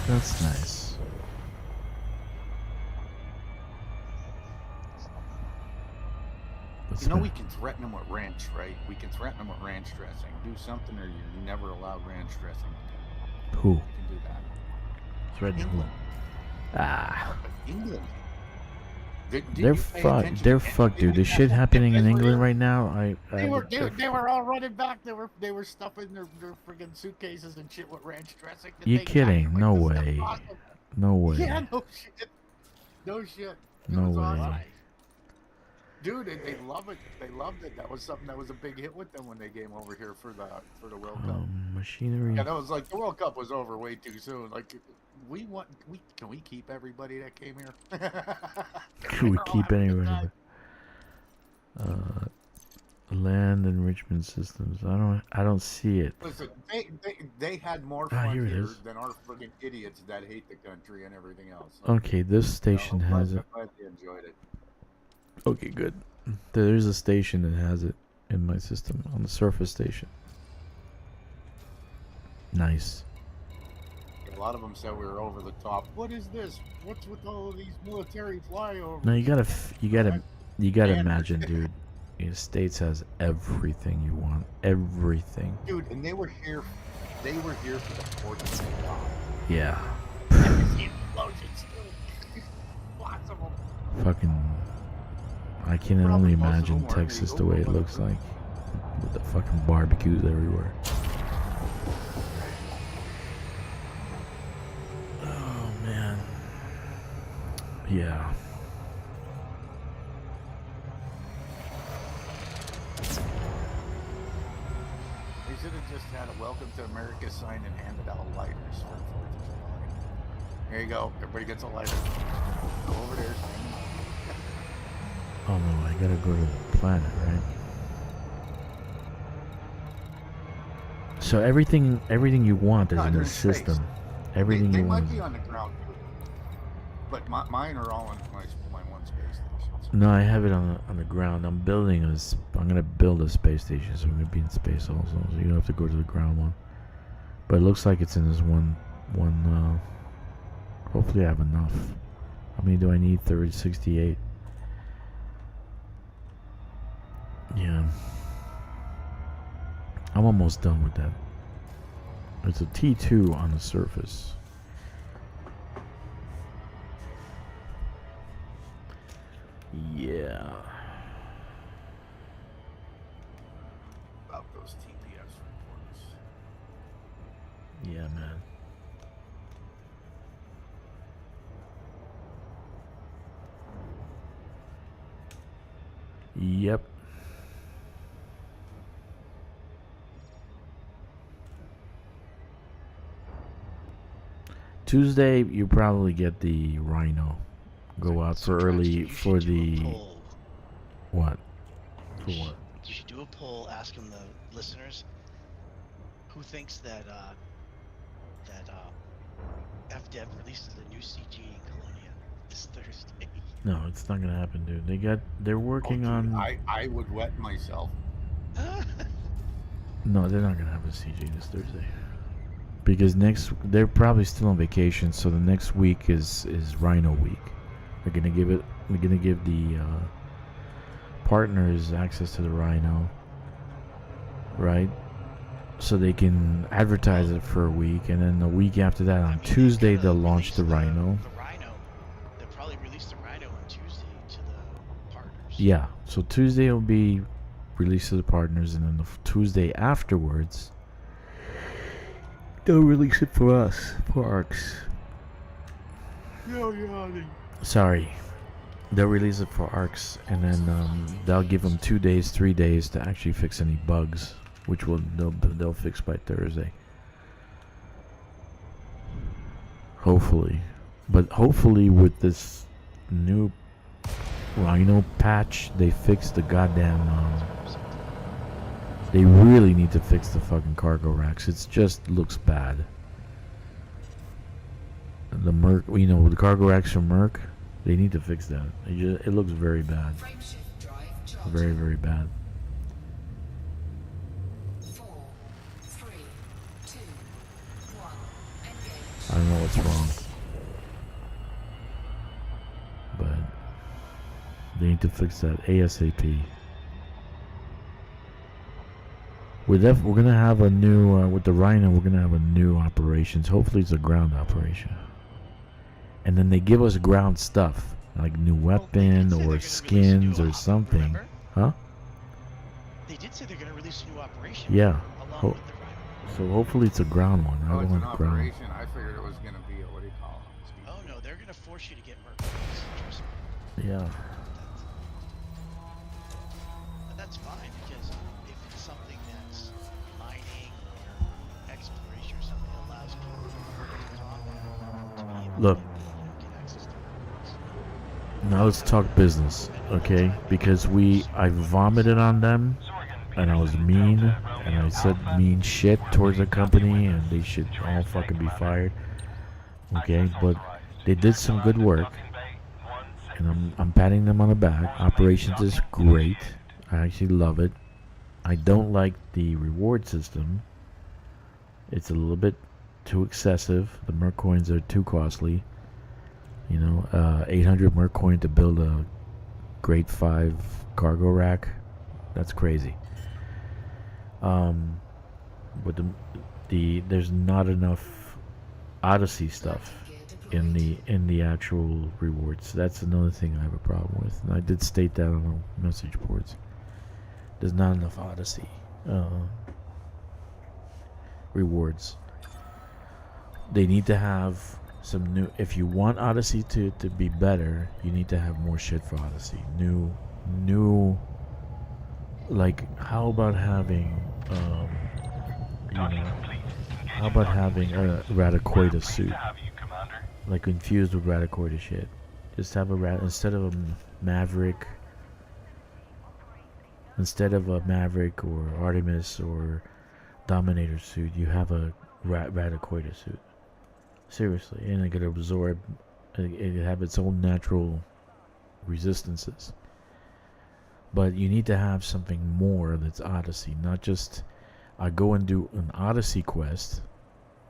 That's nice. We can threaten them with ranch, right? We can threaten them with ranch dressing. Do something, or you're never allowed ranch dressing. Who? You can do that. Threaten who? England. Ah. England. Did They're you pay fucked. attention They're to fucked, dude. anything The that shit happening in Israel? England right now. They were all running back. They were stuffing their friggin' suitcases and shit with ranch dressing. The You thing kidding? like, No this is way. awesome. No way. Yeah, no shit. No shit. It No was way. awesome. Why? Dude, they love it. They loved it. That was something that was a big hit with them when they came over here for the World Cup. Machinery. Yeah, that was like the World Cup was over way too soon. Like can we keep everybody that came here? Can we We're all keep having a good anybody? time. Land enrichment systems. I don't see it. Listen, they had more Ah, fun here it here is. than our friggin' idiots that hate the country and everything else. Okay, this station I'm has it. glad they enjoyed it. Okay, good. There's a station that has it in my system on the surface station. Nice. A lot of them said we were over the top. What is this? What's with all of these military flyovers? No, you gotta Man. imagine, dude. The States has everything you want. Everything. Dude, and they were here for the Fourth of July. Yeah. Explosions, dude. Lots of them. Fucking. I can Probably only most of imagine them were Texas the way it illegal, looks like. With the fucking barbecues everywhere. Oh, man. Yeah. They should have just had a Welcome to America sign and handed out lighters for the 4th of July. Here you go. Everybody gets a lighter. Go over there. Stand them up. Oh no, I gotta go to the planet, right? So everything you want is No, in they're the in space. system. Everything They you might want. be on the ground, too. But mine are all on my one space station. No, I have it on the ground. I'm gonna build a space station, so I'm gonna be in space also. So you don't have to go to the ground one. But it looks like it's in this one. Hopefully I have enough. How many do I need? 68. Yeah. I'm almost done with that. It's a T2 on the surface. Yeah. About those TPS reports. Yeah, man. Yep. Tuesday, you probably get the Rhino. Go out for early You for should do a the poll. what? For You what? should- You should do a poll asking the listeners who thinks that FDEV releases a new CG in Colonia this Thursday. No, it's not gonna happen, dude. They're working Oh, dude, on. I would wet myself. No, they're not gonna have a CG this Thursday. Because they're probably still on vacation, so the next week is Rhino week. They're gonna give the partners access to the Rhino, right? So they can advertise it for a week, and then the week after that, on Tuesday, they'll launch the Rhino. The Rhino. They'll probably release the Rhino on Tuesday to the partners. Yeah, so Tuesday will be released to the partners, and then the Tuesday afterwards, they'll release it for us, for ARCs. Sorry. They'll release it for ARCs, and then they'll give them 2 days, 3 days to actually fix any bugs, which they'll fix by Thursday. Hopefully. But hopefully with this new Rhino patch, they fix the goddamn... they really need to fix the fucking cargo racks. It just looks bad. The Merc, the cargo racks from Merc, they need to fix that. It looks very bad. Frameshift drive charging. Very, very bad. 4, 3, 2, 1. Engage. I don't know what's wrong. But they need to fix that ASAP. We're gonna have a new with the Rhino. We're gonna have a new operations. Hopefully, it's a ground operation. And then they give us ground stuff. like new Well, they weapon did say they're or gonna release a skins new or op, something. remember? Huh? They did say they're going to release a new operation Yeah. along Ho- with the Rhino. so hopefully it's a ground one. I Oh, it's an want ground. operation. I figured it was going to be a, what do you call it? Speed Oh no, boost. they're going to force you to get merchandise. Trust me. Yeah. But that's fine because if it's something that's mining or exploration or something, it allows people who are into combat to be able Look. to get access to rewards. Now let's talk business, okay? Because I vomited on them, and I was mean, and I said mean shit towards the company, and they should all fucking be fired, okay? But they did some good work, and I'm patting them on the back. Operations is great. I actually love it. I don't like the reward system. It's a little bit too excessive. The merc coins are too costly. 800 merc coin to build a grade 5 cargo rack. That's crazy. But there's not enough Odyssey stuff in the actual rewards. That's another thing I have a problem with. And I did state that on the message boards. There's not enough Odyssey rewards. They need to have some new. If you want Odyssey to be better, you need to have more shit for Odyssey. New. Like, how about having how about having a Radicoida suit, like infused with Radicoida shit? Just have instead of a Maverick. Instead of a Maverick or Artemis or Dominator suit, you have a Radicoida suit. Seriously, and it could absorb, it could have its own natural resistances. But you need to have something more that's Odyssey, not just I go and do an Odyssey quest,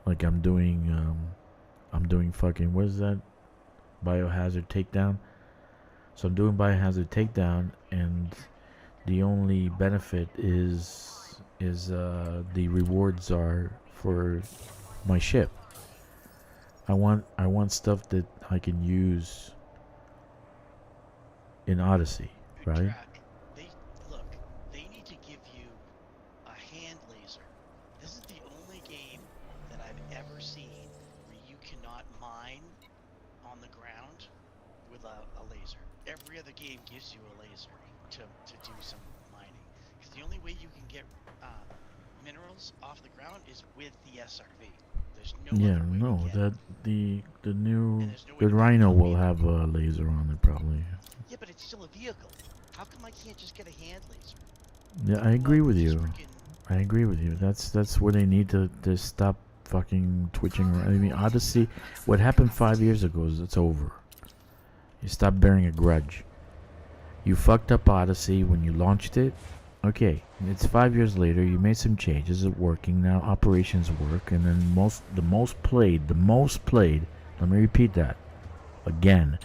like I'm doing fucking, what is that? Biohazard Takedown. So I'm doing Biohazard Takedown, and the only benefit is the rewards are for my ship. I want stuff that I can use in Odyssey, right? They need to give you a hand laser. This is the only game that I've ever seen where you cannot mine on the ground with a laser. Every other game gives you a laser to do some mining. Because the only way you can get minerals off the ground is with the SRV. There's no Yeah, other way no, to get that it. the new And there's no way the to get Rhino it. will have a laser on it probably. Yeah, but it's still a vehicle. How come I can't just get a hand laser? Yeah, I agree with Just you. freaking- I agree with you. That's where they need to stop fucking twitching around. I mean, Odyssey, what happened 5 years ago is it's over. You stop bearing a grudge. You fucked up Odyssey when you launched it. Okay, it's 5 years later. You made some changes. It's working now. Operations work, and then the most played. Let me repeat that again.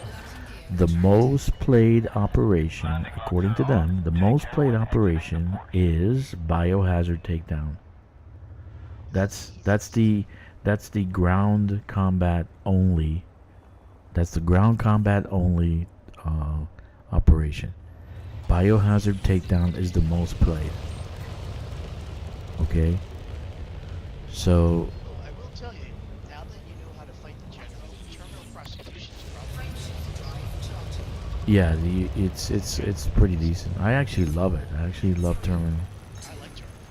The most played operation, according to them, the most played operation is Biohazard Takedown. That's the ground combat only. That's the ground combat only operation. Biohazard Takedown is the most played. Okay. So Well, I will tell you, now that you know how to fight the general, terminal prosecution is probably yeah, it's pretty decent. I actually love it. I actually love terminal. I like terminal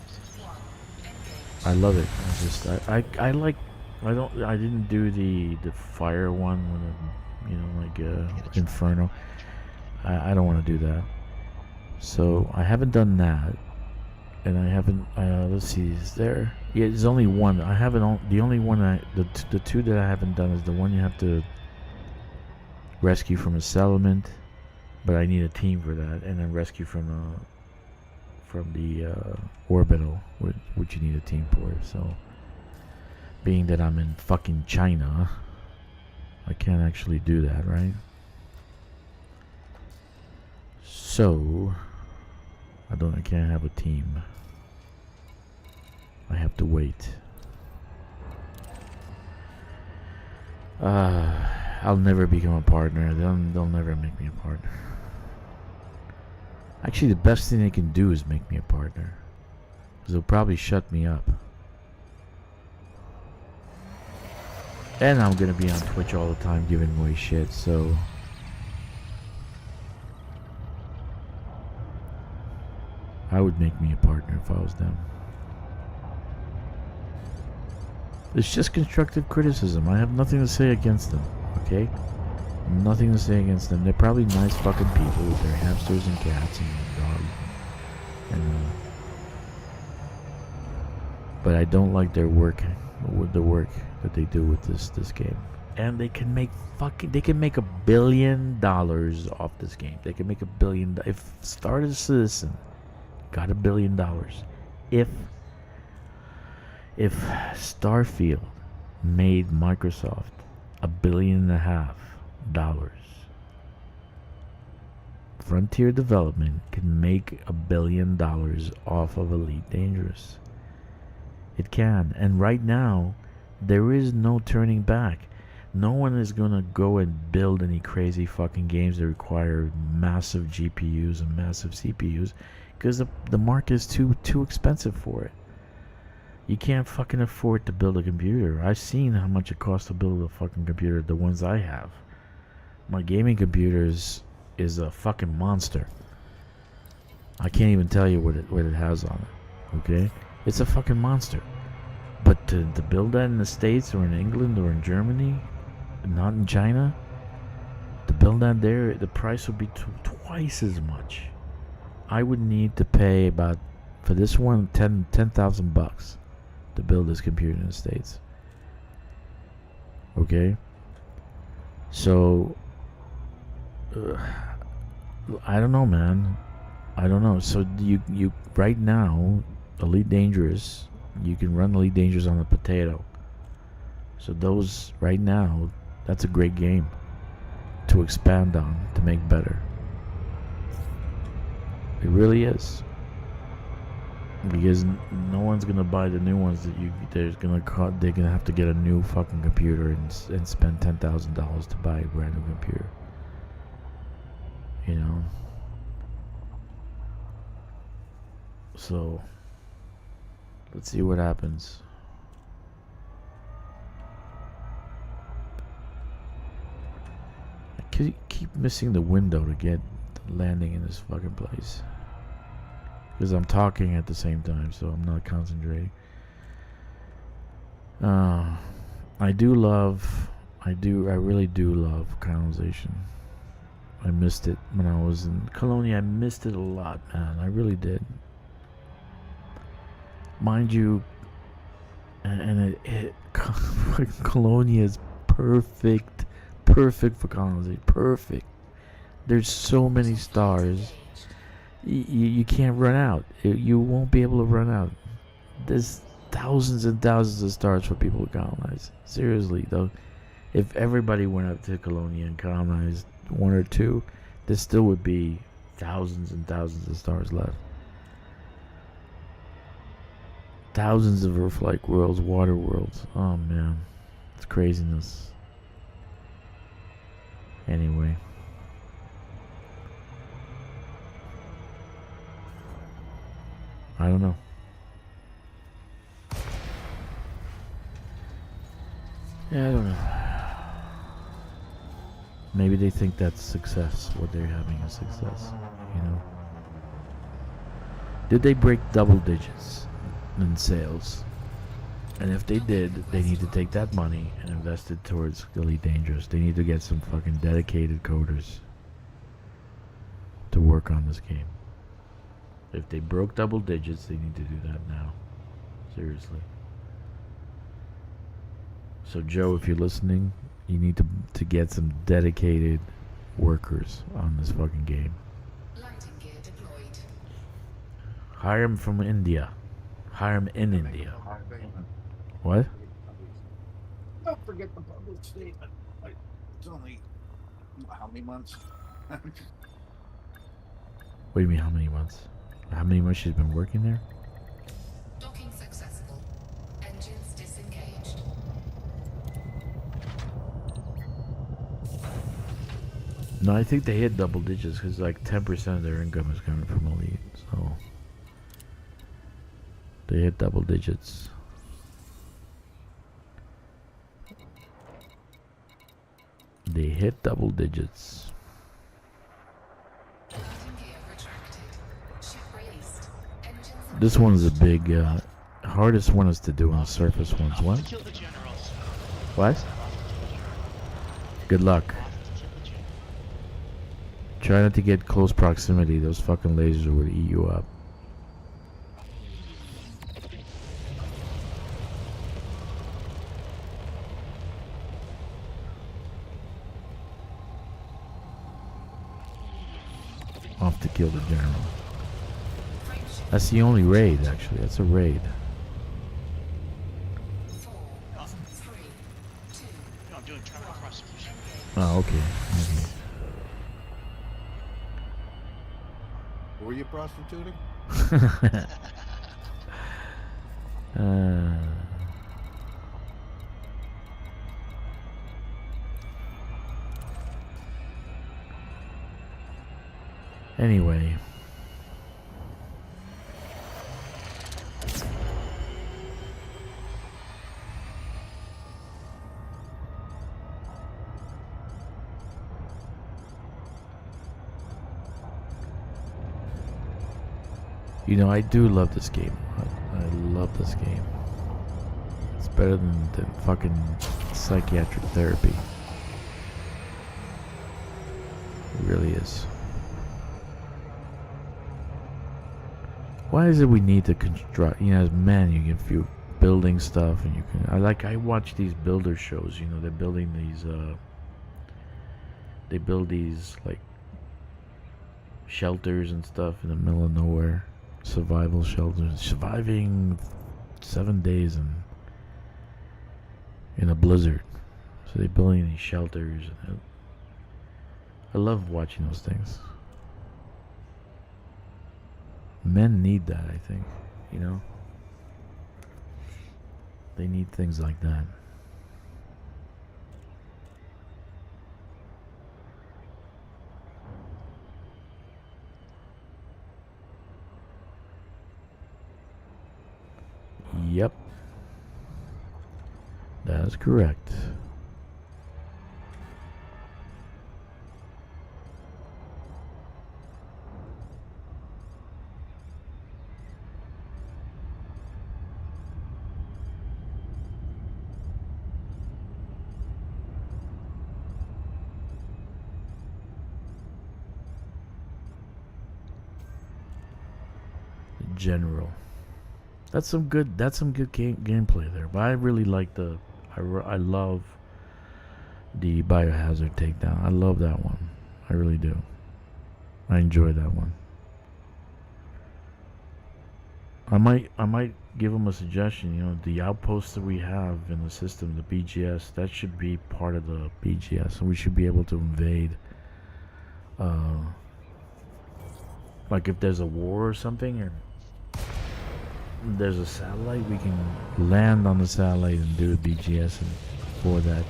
prosecution. I love it. I didn't do the fire one with Inferno. I don't want to do that. So I haven't done that, and I haven't. Let's see, is there? Yeah, there's only one. I haven't. The only one the two that I haven't done is the one you have to rescue from a settlement, but I need a team for that, and then rescue from the orbital, which you need a team for. So, being that I'm in fucking China, I can't actually do that, right? So, I can't have a team. I have to wait. I'll never become a partner. They'll never make me a partner. Actually, the best thing they can do is make me a partner. Because they'll probably shut me up. And I'm gonna be on Twitch all the time giving away shit, so... I would make me a partner if I was them. It's just constructive criticism. I have nothing to say against them, okay? Nothing to say against them. They're probably nice fucking people with their hamsters and cats and dogs. But I don't like their work, with the work that they do with this game. And they can make $1 billion off this game. They can make $1 billion. If Star Citizen got $1 billion, if Starfield made Microsoft $1.5 billion, Frontier Development can make $1 billion off of Elite Dangerous. It can, and right now there is no turning back. No one is gonna go and build any crazy fucking games that require massive GPUs and massive CPUs because the market is too expensive for it. You can't fucking afford to build a computer. I've seen how much it costs to build a fucking computer, the ones I have. My gaming computer is a fucking monster. I can't even tell you what it has on it. Okay? It's a fucking monster. But to build that in the States or in England or in Germany, not in China, to build that there, the price would be twice as much. I would need to pay about, for this one, $10,000 to build this computer in the States. Okay? So, I don't know, man. I don't know. So you right now, Elite Dangerous, you can run Elite Dangerous on a potato. So those right now, that's a great game to expand on, to make better. It really is. Because no one's gonna buy the new ones that they're gonna have to get a new fucking computer and spend $10,000 to buy a brand new computer. You know. So let's see what happens. I keep missing the window to get the landing in this fucking place. Because I'm talking at the same time, so I'm not concentrating. I really do love colonization. I missed it when I was in Colonia. I missed it a lot, man. I really did. Mind you, and Colonia is perfect for colonization. Perfect. There's so many stars. You can't run out. You won't be able to run out. There's thousands and thousands of stars for people to colonize. Seriously, though, if everybody went up to Colonia and colonized one or two, there still would be thousands and thousands of stars left. Thousands of Earth-like worlds, water worlds. Oh man, it's craziness. Anyway. I don't know. Yeah, I don't know. Maybe they think that's success, what they're having is success, you know? Did they break double digits in sales? And if they did, they need to take that money and invest it towards Elite Dangerous. They need to get some fucking dedicated coders to work on this game. If they broke double digits, they need to do that now. Seriously. So Joe, if you're listening, you need to get some dedicated workers on this fucking game. Lighting gear deployed. Hire them from India. Hire them in India. What? Don't forget the public statement. Like, it's only how many months? What do you mean, how many months? How many months she's been working there? Docking successful. Engines disengaged. No, I think they hit double digits because like 10% of their income is coming from Elite. So they hit double digits. They hit double digits. Landing gear retracted. Ship released. Engines This one's a big, hardest one is to do on the surface ones. Off What? to kill the generals. What? Off to kill the general. Good luck. Off to kill the general. Try not to get close proximity. Those fucking lasers would eat you up. Off to kill the general. That's the only raid, actually. That's a raid. 4, 3, 2. No, I'm doing traffic prosecution. Oh, okay. Were you prostituting? Okay. Anyway. You know, I do love this game. I love this game. It's better than fucking psychiatric therapy. It really is. Why is it we need to construct? You know, as men, you can feel building stuff, and you can. I watch these builder shows. You know, they're building these. They build these like shelters and stuff in the middle of nowhere. Survival shelters, surviving 7 days in a blizzard. So they're building these shelters. And I love watching those things. Men need that, I think. You know, they need things like that. Yep. That is correct. General. That's some good gameplay there. But I really like I love the Biohazard takedown. I love that one. I really do. I enjoy that one. I might give them a suggestion. You know, the outposts that we have in the system, the BGS, that should be part of the BGS, and we should be able to invade. Like if there's a war or something, or there's a satellite, we can land on the satellite and do a BGS and for that,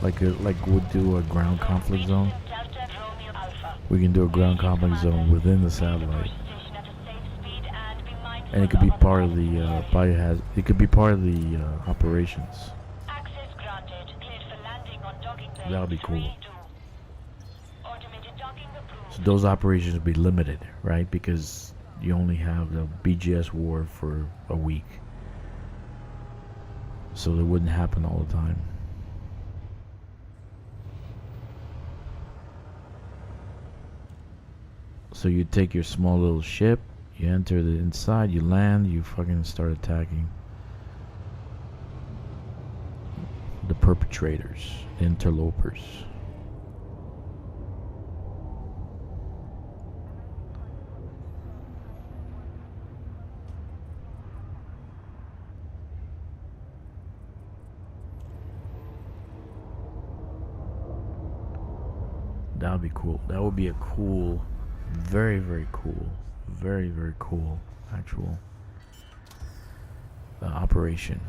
like we'll do a ground conflict zone. We can do a ground conflict zone within the satellite, and it could be part of the biohazard. It could be part of the operations. That would be cool. So those operations would be limited, right? Because you only have the BGS war for a week. So it wouldn't happen all the time. So you take your small little ship, you enter the inside, you land, you fucking start attacking the perpetrators, the interlopers. That would be cool. That would be a cool, very, very cool, very, very cool actual operation.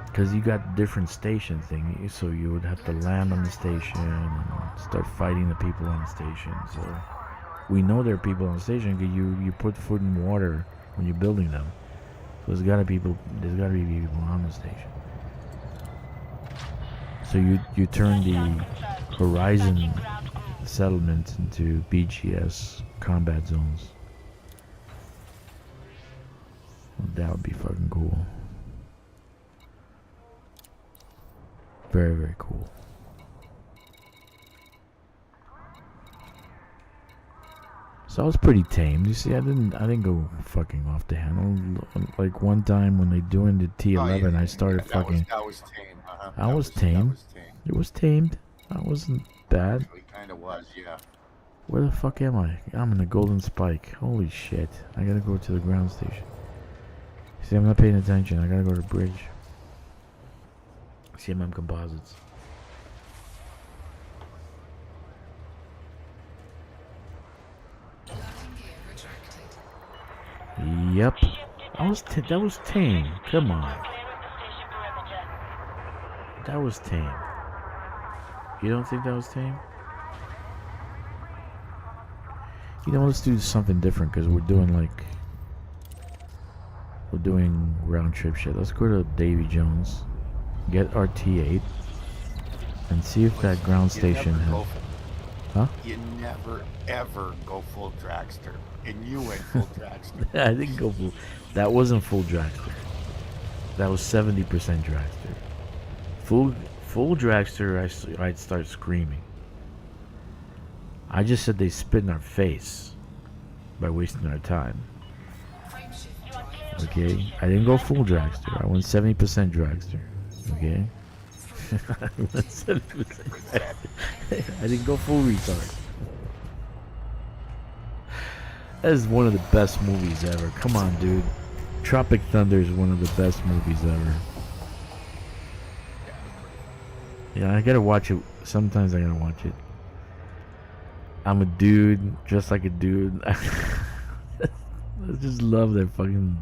Because you got different station thing, so you would have to land on the station and start fighting the people on the station. So we know there are people on the station because you put food and water when you're building them. So there's gotta be people on the station. So you turn the Horizon settlements into BGS combat zones. That would be fucking cool. Very, very cool. So I was pretty tame. You see, I didn't go fucking off the handle. Like one time when they doing the T11, I started fucking. That was tame. I was tame. That was tame. It was tamed. I wasn't bad. It kind of was, yeah. Where the fuck am I? I'm in the Golden Spike. Holy shit! I gotta go to the ground station. See, I'm not paying attention. I gotta go to the bridge. CMM Composites. Yep. That was tame. Come on. That was tame. You don't think that was tame? You know, let's do something different because we're doing round trip shit. Let's go to Davy Jones, get our T8, and see if that ground station has. Huh? You never ever go full dragster, and you went full dragster. I didn't go full. That wasn't full dragster. That was 70% dragster. Full dragster, I'd start screaming. I just said they spit in our face by wasting our time. Okay, I didn't go full dragster. I went 70% dragster. Okay. I went 70%. I didn't go full retard. That is one of the best movies ever. Come on, dude. Tropic Thunder is one of the best movies ever. Yeah, I gotta watch it. Sometimes I gotta watch it. I'm a dude, just like a dude. I just love that fucking.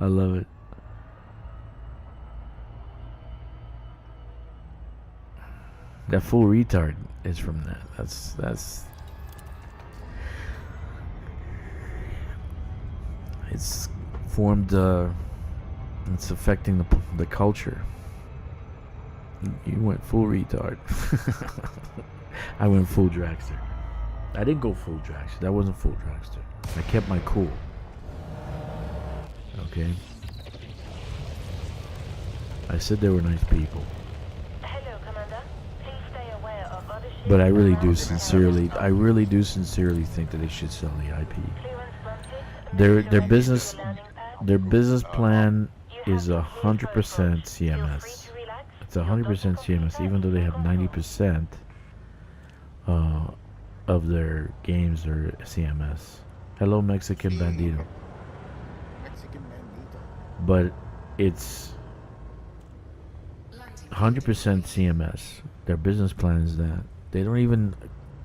I love it. That full retard is from that. That's. It's formed. It's affecting the culture. You went full retard. I went full dragster. I didn't go full dragster. That wasn't full dragster. I kept my cool. Okay. I said they were nice people. Hello, Commander. Please stay aware of other ships. But I really do sincerely think that they should sell the IP. Their business plan is 100% CMS. It's 100% CMS, even though they have 90% of their games are CMS. Hello, Mexican Bandito. Mexican Bandito. But it's 100% CMS. Their business plan is that. They don't even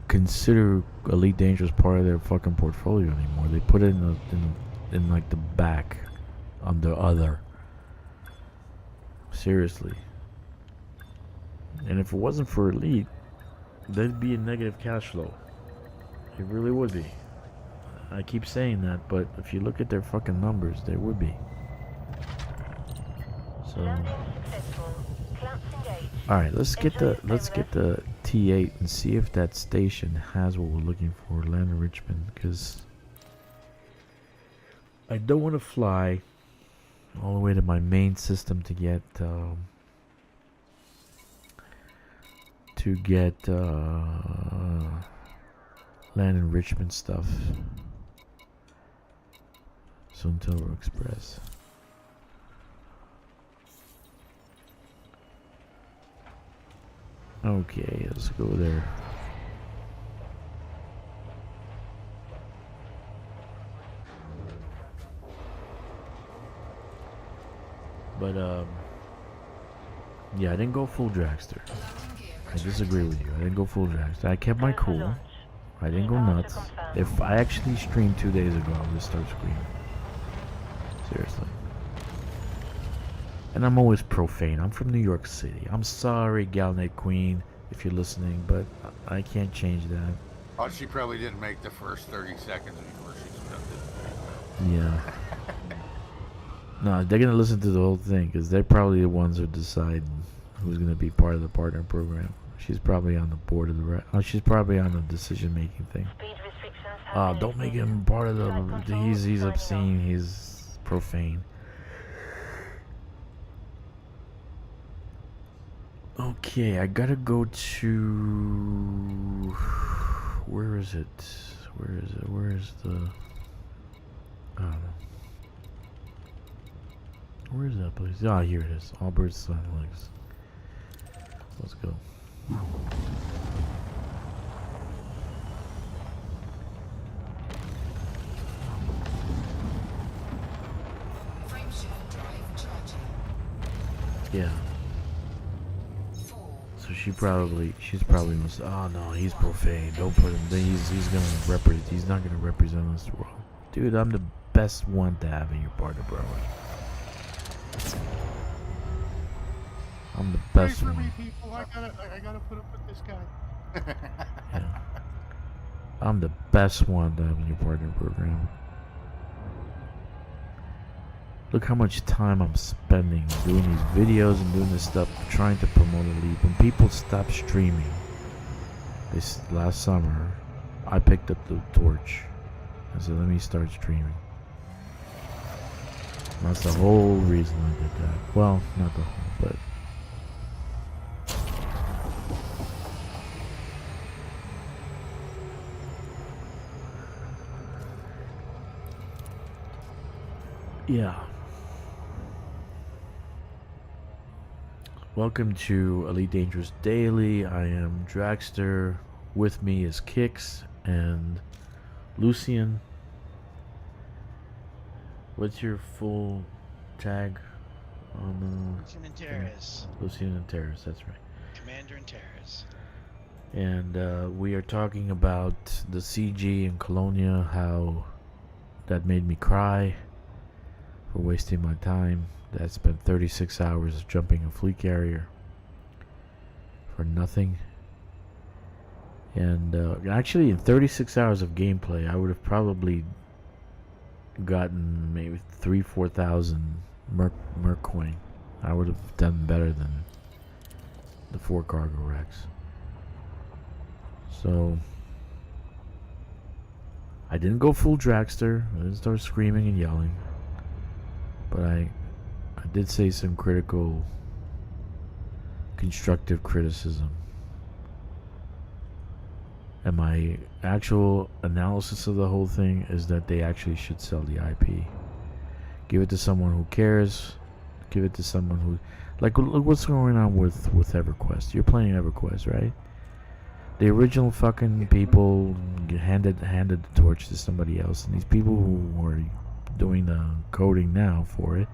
consider Elite Dangerous part of their fucking portfolio anymore. They put it in like the back on the other. Seriously. And if it wasn't for Elite, there'd be a negative cash flow. It really would be. I keep saying that, but if you look at their fucking numbers, they would be. So, all right, let's get the T8 and see if that station has what we're looking for, land in Richmond, because I don't want to fly all the way to my main system to get land in Richmond stuff. Suntower Express. Okay, let's go there. But yeah, I didn't go full dragster. I disagree with you. I didn't go full dragster. I kept my cool. I didn't go nuts. If I actually streamed 2 days ago, I would just start screaming. Seriously. And I'm always profane. I'm from New York City. I'm sorry, Galnet Queen. if you're listening, but I can't change that. Oh, she probably didn't make the first 30 seconds before she stepped Yeah. No, they're gonna listen to the whole thing because they're probably the ones who decide who's gonna be part of the partner program. She's probably on the board of the. She's probably on the decision-making thing. Speed restrictions have been Don't make lifted. him part of the. Flight control He's signing obscene. off. He's profane. Okay, I gotta go to. Where is it? Where is it? Where is the? I don't know. Where is that place? Ah, here it is. Albert's Sun Lakes. Let's go. Frameshift drive charging. Yeah. 4. So she's probably oh no, he's profane. Don't put him. He's gonna represent. He's not gonna represent us well. Dude, I'm the best one to have in your partner, bro. I'm the best for one. me, people. I gotta put up with this guy. Yeah. I'm the best one to have in your partner program. Look how much time I'm spending doing these videos and doing this stuff, trying to promote a league. When people stopped streaming this last summer, I picked up the torch. I said, let me start streaming. That's the whole reason I did that. Well, not the whole, but... yeah. Welcome to Elite Dangerous Daily. I am Dragster. With me is Kix and Lucian. What's your full tag on Lucian and Terrace. Lucian and Terrace, that's right. Commander and Terrace. And we are talking about the CG in Colonia, how that made me cry for wasting my time. That spent 36 hours jumping a fleet carrier for nothing. And actually, in 36 hours of gameplay, I would have probably gotten maybe 4,000 merc coin. I would have done better than the 4 cargo racks. So I didn't go full dragster. I didn't start screaming and yelling, but I did say some constructive criticism. And my actual analysis of the whole thing is that they actually should sell the IP. Give it to someone who cares. Give it to someone who... Like, look what's going on with EverQuest. You're playing EverQuest, right? The original fucking people handed the torch to somebody else. And these people who are doing the coding now for it,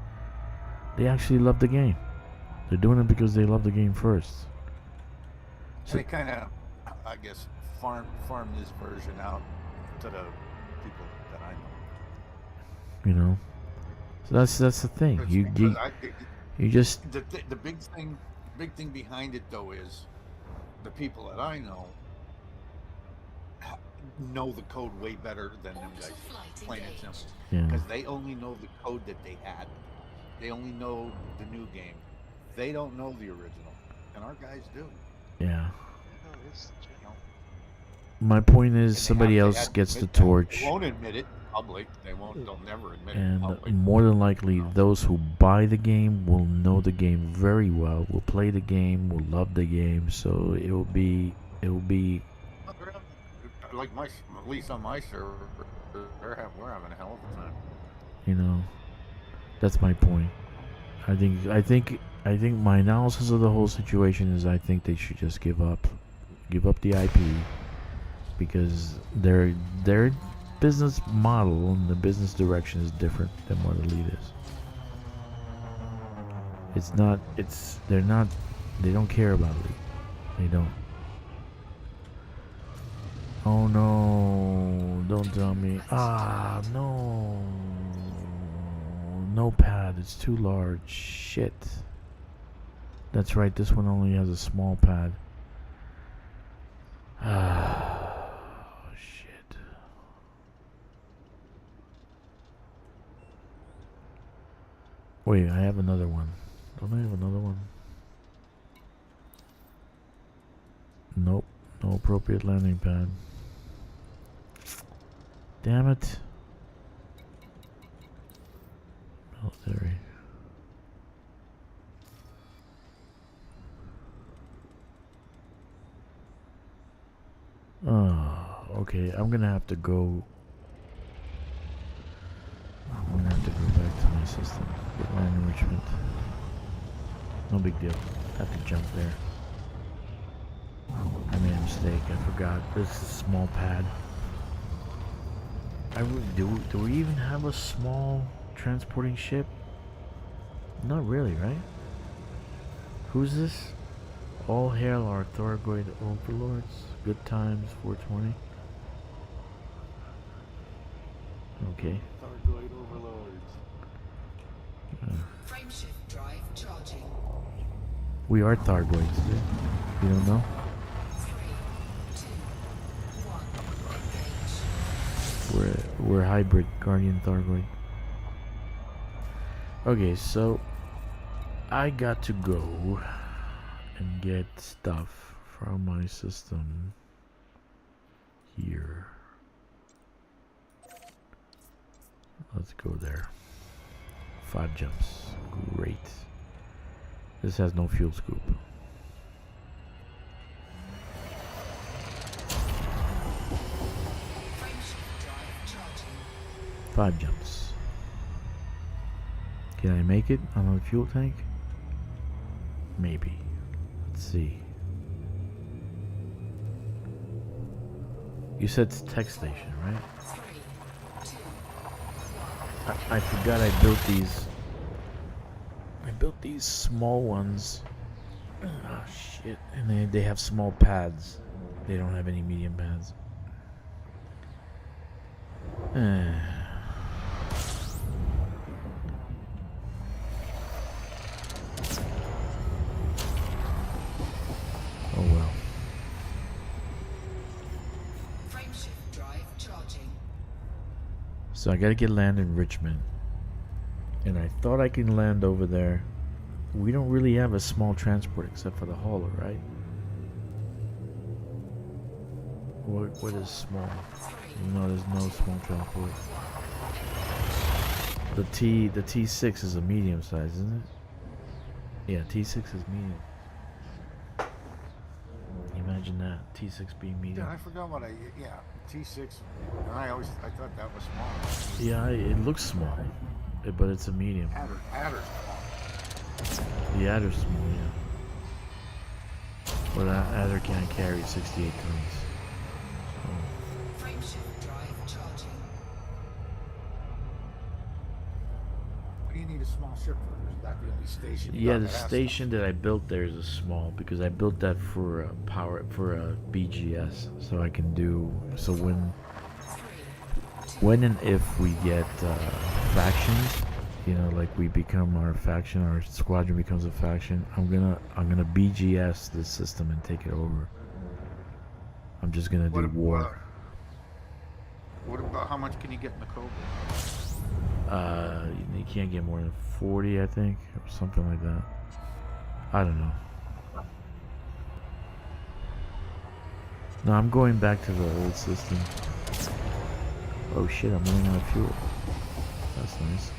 they actually love the game. They're doing it because they love the game first. So They kind of, I guess, farm this version out to the people that I know. you know, so that's the thing. Because I think You just the big thing behind it though is the people that I know know the code way better than them guys. Plain and simple. yeah. Because they only know the code that they had. They only know the new game. They don't know the original, and our guys do. Yeah. Oh, this is You know? My point is And somebody they else had to gets the admit that. torch, They won't admit it in public. They'll never admit it in and public. more than likely, No. those who buy the game will know the game very well, will play the game, will love the game. So it will be Like at least on my server, we're having a hell of a time. you know, that's my point. I think my analysis of the whole situation is I think they should just give up the IP, because their business model and the business direction is different than what Elite is. They don't care about Elite. They don't. Oh no, don't tell me. Ah, no. No pad, it's too large. Shit. That's right, this one only has a small pad. Ah, shit. Wait, I have another one. Don't I have another one? Nope. No appropriate landing pad. Damn it. Military. Oh, okay. I'm gonna have to go. I'm gonna have to go back to my system. Get land enrichment. No big deal. Have to jump there. I made a mistake. I forgot. This is a small pad. Do we even have a small transporting ship? Not really, right? Who's this? All hail our Thargoid overlords. Good times, 420. Okay. Thargoid overlords. Frameshift drive charging. We are Thargoids, dude. You don't know? 3, 2, 1. Engage. We're hybrid Guardian Thargoid. Okay, so I got to go and get stuff from my system here. Let's go there. 5 jumps. Great. This has no fuel scoop. Frameshift drive charging. 5 jumps. Can I make it on the fuel tank? Maybe. Let's see. You said it's tech station, right? 3, 2, I forgot I built these. I built these small ones. Oh shit! And they have small pads. They don't have any medium pads. Oh well. Frameshift drive charging. So I gotta get land in Richmond. And I thought I can land over there. We don't really have a small transport except for the hauler, right? What is small? No, there's no small transport. The T6 is a medium size, isn't it? Yeah, T6 is medium. Imagine that, T6 being medium. Yeah, I forgot what T6. And I thought that was small. Yeah, it looks small, but it's a medium. Adder's small. The Adder's small, yeah. But Adder can't carry 68 tons. Frameshift drive charging. What do you need a small ship for? Is that the only station? Yeah, the station that I built there is a small because I built that for a BGS, so I can do so when and if we get factions, you know, like we become our faction, our squadron becomes a faction. I'm gonna BGS this system and take it over. I'm just gonna do war. What about how much can you get in the Cobra? You can't get more than 40, I think, or something like that. I don't know. No, I'm going back to the old system. Oh shit, I'm running out of fuel. That's nice.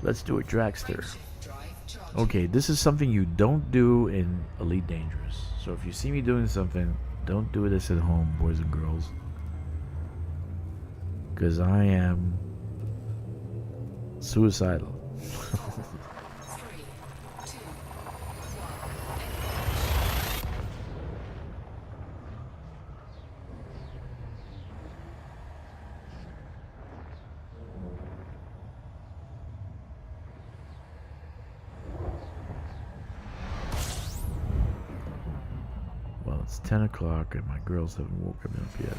Let's do a dragster. Okay, this is something you don't do in Elite Dangerous. So if you see me doing something, don't do this at home, boys and girls. Because I am suicidal. Well, it's 10 o'clock and my girls haven't woken up yet.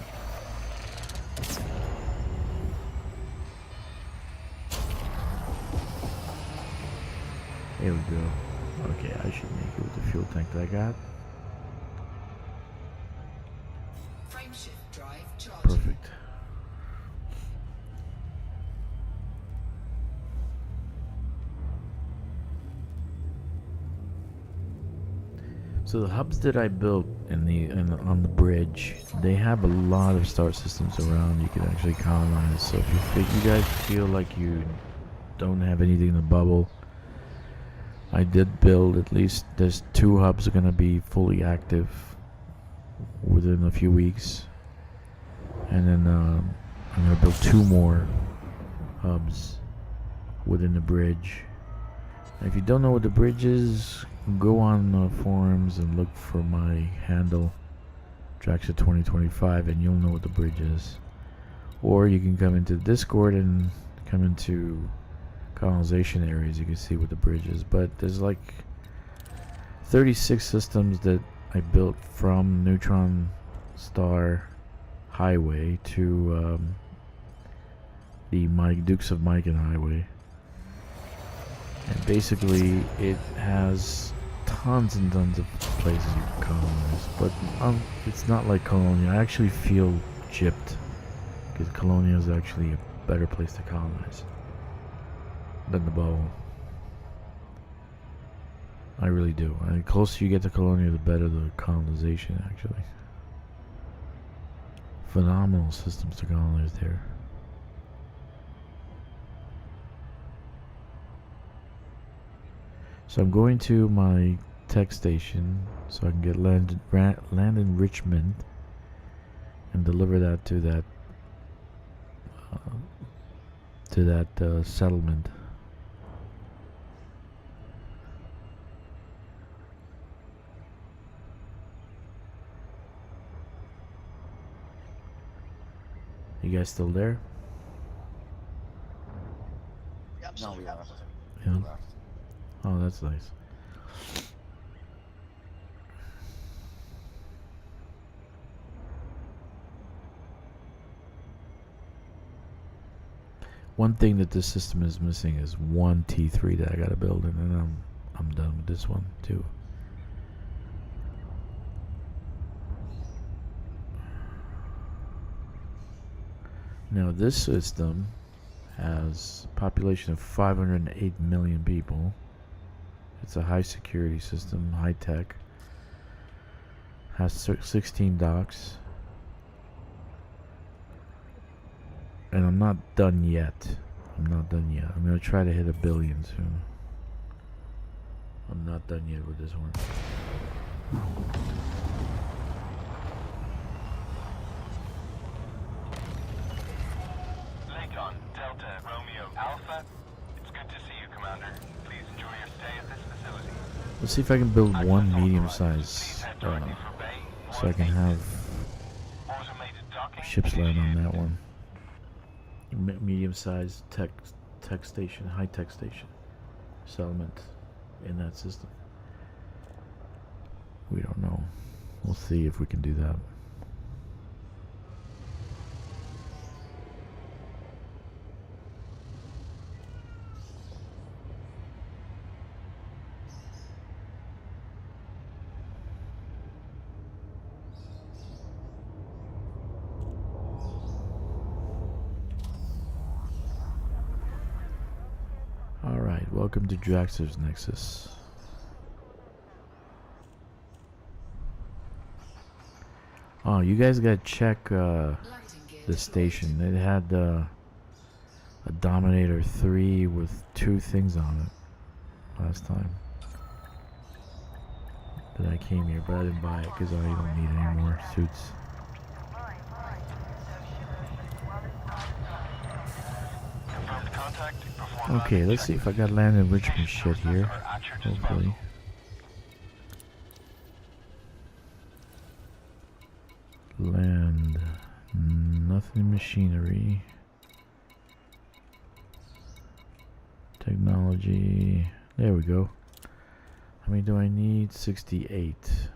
Here we go. Okay, I should make it with the fuel tank that I got. Frameshift drive charging. Perfect. So the hubs that I built on the bridge, they have a lot of star systems around you can actually colonize. So if you guys feel like you don't have anything in the bubble, I did build at least, there's 2 hubs are going to be fully active within a few weeks. And then I'm going to build 2 more hubs within the bridge. And if you don't know what the bridge is, go on forums and look for my handle, Draxa2025, and you'll know what the bridge is. Or you can come into Discord and come into colonization areas. You can see what the bridge is. But there's like 36 systems that I built from Neutron Star Highway to the Dukes of Mikan Highway. And basically, it has tons and tons of places you can colonize. But it's not like Colonia. I actually feel gypped, because Colonia is actually a better place to colonize than the bubble. I really do. And the closer you get to Colonia, the better the colonization, actually. Phenomenal systems to colonize there. So I'm going to my tech station so I can get land enrichment and deliver that to that settlement. You guys still there? Yeah, I'm No, still we here. left. Yeah. We left. Oh, that's nice. One thing that this system is missing is one T3 that I gotta build, and then I'm done with this one too. Now this system has a population of 508 million people. It's a high security system, high tech. Has 16 docks. And I'm not done yet. I'm not done yet. I'm gonna try to hit 1 billion soon. I'm not done yet with this one. Lakon, Delta, Romeo, Alpha. It's good to see you, Commander. Please enjoy your stay at this facility. Let's see if I can build Access one authorized. medium Please size head directly for Bay so I can have 186. Automated docking ships land on that initiated. one. Medium sized tech station, high tech station settlement in that system. We don't know. We'll see if we can do that. Alright, welcome to Draxter's Nexus. Oh, you guys gotta check the station. It had a Dominator 3 with 2 things on it last time that I came here, but I didn't buy it because I don't need any more suits. Confirmed contact. Perform Okay, landing let's check. see if I got land enrichment shit Resources here. are at your disposal. Hopefully. Land. Nothing machinery. Technology. There we go. How many do I need? 68.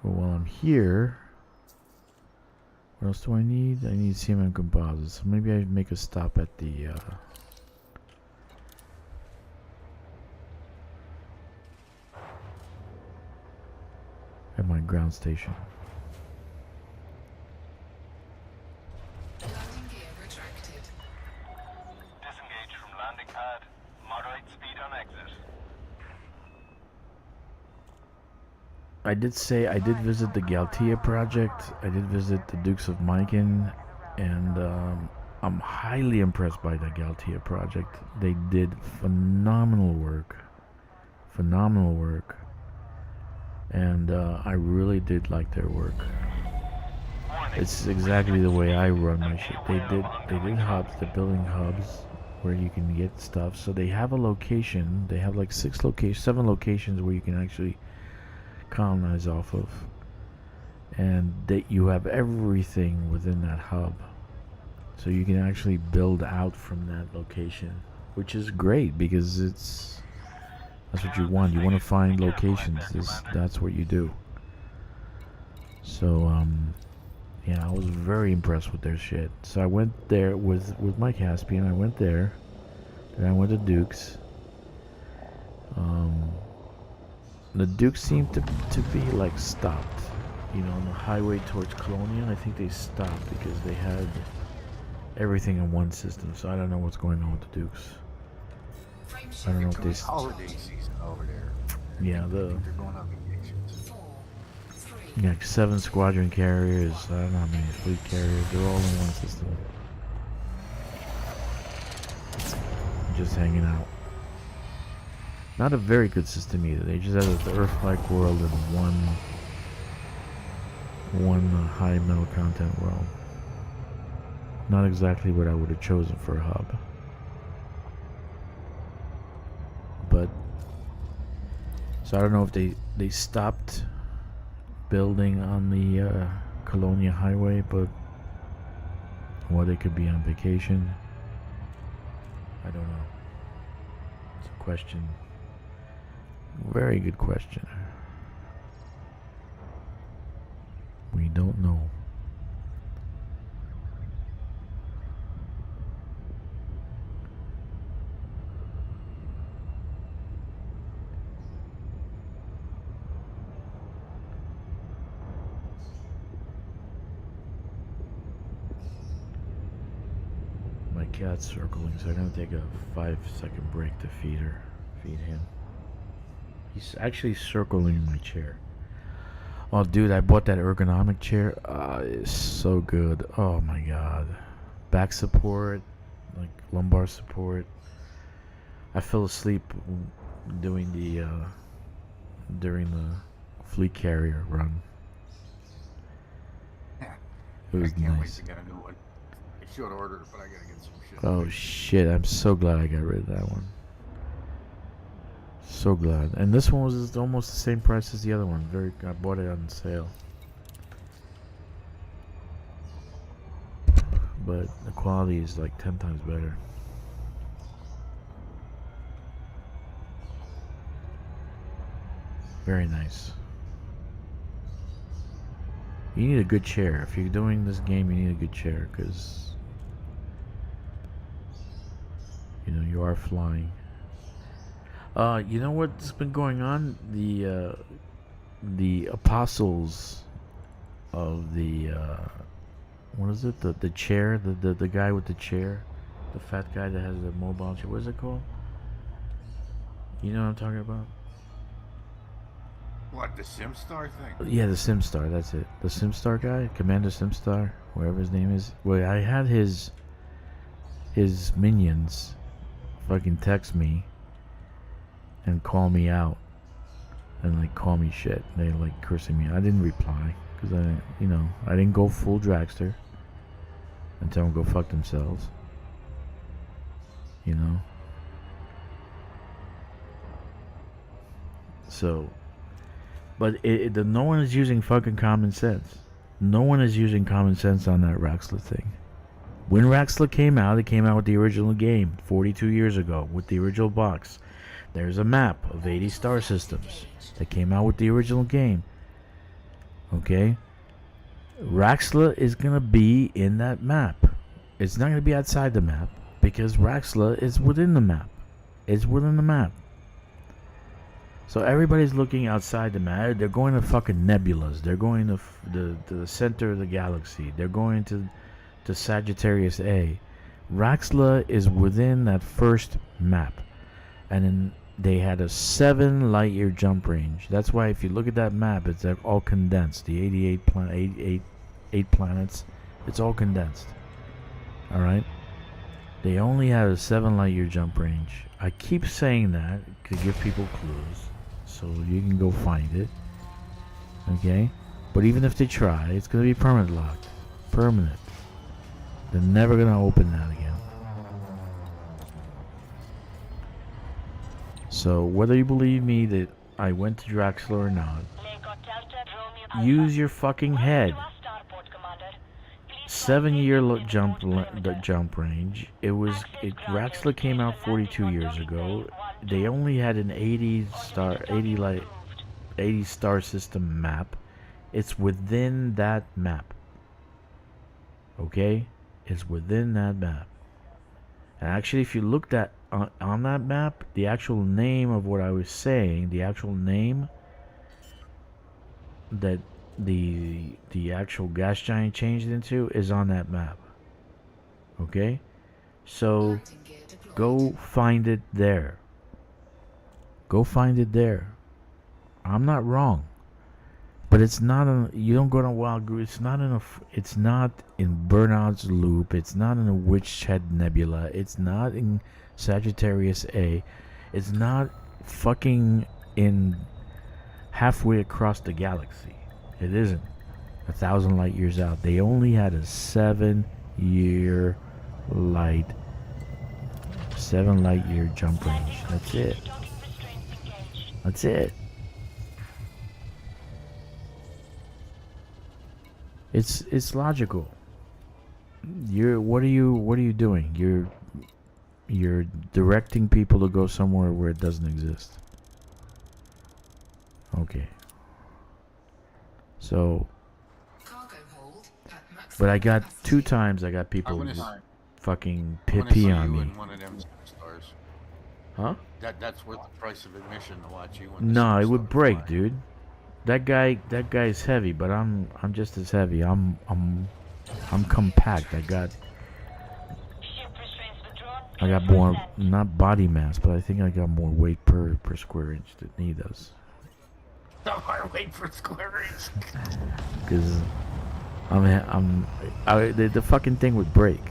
Well, while I'm here, What else do I need? I need CMM composites. So maybe I make a stop at the at my ground station. Landing gear retracted. Disengage from landing pad. Moderate speed on exit. I did say I did visit the Galtia project. I did visit the Dukes of Myken, and I'm highly impressed by the Galtia project. They did phenomenal work. Phenomenal work. And I really did like their work. It's exactly the way I run my shit. They did hubs. They're building hubs where you can get stuff. So they have a location. They have like 7 locations where you can actually colonize off of, and that you have everything within that hub. So you can actually build out from that location, which is great because that's what you want. You want to find locations. That's what you do. So yeah, I was very impressed with their shit. So I went there with my Caspian. I went there, and I went to Duke's. The Dukes seemed to be like stopped, you know, on the highway towards Colonia. I think they stopped because they had everything in one system. So I don't know what's going on with the Dukes. I don't know if they. Holiday season over there. Yeah, They're going on vacations. 4, 3, like 7 squadron carriers. I don't know how many fleet carriers. They're all in one system, just hanging out. Not a very good system either. They just have the Earth-like world and one high metal content world. Not exactly what I would have chosen for a hub. But so I don't know if they stopped building on the Colonia highway, but or they could be on vacation. I don't know. It's a question. Very good question. We don't know. My cat's circling, so I'm gonna take a 5-second break to feed him. He's actually circling my chair. Oh, dude, I bought that ergonomic chair. It's so good. Oh my god. Back support, like lumbar support. I fell asleep during the fleet carrier run. It was I can't wait nice. to get a new one. I should order, but I gotta get some shit. Oh shit, I'm so glad I got rid of that one. So glad. And this one was almost the same price as the other one. I bought it on sale. But the quality is like 10 times better. Very nice. You need a good chair. If you're doing this game, you need a good chair, because you know you are flying. You know what's been going on? The apostles of the what is it? The chair, the guy with the chair, the fat guy that has the mobile chair. What is it called? You know what I'm talking about? What, the SimStar thing? Yeah, the SimStar. That's it. The SimStar guy, Commander SimStar, whatever his name is. Well, I had his minions fucking text me and call me out and like call me shit. They like cursing me. I didn't reply because I didn't go full dragster and tell them go fuck themselves. You know. So, but no one is using fucking common sense. No one is using common sense on that Raxxla thing. When Raxxla came out, it came out with the original game 42 years ago with the original box. There's a map of 80 star systems that came out with the original game. Okay? Raxla is gonna be in that map. It's not gonna be outside the map because Raxla is within the map. It's within the map. So everybody's looking outside the map. They're going to fucking nebulas. They're going to the center of the galaxy. They're going to Sagittarius A. Raxla is within that first map, and then they had a 7 light-year jump range. That's why if you look at that map, it's all condensed. The 88 planets, it's all condensed. All right. They only had a 7 light-year jump range. I keep saying that to give people clues, so you can go find it. Okay. But even if they try, it's gonna be permanent locked. Permanent. They're never gonna open that again. So whether you believe me that I went to Draxler or not, use your fucking head. 7-year jump range. Draxler came out 42 years ago. They only had an 80 star system map. It's within that map. Okay? It's within that map. And actually, if you looked at on that map, the actual name of what I was saying, the actual name that the actual gas giant changed into is on that map. Okay? So go find it there. Go find it there. I'm not wrong. But it's not you don't go to Wild Goose. It's not in Burnout's Loop. It's not in a Witch Head Nebula. It's not in Sagittarius A. It's not fucking in halfway across the galaxy. It isn't. 1,000 light years out. They only had a 7-year light jump range. That's it. That's it. It's logical. What are you doing? You're directing people to go somewhere where it doesn't exist. Okay. So, but I got 2 times I got people fucking pee on me. One of them stars. Huh? That's worth the price of admission to watch you. No, it would break, dude. That guy's heavy, but I'm just as heavy. I'm compact. I got more, not body mass, but I think I got more weight per square inch than he does. More weight per square inch. Because the fucking thing would break.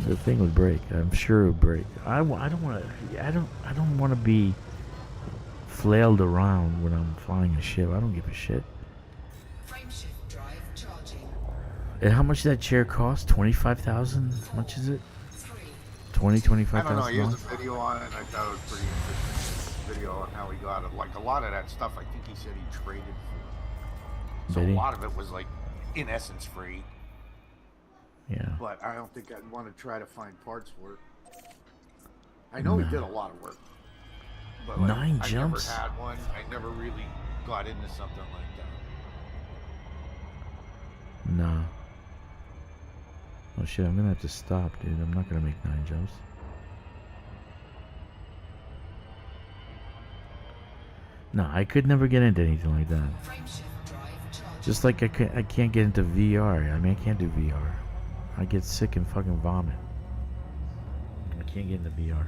The thing would break. I'm sure it would break. I don't want to be flailed around when I'm flying a ship. I don't give a shit. Frameshift drive charging. And how much did that chair cost? 25,000? How much is it? 25,000. I don't know. He has a video on it. I thought it was pretty interesting. Video on how he got it. Like a lot of that stuff, I think he said he traded for. So a lot of it was like, in essence, free. Yeah. But I don't think I'd want to try to find parts for it. I know he did a lot of work. But 9 jumps? I never had one. I never really got into something like that. No. Oh shit, I'm gonna have to stop, dude. I'm not gonna make 9 jumps. No, I could never get into anything like that. Just like I can't get into VR. I mean, I can't do VR. I get sick and fucking vomit. I can't get into VR.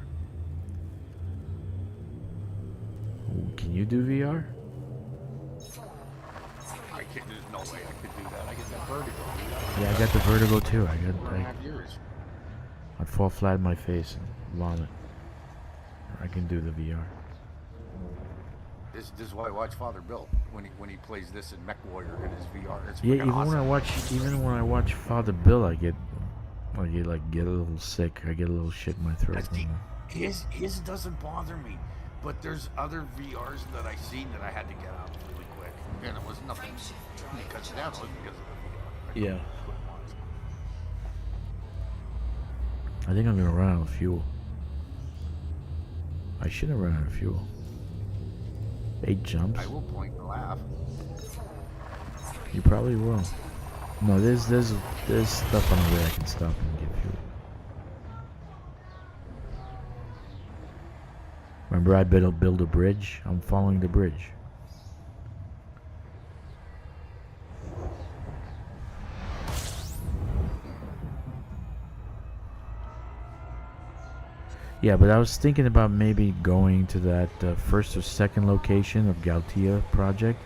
Can you do VR? I can't. There's no way I could do that. I get that vertigo. Yeah, I got the vertigo too. 4.5 years. I'd fall flat on my face and vomit. I can do the VR. This is why I watch Father Bill when he plays this in Mech Warrior in his VR. It's Yeah, even awesome. when I watch Father Bill, I get a little sick. I get a little shit in my throat. His doesn't bother me, but there's other VRs that I seen that I had to get out really quick, and it was nothing because of that. It was because of the VR. Yeah. I think I'm gonna run out of fuel. I shouldn't run out of fuel. 8 jumps. I will point and laugh. You probably will. No, there's stuff on the way I can stop and give you. Remember I build a bridge? I'm following the bridge. Yeah, but I was thinking about maybe going to that first or second location of Gautier project.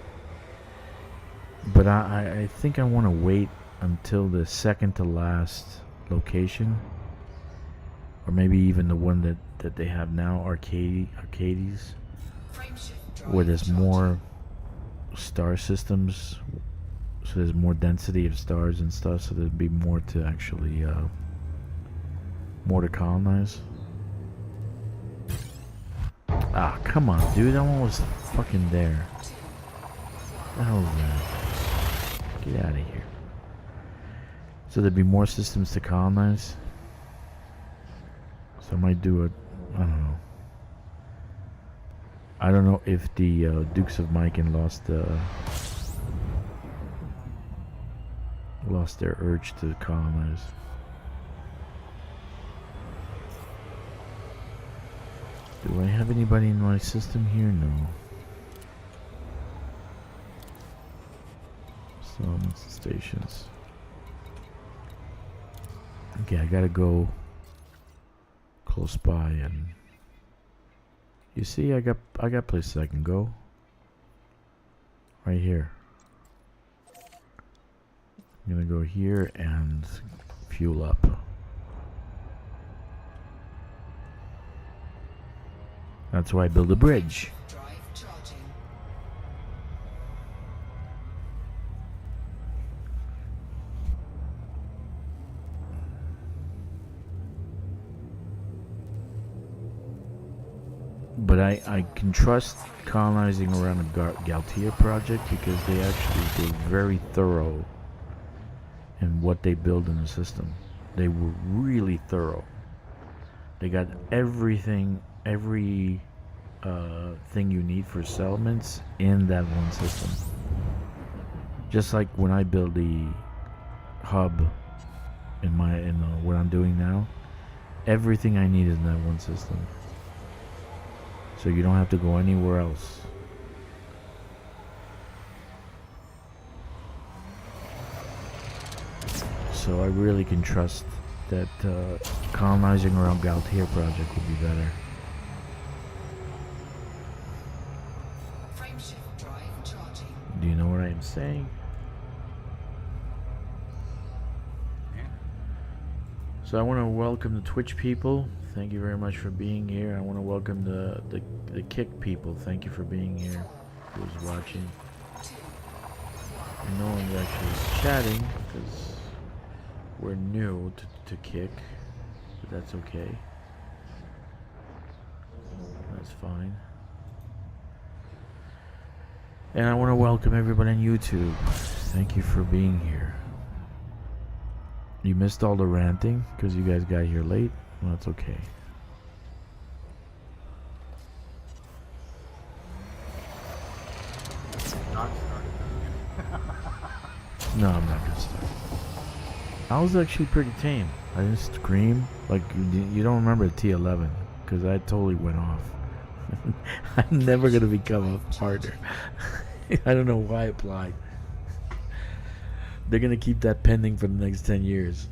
But I think I want to wait until the second to last location. Or maybe even the one that they have now, Arcades. Where there's more star systems. So there's more density of stars and stuff. So there'd be more to actually, more to colonize. Ah, come on, dude. That one was fucking there. What the hell is that? Get out of here. So there'd be more systems to colonize. So I might do it. I don't know. I don't know if the Dukes of Myken lost their urge to colonize. Do I have anybody in my system here? No. Settlements and stations. Okay, I gotta go close by, and you see, I got places I can go. Right here. I'm gonna go here and fuel up. That's why I build a bridge. But I can trust colonizing around the Gautier project because they're very thorough in what they build in the system. They were really thorough. They got everything, every thing you need for settlements in that one system. Just like when I build the hub in what I'm doing now, everything I need is in that one system. So you don't have to go anywhere else. So I really can trust that colonizing around Gautier project would be better. Do you know what I am saying? Yeah. So I want to welcome the Twitch people. Thank you very much for being here. I want to welcome the Kick people. Thank you for being here. Who's watching? And no one's actually chatting because we're new to Kick, but that's okay. That's fine. And I want to welcome everybody on YouTube. Thank you for being here. You missed all the ranting because you guys got here late. Well, that's okay. Not started. No, I'm not gonna start. I was actually pretty tame. I didn't scream. Like, you don't remember T11 because I totally went off. I'm never gonna become a partner. I don't know why I applied. They're gonna keep that pending for the next 10 years.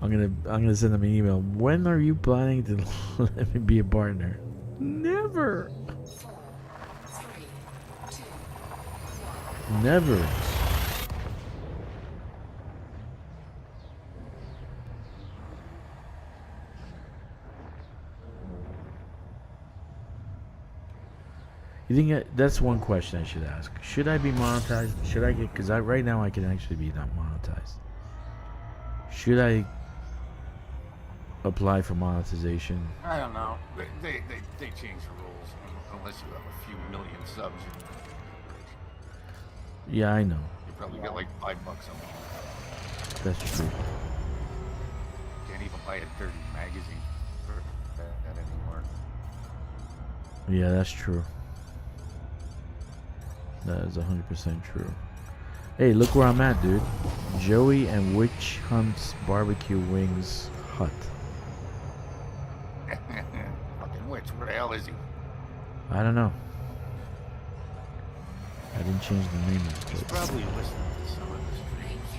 I'm gonna send them an email. When are you planning to let me be a partner? Never. Never. You think that's one question I should ask? Should I be monetized? Should I get? Because right now I can actually be not monetized. Should I apply for monetization? I don't know. They change the rules unless you have a few million subs. Yeah, I know. You probably get like $5 a month. That's true. Can't even buy a dirty magazine for that anymore. Yeah, that's true. That is 100% true. Hey, look where I'm at, dude. Joey and Witch Hunt's Barbecue Wings Hut. Fucking witch, where the hell is he? I don't know. I didn't change the name of He's it. probably listening to some of this dreams.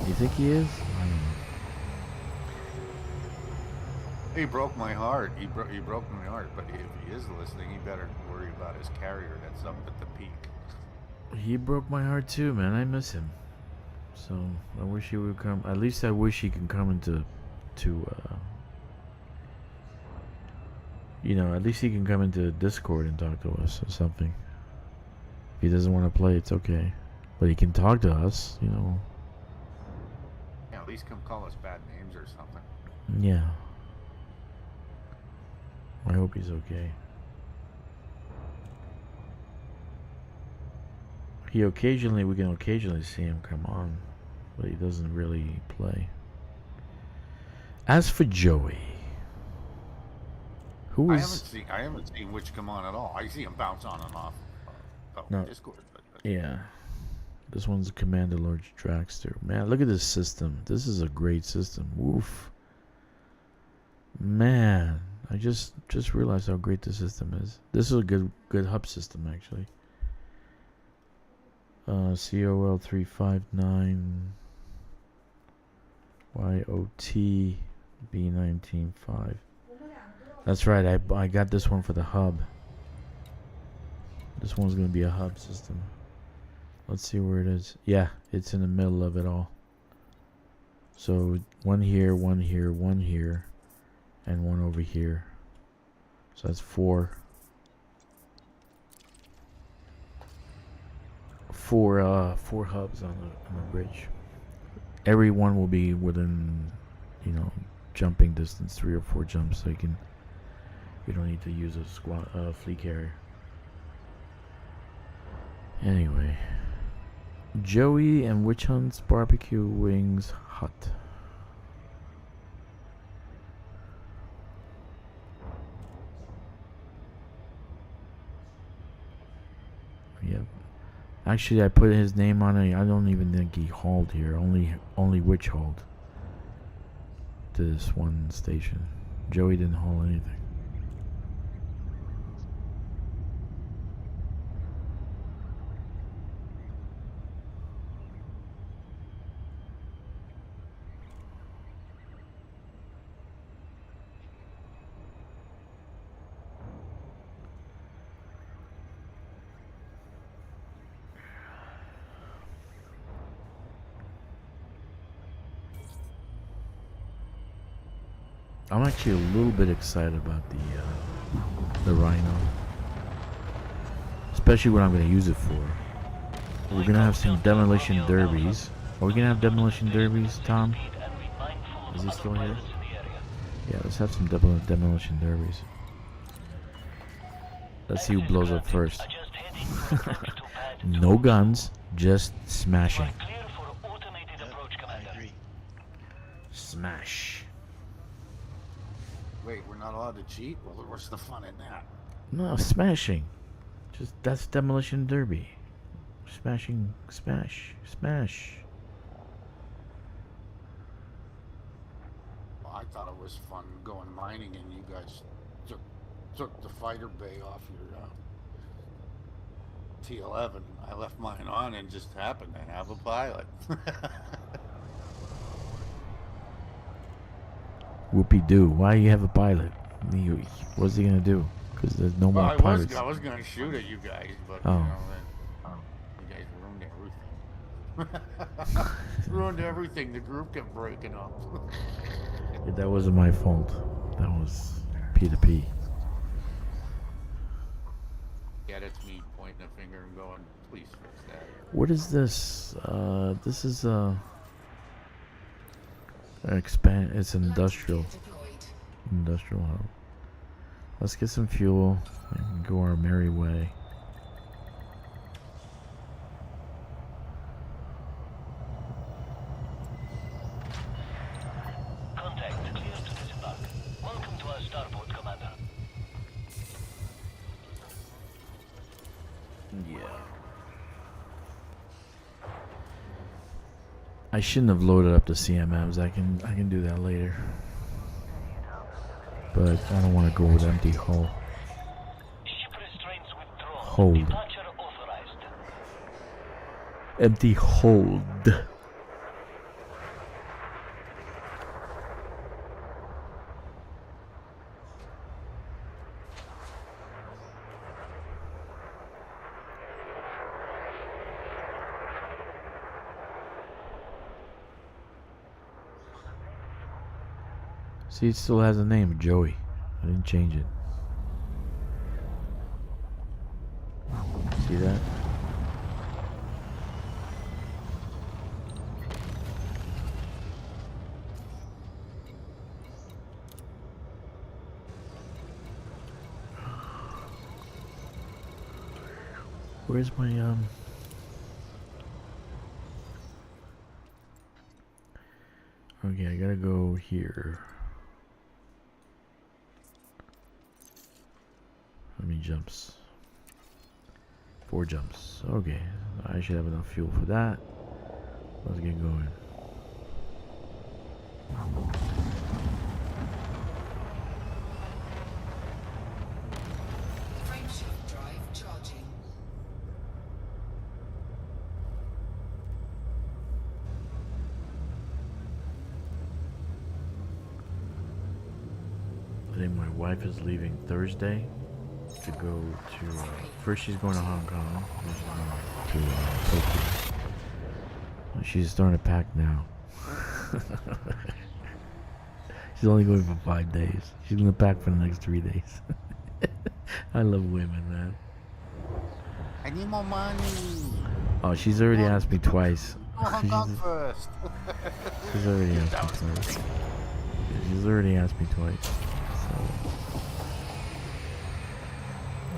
You think he is? I don't know. He broke my heart. He broke my heart. But if he is listening, he better worry about his carrier that's up at the peak. He broke my heart too, man. I miss him. So I wish he would come. At least I wish he can come into, you know, at least he can come into Discord and talk to us or something. If he doesn't want to play, it's okay. But he can talk to us, you know. Yeah, at least come call us bad names or something. Yeah. I hope he's okay. We can occasionally see him come on, but he doesn't really play. As for Joey, who I is... haven't seen Witch come on at all. I see him bounce on and off. No. Discord. But Yeah. This one's Commander Lord Dragster. Man, look at this system. This is a great system. Woof. Man, I just realized how great the system is. This is a good hub system, actually. COL 359 YOT B195. That's right. I got this one for the hub. This one's gonna be a hub system. Let's see where it is. Yeah, it's in the middle of it all. So one here, one here, one here, and one over here. So that's four hubs on the bridge. Every one will be within, you know, jumping distance, 3 or 4 jumps, so you don't need to use a fleet carrier. Anyway, Joey and Witch Hunt's Barbecue Wings Hut. Yep. Actually, I put his name on it. I don't even think he hauled here. Only Witch hauled to this one station. Joey didn't haul anything. I'm actually a little bit excited about the Rhino, especially what I'm going to use it for. We're going to have some demolition derbies. Are we going to have demolition derbies, Tom? Is he still here? Yeah, let's have some demolition derbies. Let's see who blows up first. No guns, just smashing. I agree. Smash. wait, we're not allowed to cheat? Well, what's the fun in that? No, smashing. Just that's demolition derby. Smashing, smash, smash. Well, I thought it was fun going mining, and you guys took the fighter bay off your T11. I left mine on and just happened to have a pilot. Whoopie doo. Why you have a pilot? What's he gonna do? Because there's no more pilots. I was gonna shoot at you guys, but Oh. you know, then, you guys ruined everything. Ruined everything. The group kept breaking up. Yeah, that wasn't my fault. That was P2P. Yeah, that's me pointing a finger and going, please fix that. What is this? This is expand. It's industrial hub. Let's get some fuel and go our merry way. Contact clear to disembark. Welcome to our starport, Commander. Yeah. I shouldn't have loaded up the CMMs. I can do that later. But I don't want to go with empty hull. Ship restraints withdrawn. Hold. Departure authorized. Empty hold. See, it still has a name, Joey. I didn't change it. See that? Where's my Okay, I gotta go here. How many jumps? 4 jumps. Okay, I should have enough fuel for that. Let's get going. Frameshift drive charging. I think my wife is leaving Thursday to go to, first she's going to Hong Kong, then she's going to Tokyo. She's starting to pack now. She's only going for 5 days. She's going to pack for the next 3 days. I love women, man. I need more money. Oh, she's already asked me twice. Go Hong Kong first. She's already asked me twice. She's already asked me twice.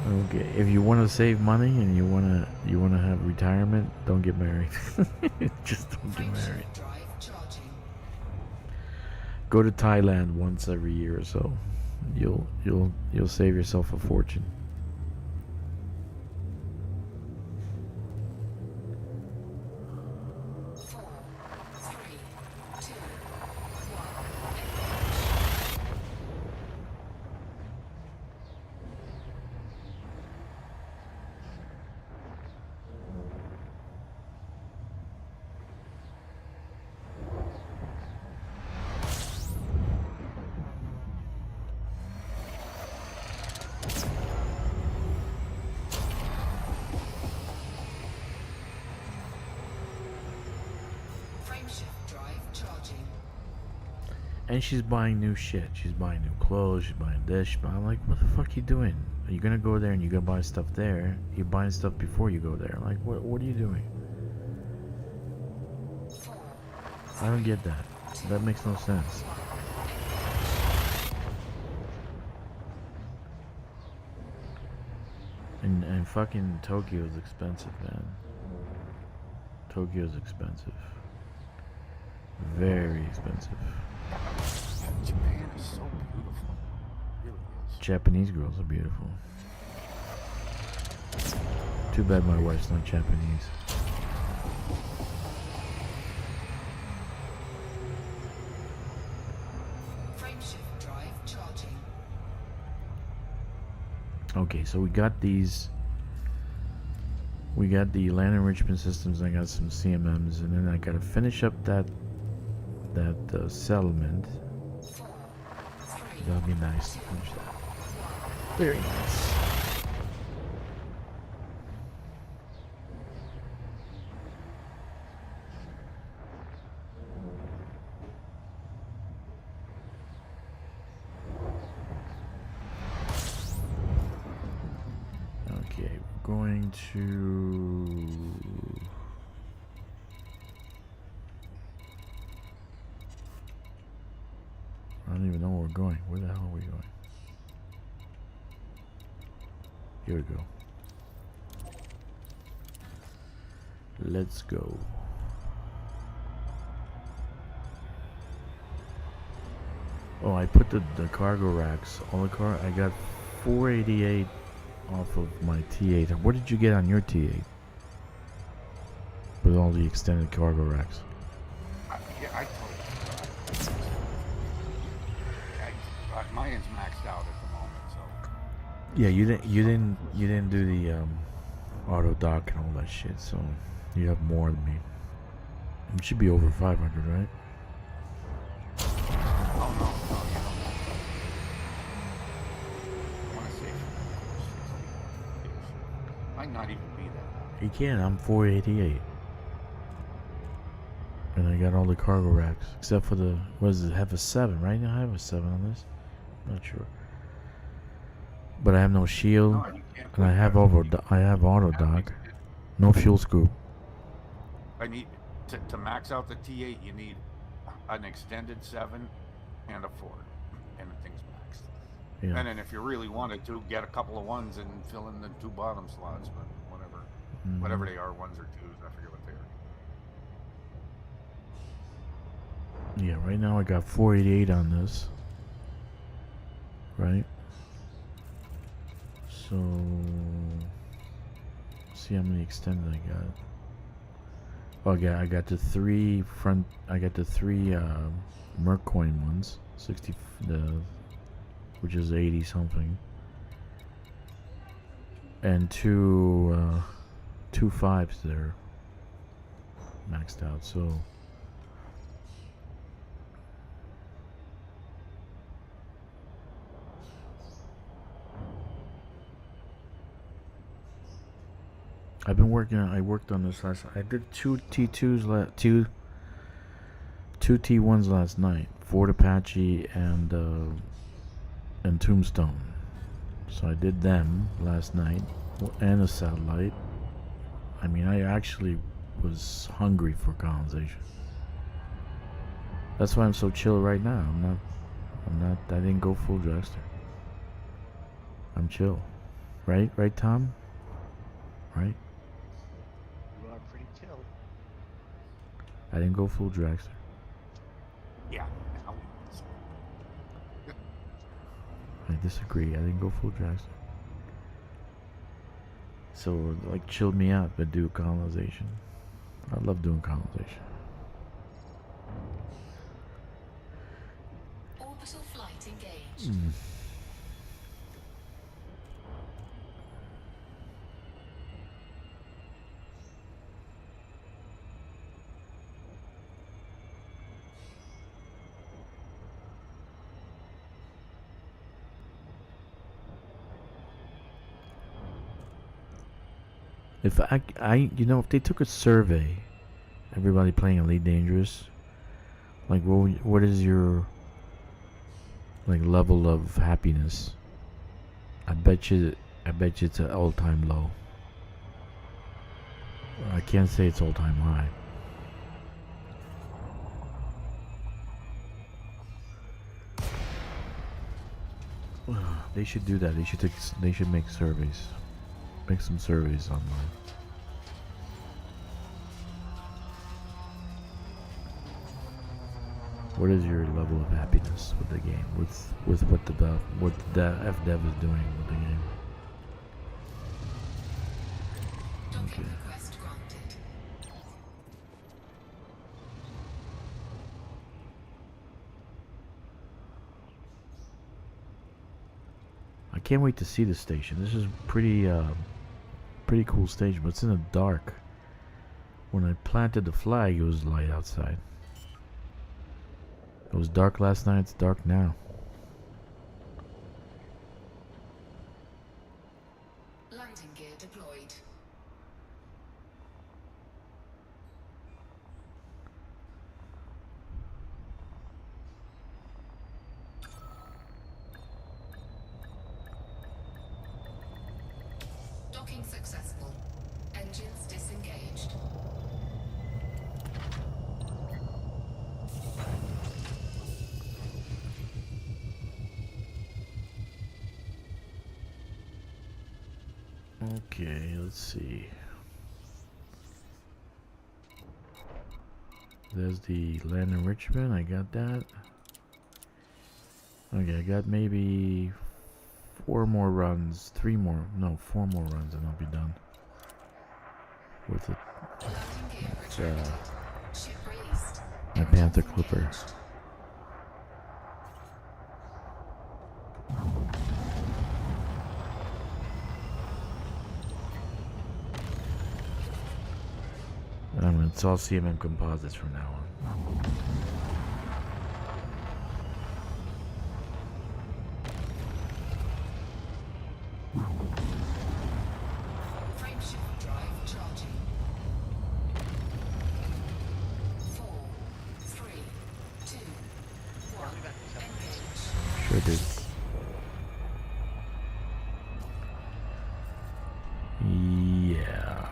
Okay, if you want to save money and you want to have retirement, don't get married. Just don't get married. Go to Thailand once every year or so. You'll save yourself a fortune. And she's buying new shit. She's buying new clothes. She's buying this. I'm like, what the fuck are you doing? Are you gonna go there and you're gonna buy stuff there? You're buying stuff before you go there. Like, what are you doing? I don't get that. That makes no sense. And fucking Tokyo is expensive, man. Tokyo is expensive. Very expensive. Japan is so beautiful. It really is. Japanese girls are beautiful. Too bad my wife's not Japanese. Frameshift drive charging. Okay, so we got these. We got the land enrichment systems, and I got some CMMs, and then I gotta finish up that settlement. That'll be nice to finish that. Very nice. Okay, we're going to. I don't even know where we're going. Where the hell are we going? Here we go. Let's go. Oh, I put the cargo racks. I got 488 off of my T8. What did you get on your T8? With all the extended cargo racks. Yeah, I totally. Mine's maxed out at the moment, so. Yeah, you didn't do the auto dock and all that shit, so you have more than me. It should be over 500, right? Oh no, you don't. I want to say 460. Might not even be that high. You can. I'm 488, and I got all the cargo racks except for the what is it? Have a 7, right? I have a 7 on this. I'm not sure, but I have no shield, No, you can't and I put have that. I have auto dock, no fuel scoop. I need to max out the T8. You need an extended 7 and a 4, and the thing's maxed. Yeah. And then if you really wanted to, get a couple of 1s and fill in the 2 bottom slots, but whatever they are, 1s or 2s, I forget what they are. Yeah, right now I got 488 on this. Right? So see how many extended I got. Oh yeah, I got the 3 Mercoin ones, 60 which is 80 something. And two 5s there maxed out, so I worked on this I did 2 T2s two T1s last night, Fort Apache and Tombstone. So I did them last night, and a satellite. I mean, I actually was hungry for colonization. That's why I'm so chill right now. I didn't go full dragster. I'm chill. Right, Tom? Right? You are pretty chill. I didn't go full dragster. Yeah. I disagree. I didn't go full dragster. So, like, chilled me out, but do colonization. I love doing colonization. Orbital flight engaged. If if they took a survey, everybody playing Elite Dangerous, like what is your like level of happiness? I bet you it's an all-time low. I can't say it's all-time high. They should do that. They should make surveys. Make some surveys online. What is your level of happiness with the game? With what the FDEV is doing with the game? Docking request granted. I can't wait to see the station. This is pretty cool station, but it's in the dark. When I planted the flag, it was light outside. It was dark last night, it's dark now. Landing gear deployed. Docking successful. Engines disengaged. Okay, let's see. There's the land enrichment, I got that. Okay, I got maybe 4 more runs, 4 more runs and I'll be done with it. Landing gear retracted. Ship released. My Panther Clipper. It's all CMM composites from now on. Frameshift drive charging. 4, 3, 2, 1. I'll be back in 7 minutes. Engage. Sure did. Yeah.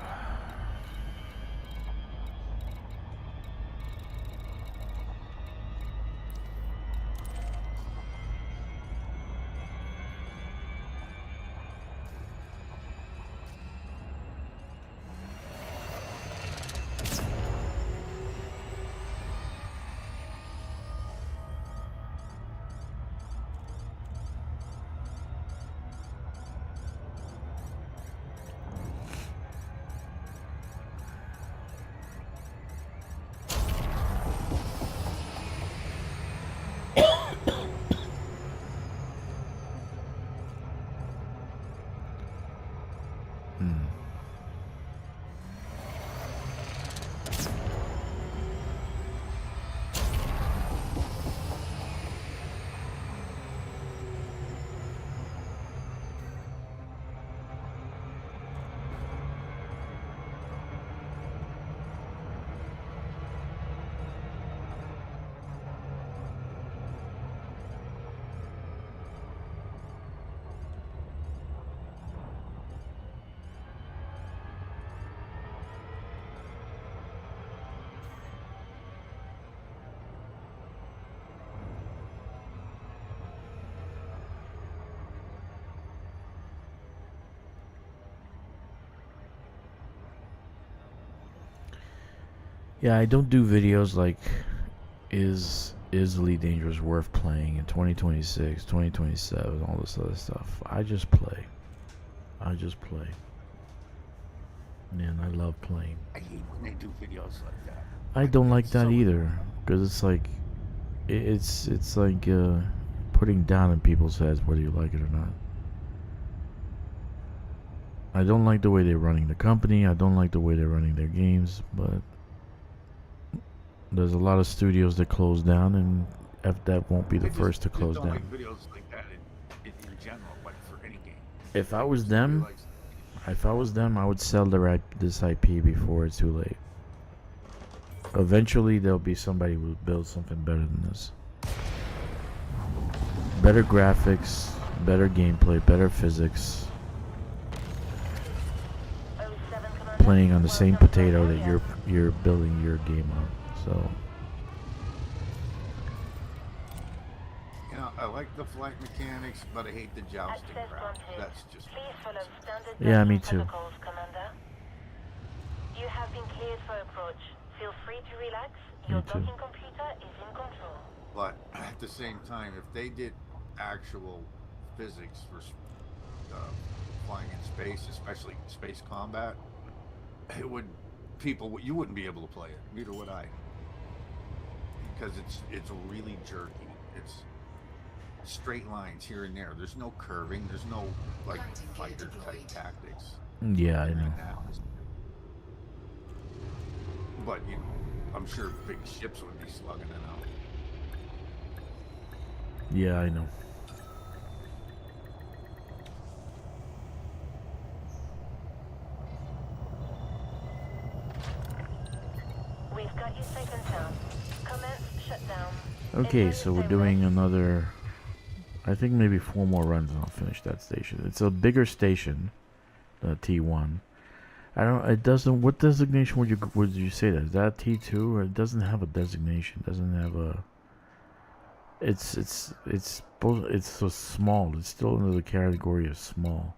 Yeah, I don't do videos like is Elite Dangerous worth playing in 2026, 2027, all this other stuff. I just play. I just play. Man, I love playing. I hate when they do videos like that. I don't like It's that so- either, because it's like it's like putting down in people's heads whether you like it or not. I don't like the way they're running the company. I don't like the way they're running their games, but there's a lot of studios that close down, and FDEV won't be the I just- first to just close don't down. like videos like that in general, like for any game. If I was Somebody them, likes- I would sell this IP before it's too late. Eventually, there'll be somebody who builds something better than this. Better graphics, better gameplay, better physics. 07 Commander. Playing on the same Welcome potato to that Radiators. you're building your game on. So You know, I like the flight mechanics, but I hate the jousting Access crap. granted. That's just Please follow standard Yeah, me jousting too. protocols, Commander. You have been cleared for approach. Feel free to relax. Your Me too. docking computer is in control. But at the same time, if they did actual physics for flying in space, especially space combat, it would you wouldn't be able to play it. Neither would I, because it's really jerky. It's straight lines here and there. There's no curving. There's no like fighter type tactics. yeah, I know. Right now. But you know, I'm sure big ships would be slugging it out. Yeah, I know. We've got you safe and sound. Commence shutdown. Okay, so we're doing another, I think maybe 4 more runs and I'll finish that station. It's a bigger station, the T1. I don't, it doesn't, what designation would you say that? Is that T2, or it doesn't have a designation? It doesn't have a, it's so small. It's still under the category of small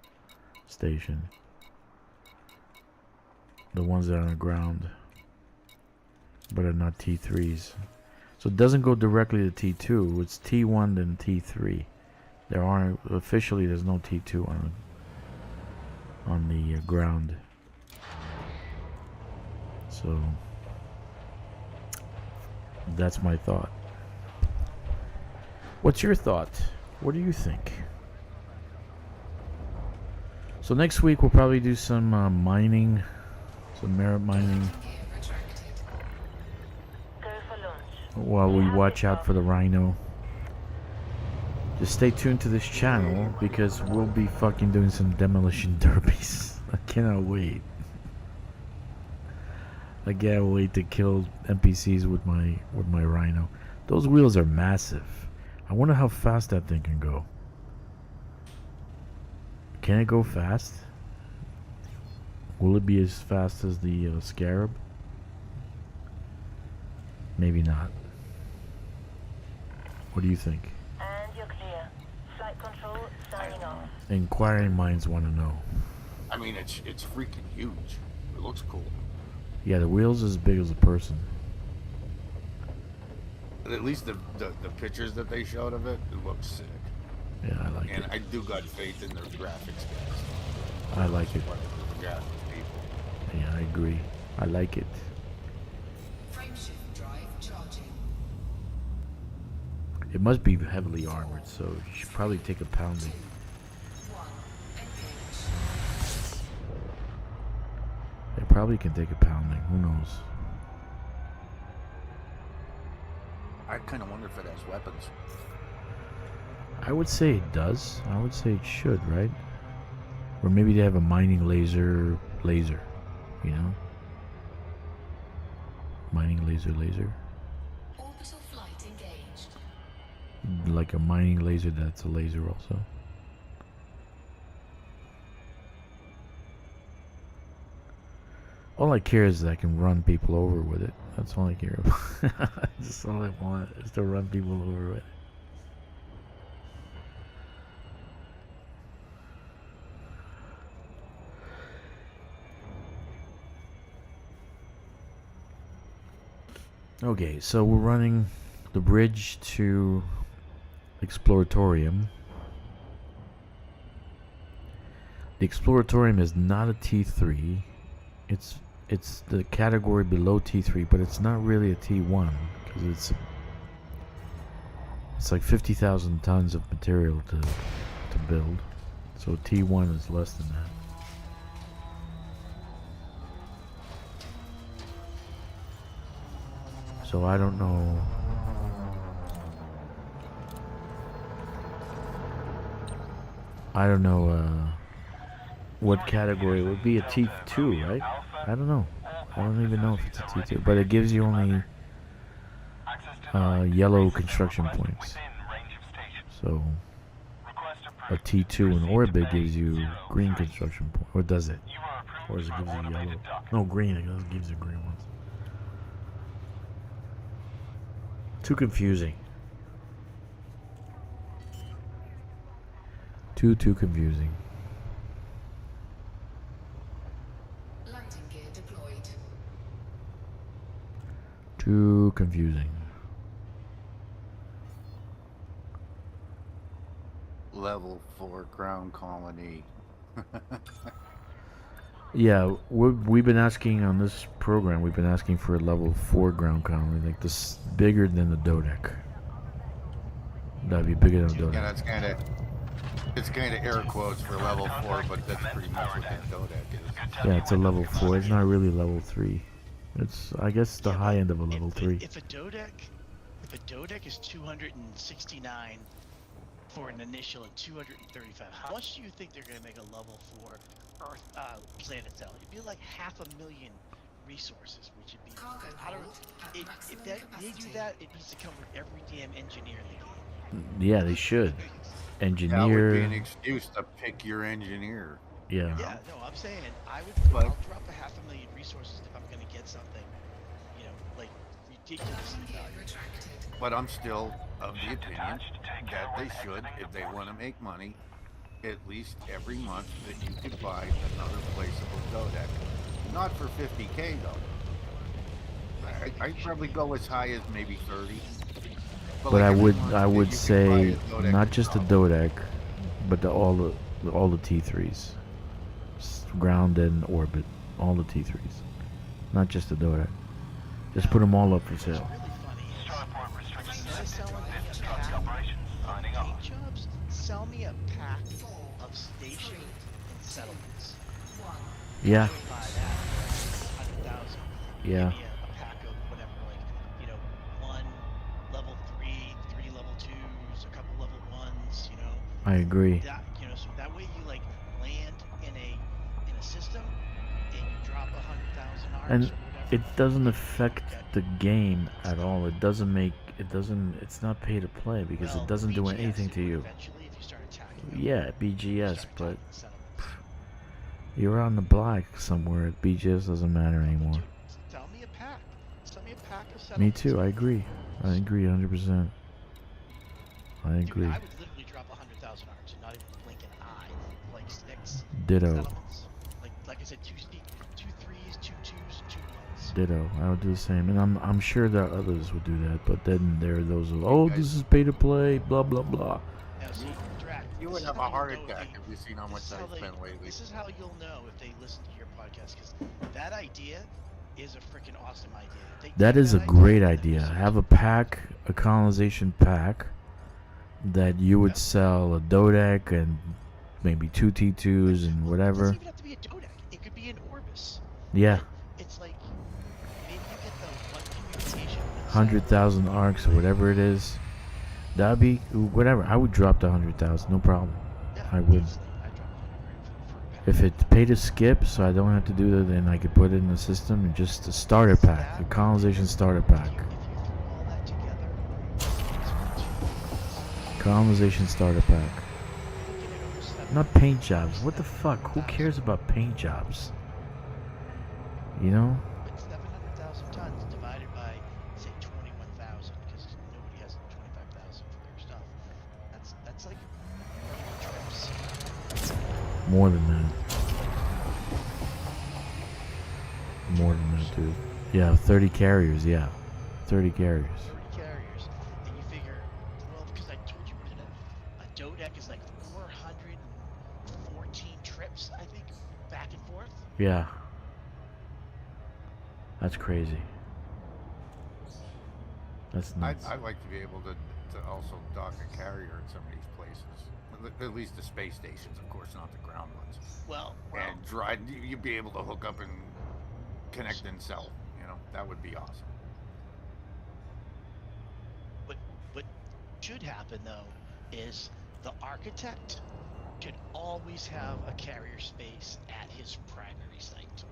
station. The ones that are on the ground, but are not T3s. So it doesn't go directly to T2. It's T1 then T3. There aren't officially. There's no T2 on the ground. That's my thought. What's your thought? What do you think? So next week we'll probably do some mining, some merit mining, Gear retracted. Go for launch. while we watch out for the rhino. Just stay tuned to this channel because we'll be fucking doing some demolition derbies. I cannot wait. I can't wait to kill NPCs with my rhino. Those wheels are massive. I wonder how fast that thing can go. Can it go fast? Will it be as fast as the Scarab? Maybe not. What do you think? And you're clear. Flight control signing off. Inquiring minds want to know. I mean, it's freaking huge. It looks cool. Yeah, the wheel's as big as a person. But at least the pictures that they showed of it, it looks sick. Yeah, I like And it. I do got faith in their graphics guys. I like it. Yeah, people. Yeah, I agree. I like it. Frameshift drive charging. It must be heavily armored, so you should probably take a pounding. 1. Engage. It probably can take a pounding. Who knows? I kind of wonder if it has weapons. I would say it does. I would say it should, right? Or maybe they have a mining laser, you know? Mining laser. Orbital flight engaged. Like a mining laser that's a laser also. All I care is that I can run people over with it. That's all I care about. That's all I want is to run people over with it. Okay, so we're running the bridge to Exploratorium. The Exploratorium is not a T3. It's the category below T3, but it's not really a T1 because it's like 50,000 tons of material to build. So T1 is less than that. So I don't know. I don't know what category it would be. A T2, right? I don't know. I don't even know if it's a T2, but it gives you only yellow construction points. So a T2 in orbit gives you green construction points, or does it? Or does it give you yellow? No, green. It gives you green ones. Too confusing. Too confusing. Landing gear deployed. Too confusing. Level 4 ground colony. Yeah, we've been asking on this program. We've been asking for a level 4 ground colony, like this, bigger than the Dodec. That'd be bigger than the Dodec. Yeah, it's kind of air quotes for level 4, but that's pretty much what the Dodec is. Yeah, it's a level 4. It's not really level 3. It's, I guess, the high end of a level 3. If a Dodec is 269 for an initial and 235, how much do you think they're going to make a level 4 Earth planet cell? It'd be like 500,000 resources, which would be. Cargo I don't. hold at If maximum they do capacity. that, it needs to come with every damn engineer in the game. Yeah, they should. That would be an Engineer. excuse to pick your engineer. Yeah. Yeah, no, I'm saying I'll drop 500,000 resources if I'm going to get something, you know, like ridiculously Landing gear valuable. retracted. But I'm still of the opinion that they should, if they want to make money, at least every month that you could buy another placeable Dodec. Not for 50K though. I'd probably go as high as maybe 30. But like I every would month I that would you could say buy a Dodec not just the yourself. Dodec, but all the T3s, ground and orbit, all the T3s, not just the Dodec. Just put them all up for What's sale. really funny me a pack of station and settlements. Yeah. I would buy that for like 100,000. Yeah. Give me a pack of whatever, like, you know, one level 3, 3 level 2s, a couple level 1s, you know. I agree. That, you know, so that way you like land in a system and you drop 100,000 arcs And or whatever. it doesn't you affect get the game at stuff. all. It's not pay to play because Well, it doesn't do BGS anything it to would you. eventually if you start attacking them. Yeah, You BGS, start but attacking the settlements. you're on the block somewhere. BGS doesn't matter anymore. Dude, sell me a pack. Sell me a pack of Me settlements. too, I agree. I agree 100%. I Dude, agree. I would literally drop 100,000 arcs and not even blink an eye. Like 6 Ditto. settlements. Like I said, 2 3s, 2 2s, and 2 1s. Ditto. I would do the same, and I'm sure that others would do that. But then there are those who, oh, guys- this is pay to play, blah blah blah. Now see, Drac, You this would is have how a heart you'll know attack they- if you seen how much this is I how they- spent lately. This is how you'll know if they listen to your podcast, because that idea is a freaking awesome idea. If they That take is a that great and idea. research Have a it, pack, a colonization pack, that you would Yep. sell a Dodec and maybe 2 T2s and It whatever. doesn't even have to be a Dodec. It could be an Orbis. Yeah, It's like maybe you get the one communication. 100,000 arcs or whatever it is. That'd be whatever. I would drop the 100,000, no problem. Yeah, I would. easily. I'd drop 100 grand for a pack. If it's pay to skip, so I don't have to do that, then I could put it in the system and just a starter pack, a colonization starter pack. If you threw all that together, it's for 2 Colonization starter pack. Looking at over 7 Not paint jobs. What the fuck? Who cares about paint jobs? You know? But 700,000 tons divided by, say, 21,000, because nobody has 25,000 for their stuff. That's like 30 trips. More than that. More than that, dude. Yeah, 30 carriers, yeah. 30 carriers. 30 carriers, and you figure, well, because I told you, a Dodec is like 414 trips, I think, back and forth. Yeah. That's crazy. That's nuts. I'd like to be able to also dock a carrier at some of these places. At least the space stations, of course, not the ground ones. Well, And you'd be able to hook up and connect and sell. You know, that would be awesome. what should happen though is the architect should always have a carrier space at his primary site.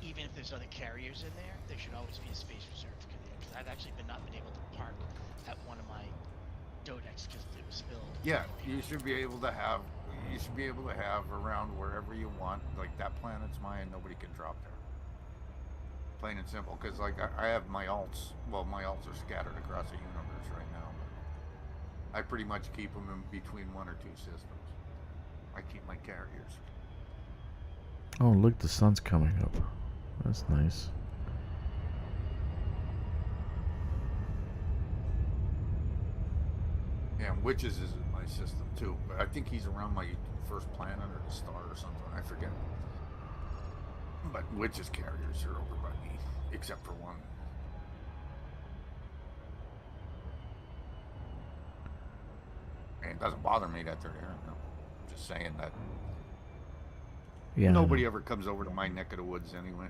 Even if there's other carriers in there, there should always be a space reserved for them. Because I've actually not been able to park at one of my Dodecs because it was spilled. Yeah, you should be able to have around wherever you want. Like that planet's mine, nobody can drop there. Plain and simple. Because like I have my alts. Well, my alts are scattered across the universe right now. I pretty much keep them in between 1 or 2 systems. I keep my carriers. Oh, look, the sun's coming up. That's nice. Yeah, and Witches is in my system too. But I think he's around my first planet or the star or something. I forget. But Witches carriers are over by me, except for one. And it doesn't bother me that they're there. No. I'm just saying that Yeah. nobody ever comes over to my neck of the woods anyway.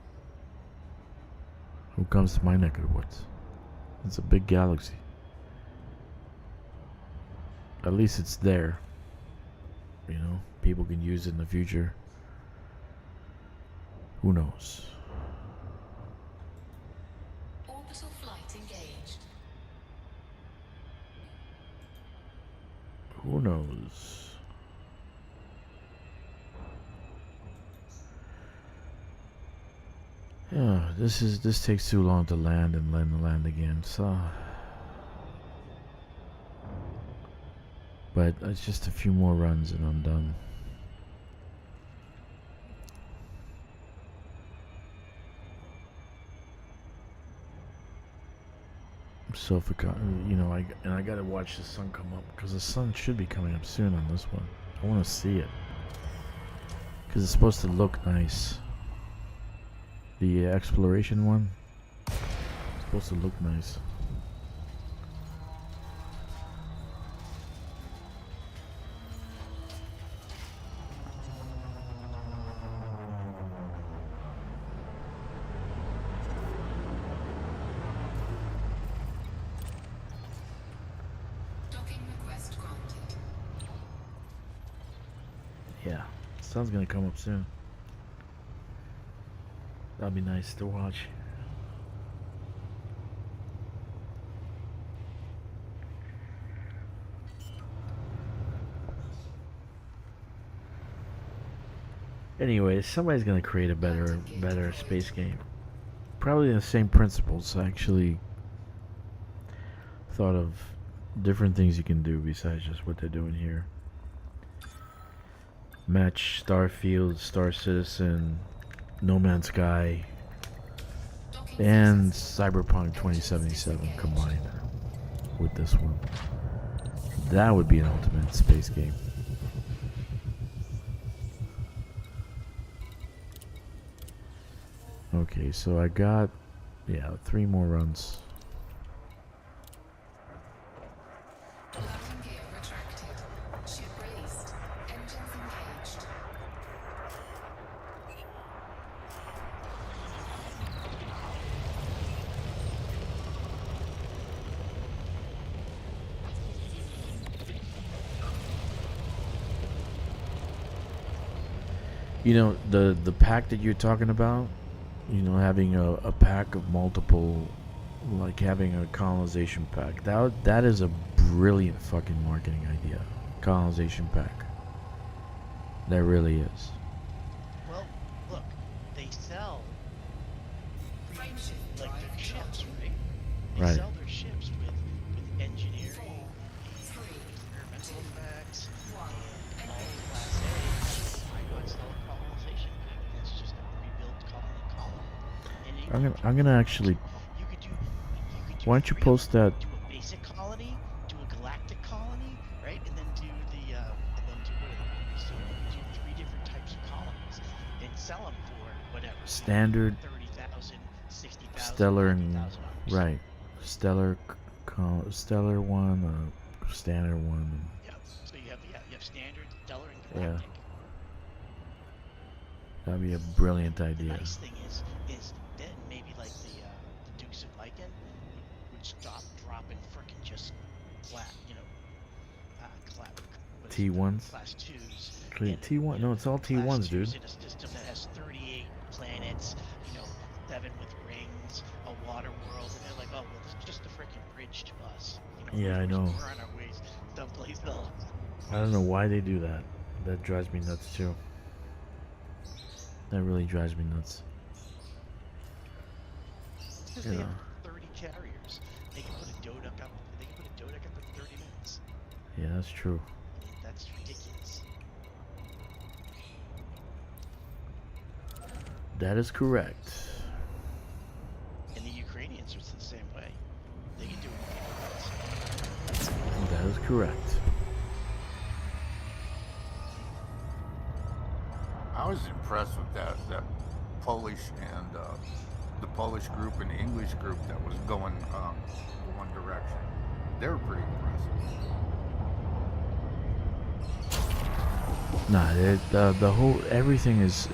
Who comes to my neck of the woods? It's a big galaxy. At least it's there. You know, people can use it in the future. Who knows? Orbital flight engaged. Who knows? Yeah, this takes too long to land and land again, so. But it's just a few more runs and I'm done. I'm so you know, I gotta watch the sun come up because the sun should be coming up soon on this one. I want to see it because it's supposed to look nice. The exploration one, it's supposed to look nice. Docking request granted. Yeah, sun's gonna come up soon. That'll be nice to watch. Anyways, somebody's gonna create a better space game. Probably the same principles. I actually thought of different things you can do besides just what they're doing here. Match Starfield, Star Citizen, No Man's Sky, and Cyberpunk 2077 combined with this one. That would be an ultimate space game. Okay, so I got, yeah, 3 more runs. Landing gear retracted. Ship released. Engines engaged. You know, the pack that you're talking about, you know, having a pack of multiple, like having a colonization pack, that is a brilliant fucking marketing idea. Colonization pack. That really is. Well, look, they sell Frameshift like their drive ships, locked. right? They Right. sell their ships with engineering, 3, experimental effects, 1. all Class A. Why not sell a colonization pack? That's just a rebuilt colony. And you I'm gonna actually. you could do Why don't you 3 of post them. that? Do a basic colony, do a galactic colony, right? And then do the and then do what are the so you do 3 different types of colonies and sell them for whatever. Standard, 30,000, 60,000, stellar, and 90,000 dollars. right, stellar one, standard one. Yeah. So you have standard, stellar, and Yeah. galactic. That'd be a brilliant The idea. nice thing is then maybe like the Dukes of Myken would stop dropping frickin' just flat, what is it, T1s. class 2s. Clear and, T1. No, it's all class T1s, 2s dude. in a system that has 38 planets, 7 with rings, a water world, and they're like, oh well, this is just a frickin' bridge to us. Yeah, I know. We're on our ways someplace else. I don't know why they do that. That drives me nuts too. That really drives me nuts. Because You they know. have 30 carriers. They can put a Doduck up. They can put a Doduck up in 30 minutes. Yeah, that's true. I mean, that's ridiculous. That is correct. And the Ukrainians are the same way. They can do it in 30 minutes. That is correct. I was impressed with that Polish and the Polish group and the English group that was going one direction. They were pretty impressive. Nah, the whole everything is.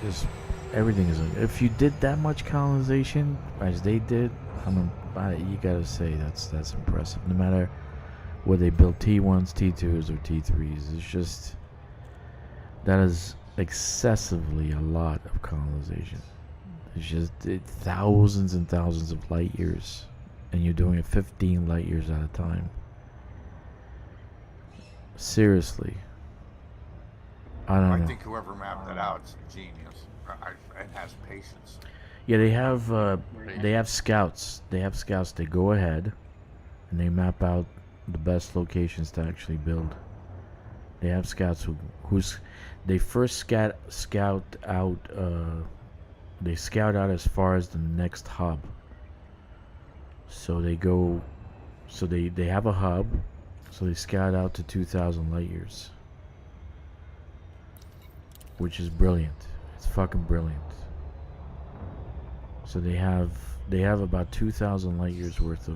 If you did that much colonization as they did, you gotta say that's impressive. No matter whether they built T1s, T2s, or T3s, it's just that is excessively a lot of colonization. It's just thousands and thousands of light years, and you're doing it 15 light years at a time. Seriously, I don't know. I think whoever mapped that out is a genius and has patience. Yeah, they have scouts. They have scouts. They go ahead and they map out the best locations to actually build. They have scouts they first scout out. They scout out as far as the next hub. So they go. So they have a hub. So they scout out to 2,000 light years, which is brilliant. It's fucking brilliant. So they have about 2,000 light years worth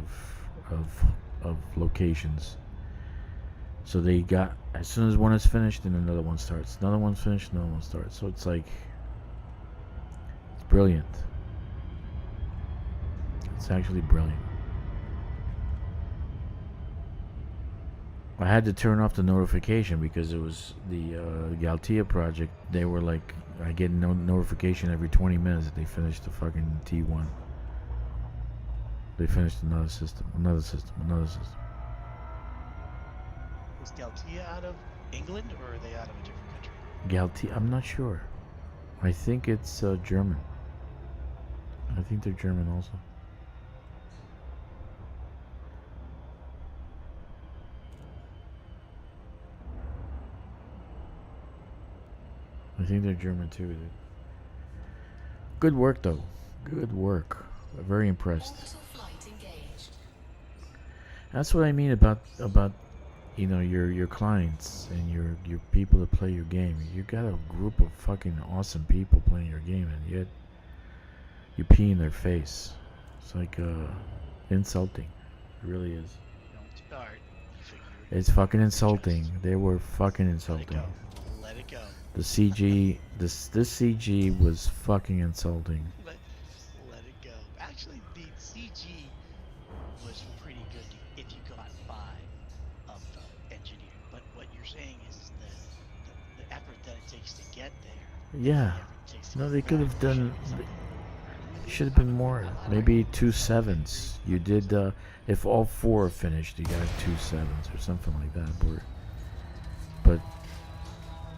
of locations. So they got, as soon as one is finished, then another one starts. Another one's finished, another one starts. So it's like, it's brilliant. It's actually brilliant. I had to turn off the notification because it was the Galtia project. They were like, I get no notification every 20 minutes that they finished the fucking T1. They finished another system. Was Galtia out of England or are they out of a different country? Galtia, I'm not sure. I think it's German. I think they're German also. I think they're German too, dude. Good work, though. Good work. I'm very impressed. Orbital flight engaged. That's what I mean about you know, your clients and your people that play your game. You got a group of fucking awesome people playing your game, and yet you pee in their face. It's like insulting. It really is. Don't start. You figure It's fucking insulting. They were fucking let it insulting. go. Let it go. The CG, this CG was fucking insulting. Let it go. Actually, the CG was pretty good if you got 5 of the engineer. But what you're saying is the effort that it takes to get there. Yeah. The effort it takes to No, get they could back have done. should be something Should have been more. Maybe 2 7s. You did. If all 4 are finished, you got 2 7s or something like that. But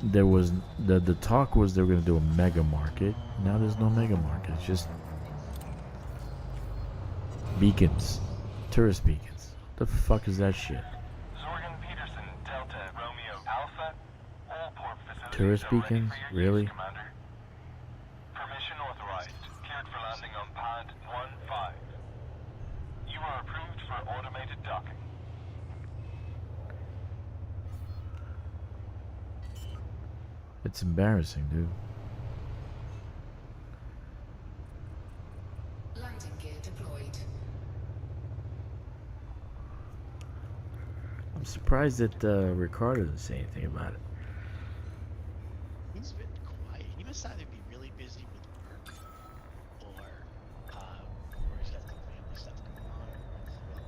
there was the talk was they were gonna do a mega market. Now there's no mega market. It's just beacons, tourist beacons. What the fuck is that shit? Zorgan Peterson, Delta, Romeo, Alpha. All port facilities Tourist are ready beacons? for your Really? use, Commander. Permission authorized. Cleared for landing on pad 1-5. You are approved for automated docking. It's embarrassing, dude. Landing gear deployed. I'm surprised that Ricardo didn't say anything about it. He's been quiet. He must either be really busy with work or he's got some family stuff going on.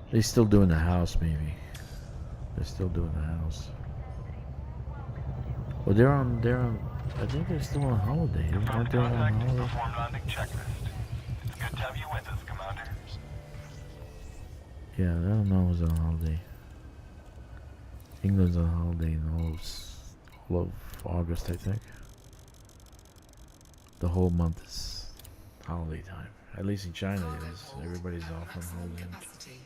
Or, They're still doing the house, maybe. They're still doing the house. Well, they're on. I think they're still on holiday. Aren't they on Contact, holiday? perform landing checklist. It's good to have you with us, Commander. Yeah, I don't know who's on holiday. England's on holiday in all of August, I think. The whole month is holiday time. At least in China it is. Everybody's off on holiday. Capacity.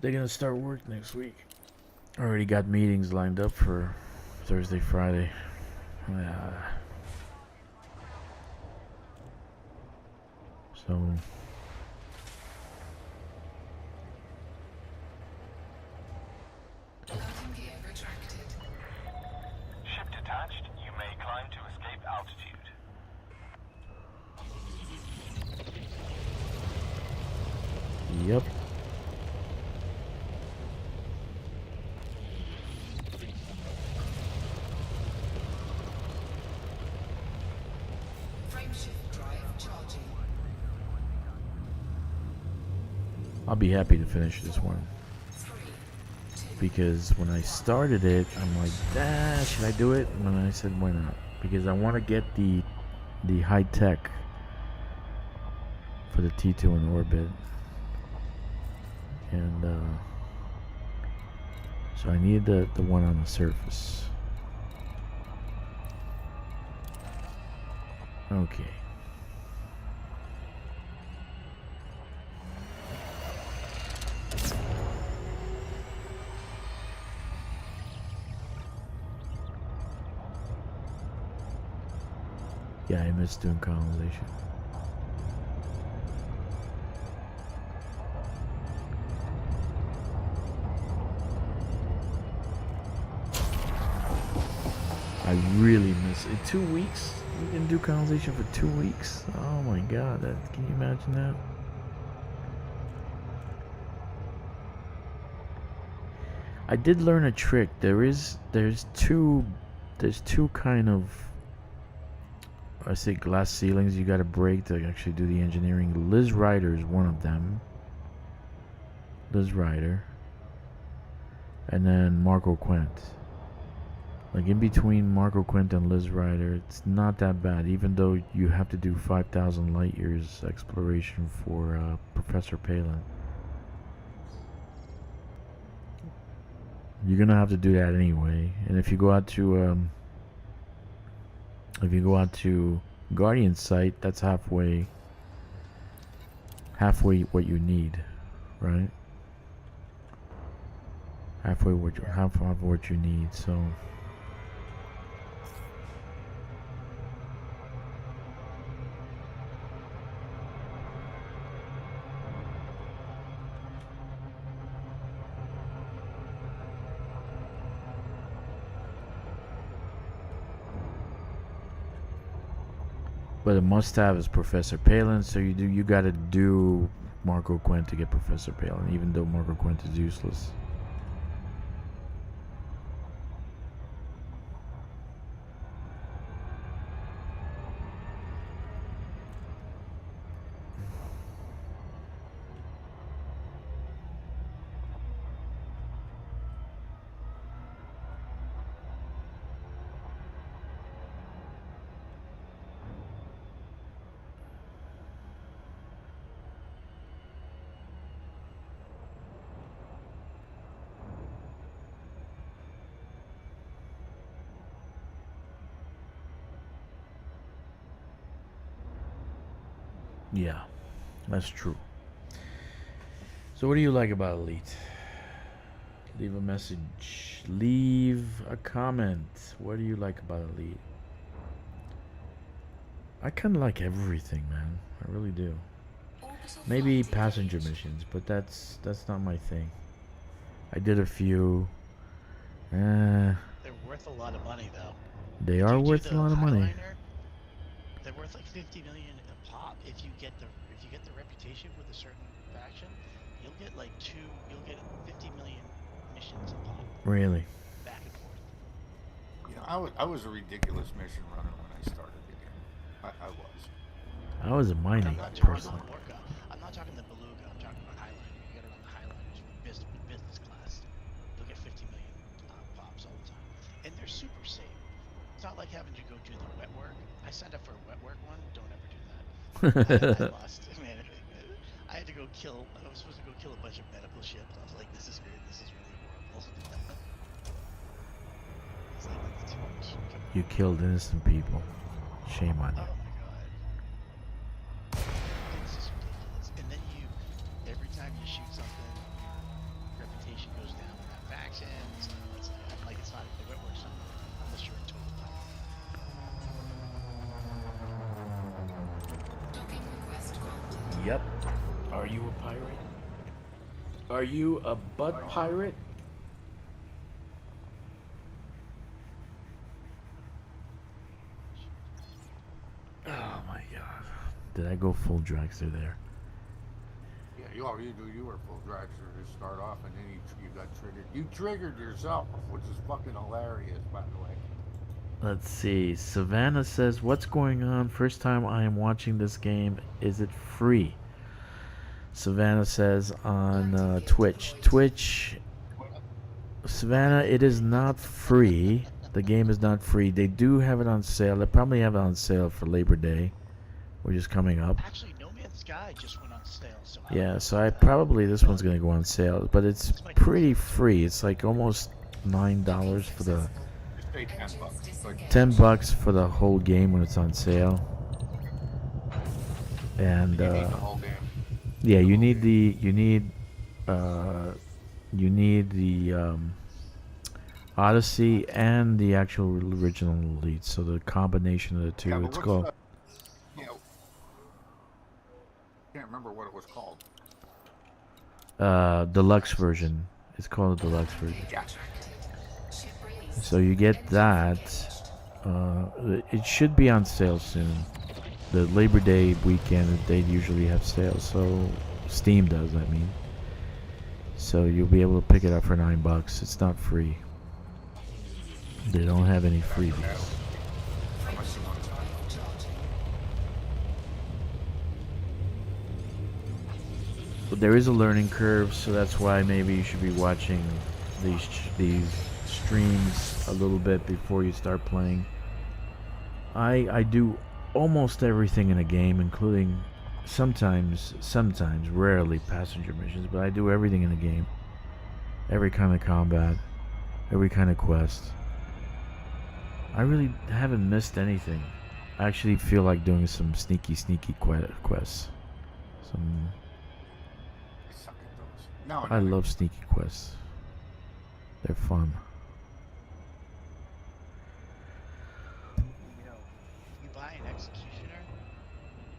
They're gonna start work next week. Already got meetings lined up for Thursday, Friday. So Landing gear retracted. Ship detached, you may climb to escape altitude. yep. Frameshift drive charging. I'll be happy to finish this one. 3, 2, Because when I started it, I'm like, should I do it? And then I said, why not? Because I want to get the high tech for the T2 in orbit. And so I need the one on the surface. Okay. Yeah, I miss doing colonization. I really miss it. 2 weeks? We can do colonization for 2 weeks? Oh my god, can you imagine that? I did learn a trick. There's two kind of, I say, glass ceilings you gotta break to actually do the engineering. Liz Ryder is one of them. Liz Ryder. and then Marco Quint. Like in between Marco Quint and Liz Ryder, it's not that bad, even though you have to do 5,000 light years exploration for Professor Palin. You're gonna have to do that anyway, and if you go out to Guardian site, that's halfway what you need, right? Half of what you need. So but a must-have is Professor Palin, so you gotta do Marco Quint to get Professor Palin, even though Marco Quint is useless. Yeah, that's true. So what do you like about Elite? Leave a message. Leave a comment. What do you like about Elite? I kind of like everything, man. I really do. Maybe passenger missions, but that's not my thing. I did a few. They're worth a lot of money, though. They are worth a lot of money. Highliner, they're worth like 50 million a pop. If you get the reputation with a certain faction, you'll get 50 million missions a pop. Really? Back and forth. You know, I was a ridiculous mission runner when I started the game. I was. I was a mining I'm not talking person. the Orca. I'm not talking the Beluga. I'm talking about Highliner. You gotta run the Highliners with business class. You'll get 50 million pops all the time, and they're super safe. It's not like having to go do the wet work. I signed up for a wet work one. Don't ever do that. I lost. Man, I had to go kill. I was supposed to go kill a bunch of medical ships. I was like, this is weird. This is really horrible. It's like that's too much. You killed innocent people. Shame on you. Oh my god. It's just ridiculous. And then every time you shoot something, your reputation goes down in that faction. It's not the wet work something unless you're a total pirate. Docking request granted. Yep. Are you a pirate? Are you a butt pirate? Oh my god. Did I go full dragster there? Yeah, you were full dragster to start off, and then you got triggered. You triggered yourself, which is fucking hilarious, by the way. Let's see. Savannah says, "What's going on? First time I am watching this game. Is it free?" Savannah says on Twitch. Savannah, it is not free. The game is not free. They do have it on sale. They probably have it on sale for Labor Day, which is coming up. Actually, No Man's Sky just went on sale. So Yeah, so this one's gonna go on sale, but it's pretty free. It's like almost $9 for the Just pay $10. Like, $10 for the whole game when it's on sale. And you need the whole damn. yeah, you need the Odyssey and the actual original Elite. So the combination of the two. Yeah, but It's what's called can't remember what it was called. deluxe version. It's called the deluxe version. Yeah. Ship released. So you get that. It should be on sale soon. The Labor Day weekend, they usually have sales. So Steam does, I mean. So you'll be able to pick it up for $9. It's not free. They don't have any freebies. How much you want to charge? But there is a learning curve, so that's why maybe you should be watching these streams a little bit before you start playing. I do almost everything in a game, including sometimes, rarely passenger missions, but I do everything in a game. Every kind of combat, every kind of quest. I really haven't missed anything. I actually feel like doing some sneaky quests. Some. I suck at those. No, I no, love sneaky quests. They're fun. You know, you buy an executioner,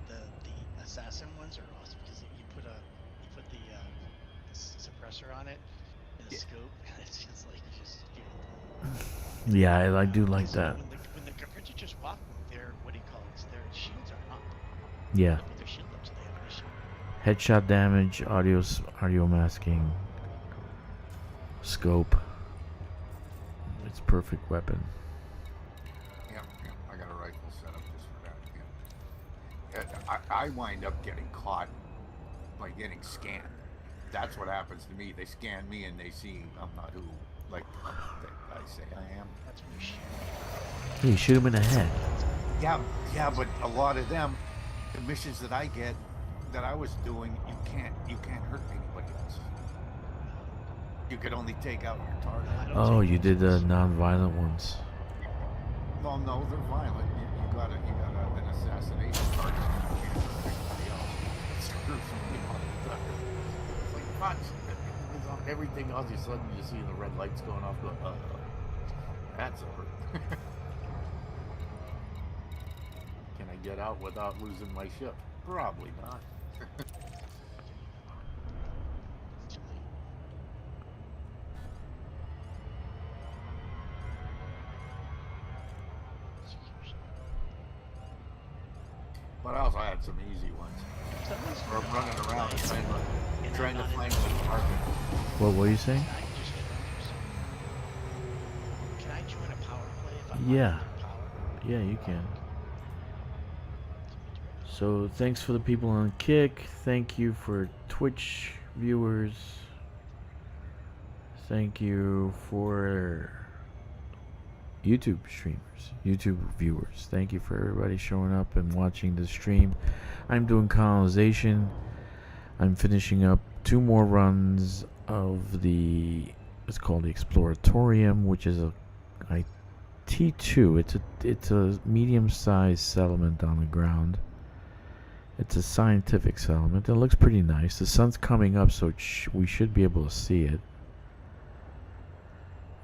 the assassin ones are awesome because you put the suppressor on it and a scope, and it's just like you just give them. Yeah, I do like Because that. when the Carpenter just walking, their what do you call it? Their shields are up. Yeah. They put their shield up so they have an issue. Headshot damage, audio masking, scope. It's perfect weapon. Yeah, I got a rifle set up just for that. Yeah. I wind up getting caught by getting scanned. That's what happens to me. They scan me and they see I'm not who like I say I am. That's what you shoot. Hey, you shoot him in the head. Yeah, but a lot of them, the missions that I get, that I was doing, you can't hurt anybody else. You could only take out your target. Oh, you did the non-violent ones. Well, no, they're violent. You got an assassination target. You can't hurt anybody else. It screws me all the time. It's like fuck. It's on everything else. You suddenly you see the red lights going off. Going, that's over. Can I get out without losing my ship? Probably not. But I also had some easy ones. Or I'm running around trying to find my target. What were you saying? Can I join a power play if I'm Yeah. not in power? Yeah, you can. So thanks for the people on Kick. Thank you for Twitch viewers. Thank you for YouTube streamers, YouTube viewers. Thank you for everybody showing up and watching the stream. I'm doing Colonization. I'm finishing up 2 more runs of it's called the Exploratorium, which is a T2. It's a medium-sized settlement on the ground. It's a scientific settlement. It looks pretty nice. The sun's coming up, so we should be able to see it.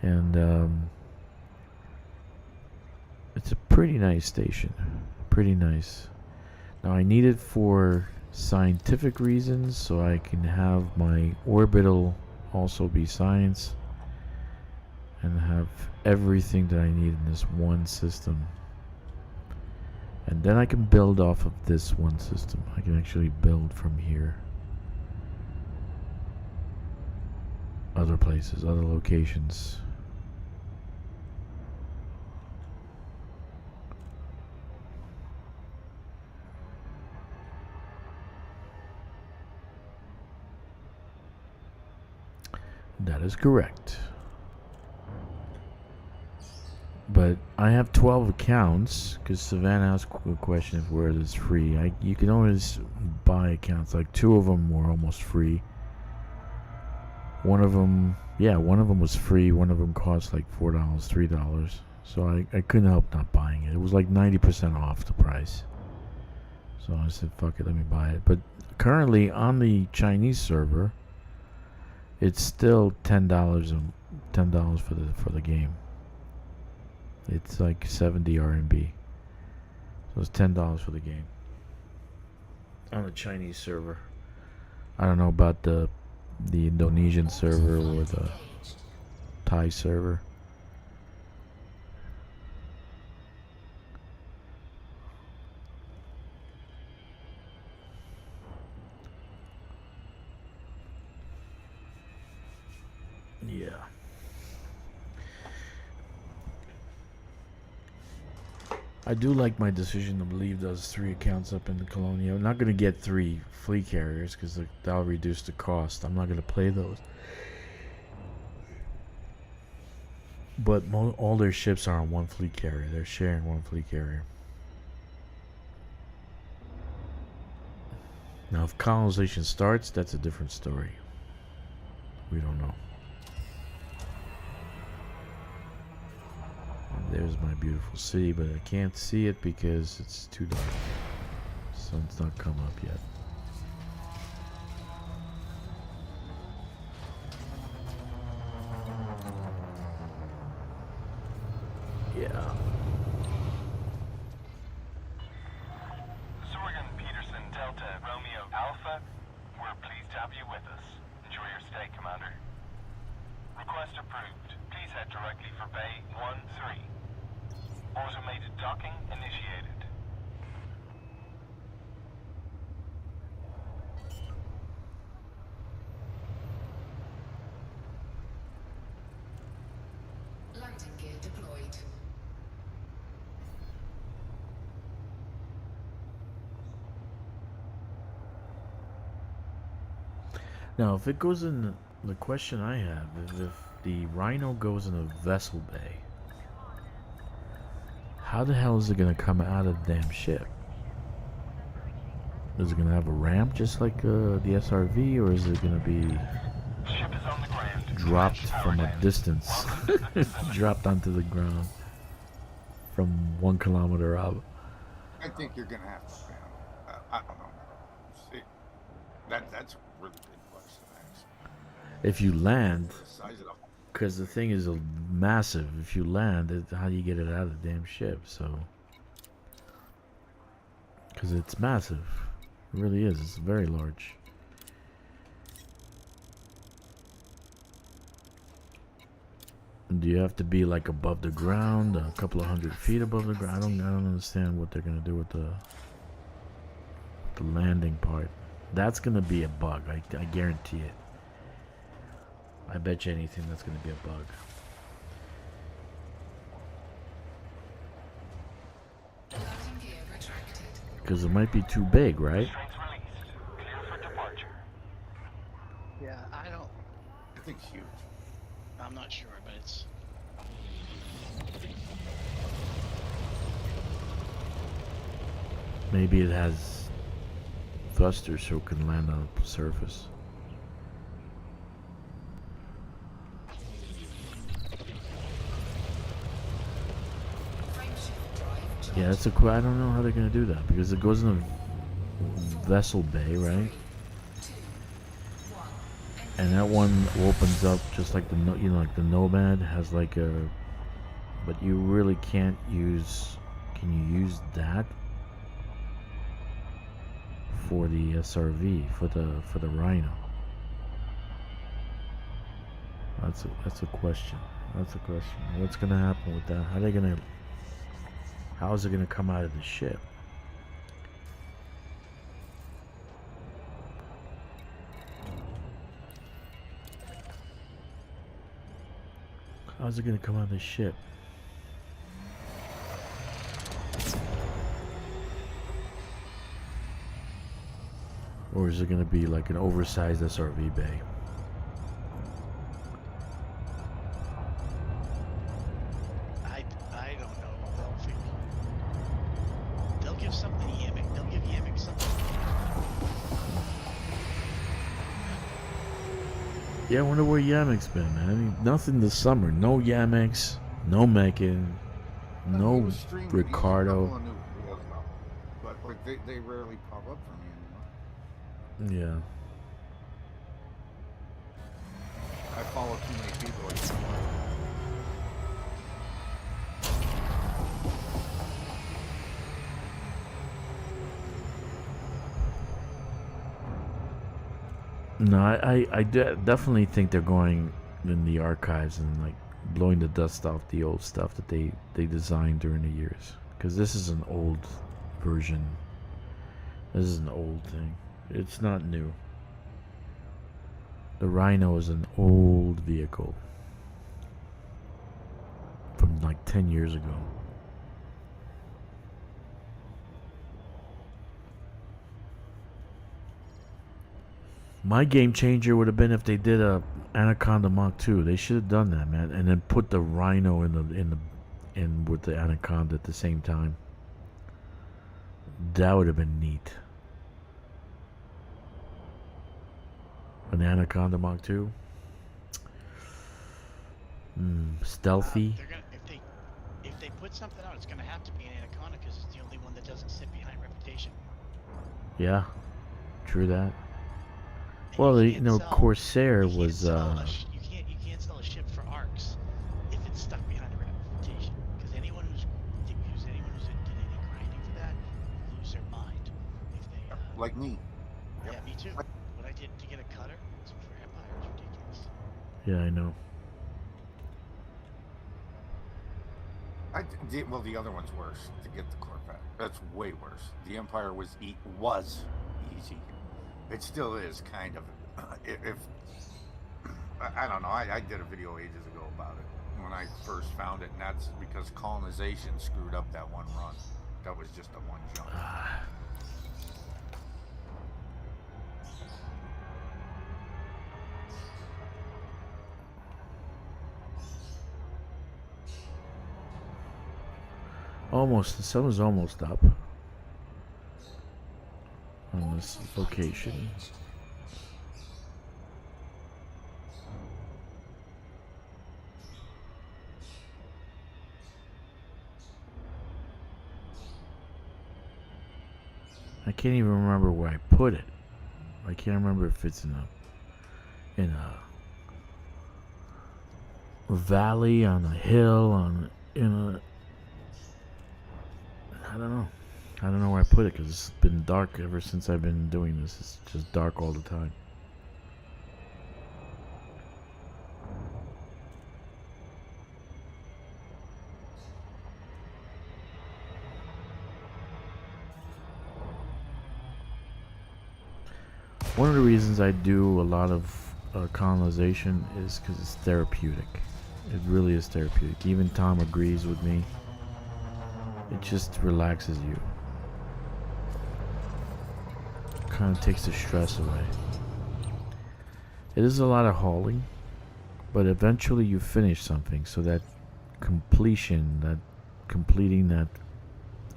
And it's a pretty nice station. Pretty nice. Now I need it for scientific reasons, so I can have my orbital also be science and have everything that I need in this one system. And then I can build off of this one system. I can actually build from here. Other places, other locations. That is correct. But I have 12 accounts because Savannah asked a question of where it's free. You can always buy accounts. Like 2 of them were almost free. One of them was free. One of them cost like $4, $3. So I couldn't help not buying it. It was like 90% off the price. So I said, fuck it, let me buy it. But currently on the Chinese server, it's still $10 for the game. It's like 70 RMB. So it's $10 for the game. On the Chinese server. I don't know about the Indonesian server or the Thai server. Yeah. I do like my decision to leave those 3 accounts up in the Colonia. I'm not going to get 3 fleet carriers because that'll reduce the cost. I'm not going to play those. But all their ships are on one fleet carrier. They're sharing one fleet carrier. Now, if colonization starts, that's a different story. We don't know. And there's my beautiful city, but I can't see it because it's too dark. Sun's not come up yet. Yeah. Sorgan Peterson Delta Romeo Alpha, we're pleased to have you with us. Enjoy your stay, Commander. Request approved. Please head directly for Bay 1-3. Automated docking initiated. Landing gear deployed. Now, if it goes in, the question I have is if the Rhino goes in a vessel bay, how the hell is it gonna come out of the damn ship? Is it gonna have a ramp just like the SRV, or is it gonna be Ship is on the ground. dropped Power from a down. distance, Welcome to the facility. dropped onto the ground from 1 kilometer out? I think you're gonna have to spam. I don't know. See, that's a really good question. Actually. If you land, The size of the because the thing is massive. If you land, how do you get it out of the damn ship? So, because it's massive, it really is. It's very large. Do you have to be like above the ground, a couple of 100 feet above the ground? I don't understand what they're gonna do with the landing part. That's gonna be a bug. I guarantee it. I bet you anything that's gonna be a bug. Landing gear retracted. Because it might be too big, right? Strength released. Clear for departure. Yeah, I think it's huge. I'm not sure, but it's. Maybe it has thrusters so it can land on the surface. Frameshift drive charged. Yeah, that's a I don't know how they're gonna do that because it goes in a vessel bay, right? 2, 1. And that one opens up just like the like the Nomad has like a, but you really can't use. Can you use that for the SRV for the Rhino? That's a question. That's a question. What's gonna happen with that? How is it gonna come out of the ship? How's it gonna come out of the ship? Or is it gonna be like an oversized SRV bay? I don't know. They'll give something to Yamik. They'll give Yamik something. Yeah, I wonder where Yamek's been, man. I mean, nothing this summer. No Yamex, no Megan, He no was streaming. He has a couple Ricardo. of new videos now, but like they rarely pop up for me anymore. Yeah. I follow too many people. No, I definitely think they're going in the archives and like blowing the dust off the old stuff that they designed during the years. Because this is an old version. This is an old thing. It's not new. The Rhino is an old vehicle from like 10 years ago. My game changer would have been if they did a Anaconda Mach 2. They should have done that, man, and then put the Rhino in with the Anaconda at the same time. That would have been neat. An Anaconda Mach 2. Stealthy. They're gonna if they put something out, it's gonna have to be an Anaconda because it's the only one that doesn't sit behind Reputation. Yeah, true that. And Well, you you know, can't Corsair you can't was. sell you can't sell a ship for arcs if it's stuck behind a Reputation because anyone who's did any grinding for that will lose their mind if they. Like me. Yeah, me too. What I did to get a cutter for Empire is ridiculous. Yeah, I know. Well, the other one's worse to get the Corvette. That's way worse. The Empire was easy. It still is kind of. If I don't know, I did a video ages ago about it when I first found it, and that's because colonization screwed up that one run. That was just a one jump. Almost. The sun is almost up on this location. I can't even remember where I put it. I can't remember if it's in a valley, on a hill, I don't know. I don't know where I put it because it's been dark ever since I've been doing this. It's just dark all the time. One of the reasons I do a lot of colonization is because it's therapeutic. It really is therapeutic. Even Tom agrees with me. It just relaxes you. Kind of takes the stress away. It is a lot of hauling, but eventually you finish something. So that completion, that completing that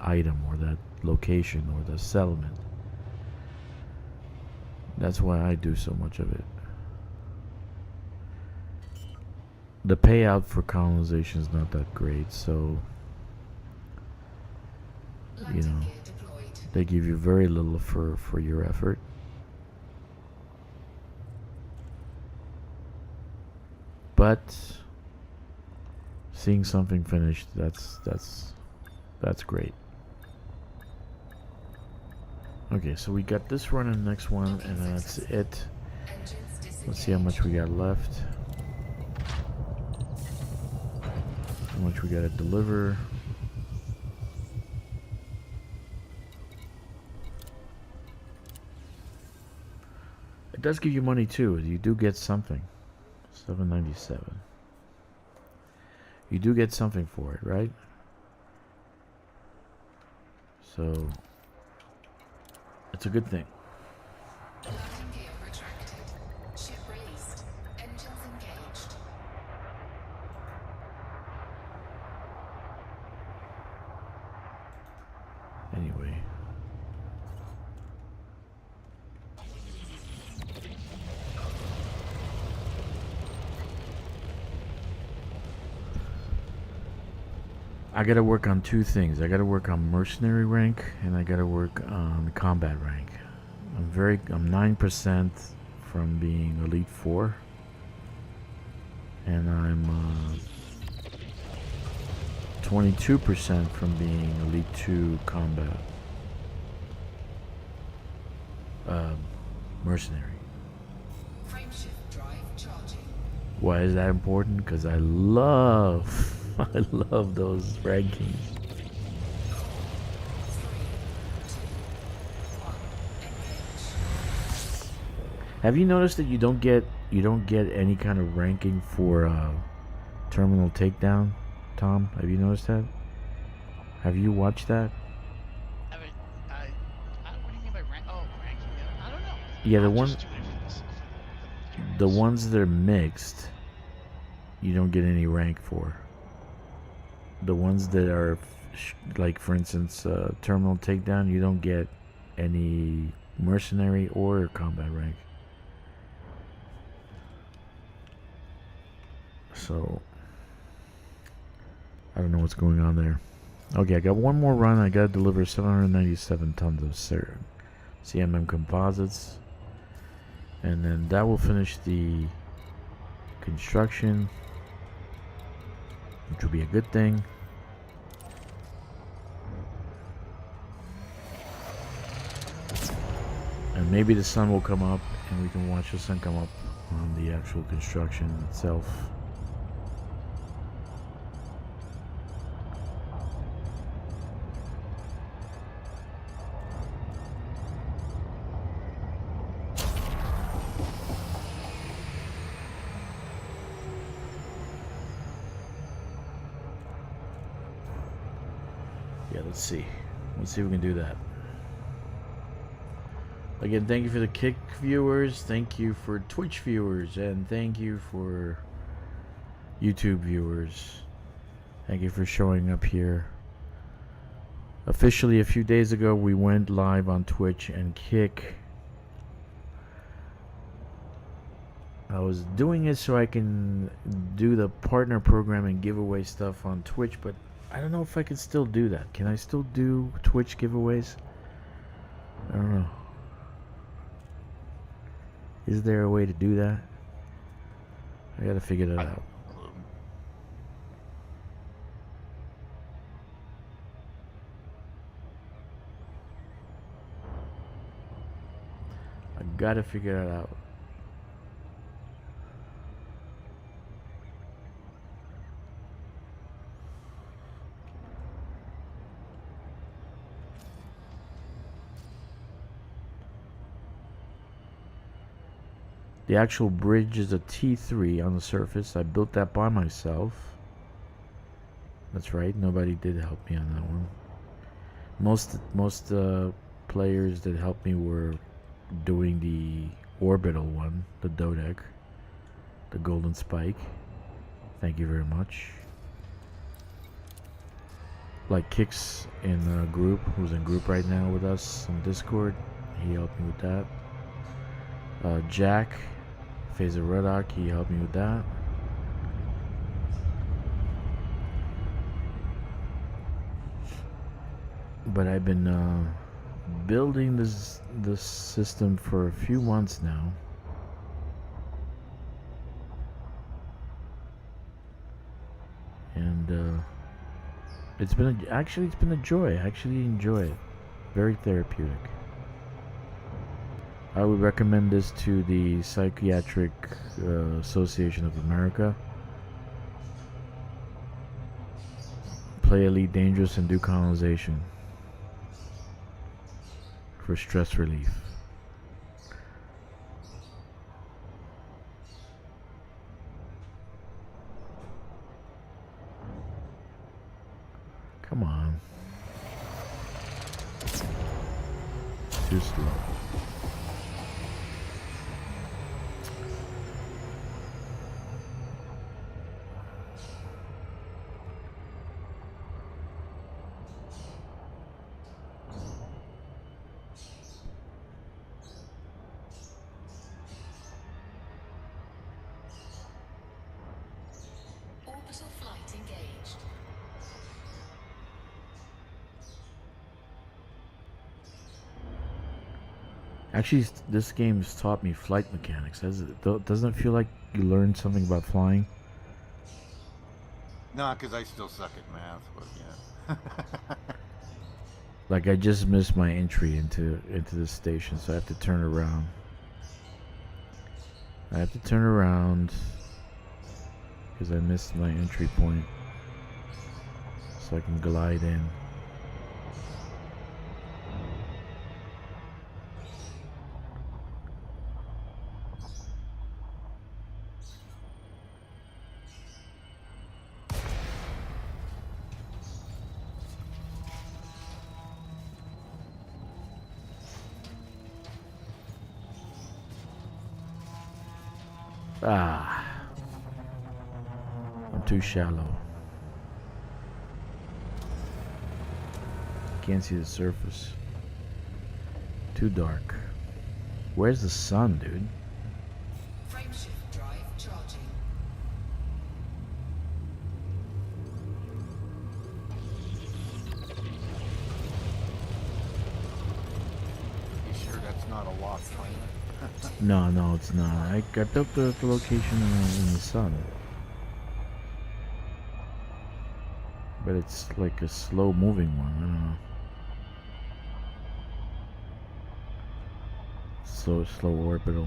item or that location or the settlement, that's why I do so much of it. The payout for colonization is not that great, so you know, they give you very little for your effort. But seeing something finished, that's great. Okay, so we got this one and the next one, and that's it. Let's see how much we got left. How much we gotta deliver. It does give you money too. You do get something. $7.97. You do get something for it, right? So it's a good thing. Landing gear retracted. Ship released. Engines engaged. Anyway. I gotta work on two things. I gotta work on mercenary rank and I gotta work on combat rank. I'm 9% from being Elite 4. And I'm 22% from being Elite 2 combat. Mercenary. Frameshift drive charging. Why is that important? Because I love those rankings. Have you noticed that you don't get any kind of ranking for terminal takedown, Tom? Have you noticed that? Have you watched that? What do you mean by rank? Oh, ranking. I don't know. Yeah, the I'm one. just doing it for the The ones that are mixed, you don't get any rank for. The ones that are, like for instance, terminal takedown, you don't get any mercenary or combat rank. So, I don't know what's going on there. Okay, I got one more run. I gotta deliver 797 tons of CMM composites. And then that will finish the construction, which will be a good thing. And maybe the sun will come up and we can watch the sun come up on the actual construction itself. Yeah, let's see. Let's see if we can do that. Again, thank you for the Kick viewers, thank you for Twitch viewers, and thank you for YouTube viewers. Thank you for showing up here. Officially, a few days ago, we went live on Twitch and Kick. I was doing it so I can do the partner program and give away stuff on Twitch, but I don't know if I can still do that. Can I still do Twitch giveaways? I don't know. Is there a way to do that? I gotta figure that out. I gotta figure that out. The actual bridge is a T3 on the surface. I built that by myself. That's right, nobody did help me on that one. Most players that helped me were doing the orbital one, the Dodec, the golden spike. Thank you very much. Like Kix in a group, who's in group right now with us on Discord. He helped me with that. Jack, Phaser Rudock, he helped me with that. But I've been building this system for a few months now. And it's been a joy. I actually enjoy it. Very therapeutic. I would recommend this to the Psychiatric Association of America. Play Elite Dangerous and do colonization for stress relief. Come on. Too slow. Orbital flight engaged. Actually, this game's taught me flight mechanics. Doesn't it feel like you learned something about flying? No, because I still suck at math, but yeah. Like I just missed my entry into this station, so I have to turn around. I have to turn around because I missed my entry point, so I can glide in. Ah. I'm too shallow. Can't see the surface. Too dark. Where's the sun, dude? Frameshift drive charging. You sure that's not a lost planet? No, no, it's not. I built the location in the sun. But it's like a slow moving one. I don't know. Slow orbital.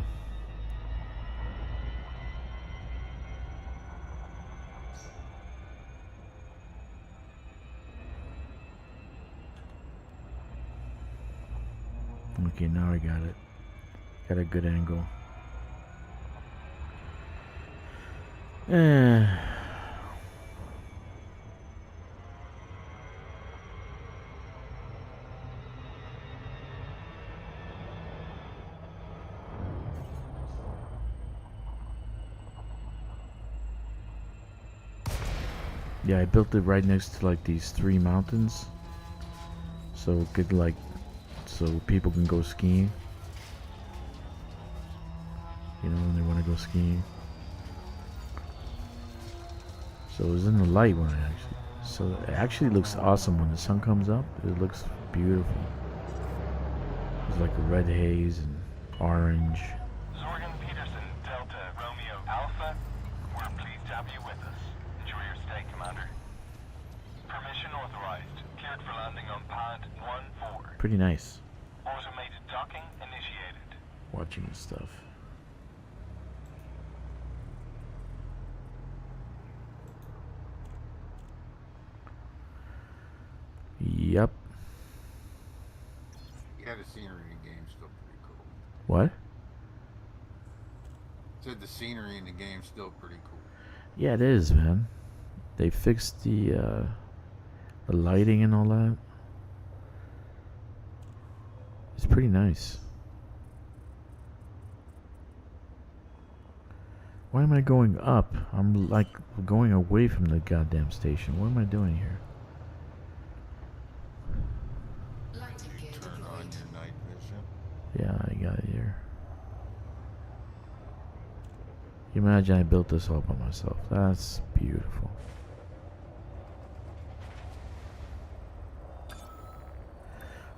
Okay, now I got it. Got a good angle. Yeah, I built it right next to like these 3 mountains, so it could like, so people can go skiing. You know, when they want to go skiing. So it was in the light when I actually. So it actually looks awesome when the sun comes up. It looks beautiful. It's like a red haze and orange. Zorgan Peterson, Delta, Romeo, Alpha. We're pleased to have you with us. Enjoy your stay, Commander. Permission authorized. Cleared for landing on pad 1-4. Pretty nice. Automated docking initiated. Watching this stuff. Yep. Yeah, the scenery in the game's still pretty cool. What? Said the scenery in the game's still pretty cool. Yeah, it is, man. They fixed the lighting and all that. It's pretty nice. Why am I going up? I'm like going away from the goddamn station. What am I doing here? Lighting gear Turn on deployed. your night vision. Yeah, I got it here. You imagine I built this all by myself. That's beautiful.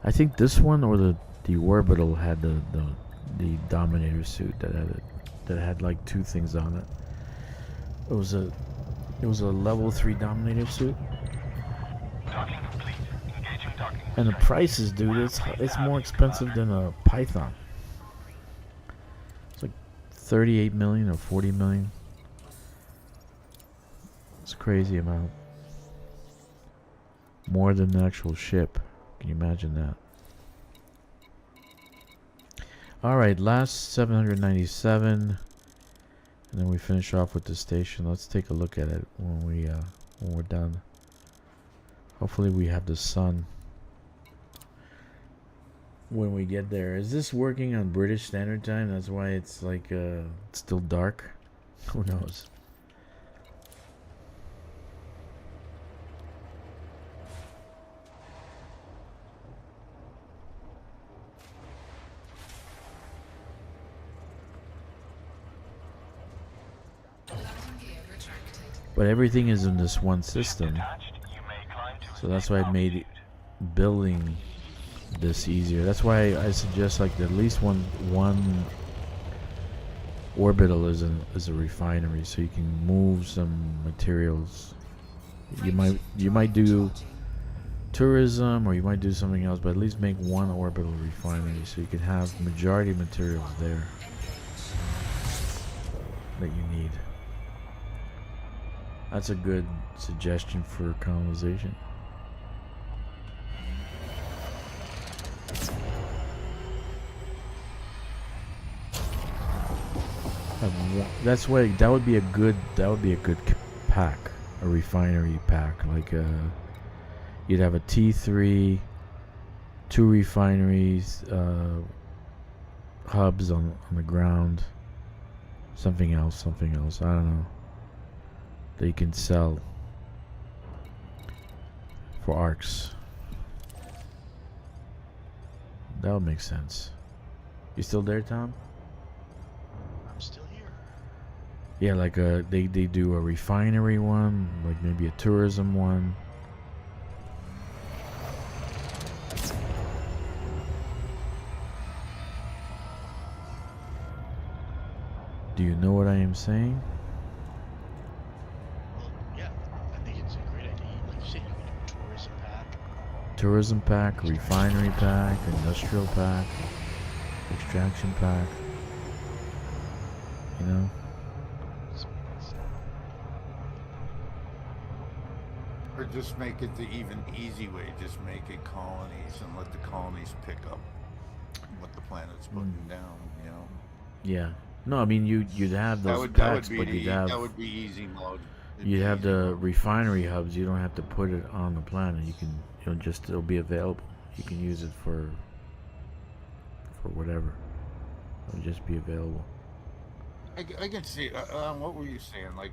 I think this one or the orbital had the Dominator suit that had like 2 things on it. It was a level 3 Dominator suit. Docking complete. Engaging docking. And the prices, dude, it's more expensive than a Python. It's like 38 million or 40 million. It's a crazy amount. More than the actual ship. Can you imagine that? Alright, last 797. And then we finish off with the station. Let's take a look at it when we're done. Hopefully we have the sun when we get there. Is this working on British Standard Time? That's why it's like it's still dark. Who knows? Landing gear retracted. But everything is in this one system. Detached, you may climb to So that's why it made building this easier. That's why I suggest like at least one orbital is a refinery, so you can move some materials. You might do tourism or you might do something else, but at least make one orbital refinery so you can have majority materials there that you need. That's a good suggestion for colonization. That's why that would be a good pack, a refinery pack. Like you'd have a T3, 2 refineries, hubs on the ground, something else. I don't know. That you can sell for arcs. That would make sense. You still there, Tom? I'm still here. Yeah, like they do a refinery one, like maybe a tourism one. Do you know what I am saying? Well, yeah, I think it's a great idea. Like you said, you can do a tourism pack. Tourism pack, refinery pack, industrial pack, extraction pack. You know? Or just make it the even easy way. Just make it colonies and let the colonies pick up what the planet's putting down. You know. Yeah. No, I mean you'd have That those would packs, be but that would be easy mode. you'd have the refinery hubs. You don't have to put it on the planet. You can it'll be available. You can use it for whatever. It'll just be available. I can see. What were you saying? Like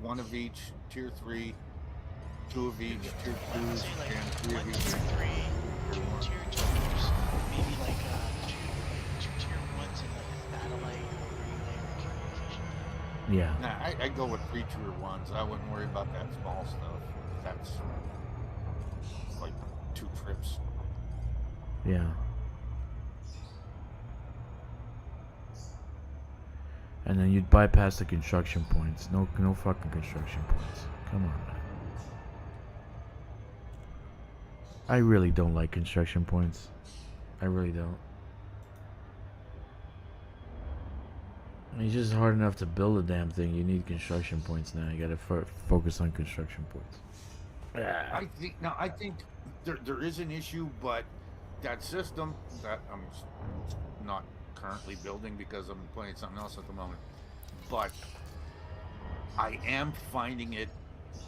one of each, tier 3, 2 of each, tier 2, I would say like and 3 of one each. tier 3, two tier 2s, maybe like two tier 1s and like a satellite or relay or communication pack. Yeah. Nah, I go with 3 tier 1s. I wouldn't worry about that small stuff. That's like 2 trips. Yeah. And then you'd bypass the construction points. No fucking construction points. Come on, man. I really don't like construction points. I really don't. It's just hard enough to build a damn thing. You need construction points now. You gotta focus on construction points. I think there is an issue, but that system that I'm not currently building because I'm playing something else at the moment, but I am finding it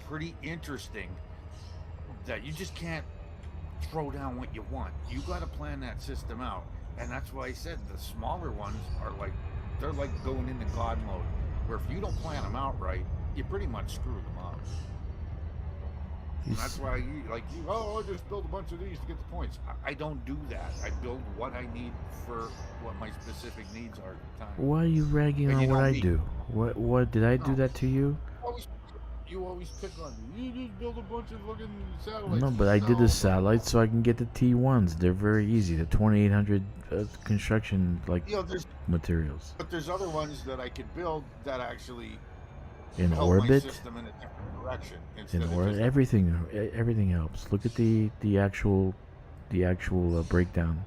pretty interesting that you just can't throw down what you want. You got to plan that system out, and that's why I said the smaller ones are like they're like going into God mode, where if you don't plan them out right, you pretty much screw them up. And that's why I'll just build a bunch of these to get the points. I don't do that. I build what I need for what my specific needs are at the time. Why are you ragging on what I do? What did I do that to you? You always pick on me. You just build a bunch of fucking satellites. No, but I did the satellites so I can get the T1s. They're very easy. The 2800 construction materials. But there's other ones that I could build that actually in help orbit. My system in a different direction. In orbit, everything helps. Look at the actual breakdown.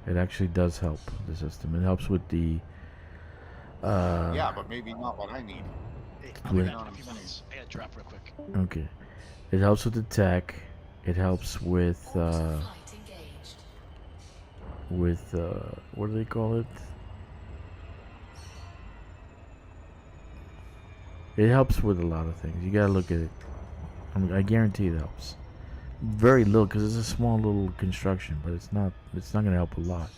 It actually does help the system. It helps with the. Yeah, but maybe not what I need. Hey, I'll be back in a few minutes. I gotta drop real quick. Okay, it helps with the tech. It helps with what do they call it? It helps with a lot of things. You gotta look at it. I guarantee it helps. Very little, because it's a small little construction, but it's not gonna help a lot.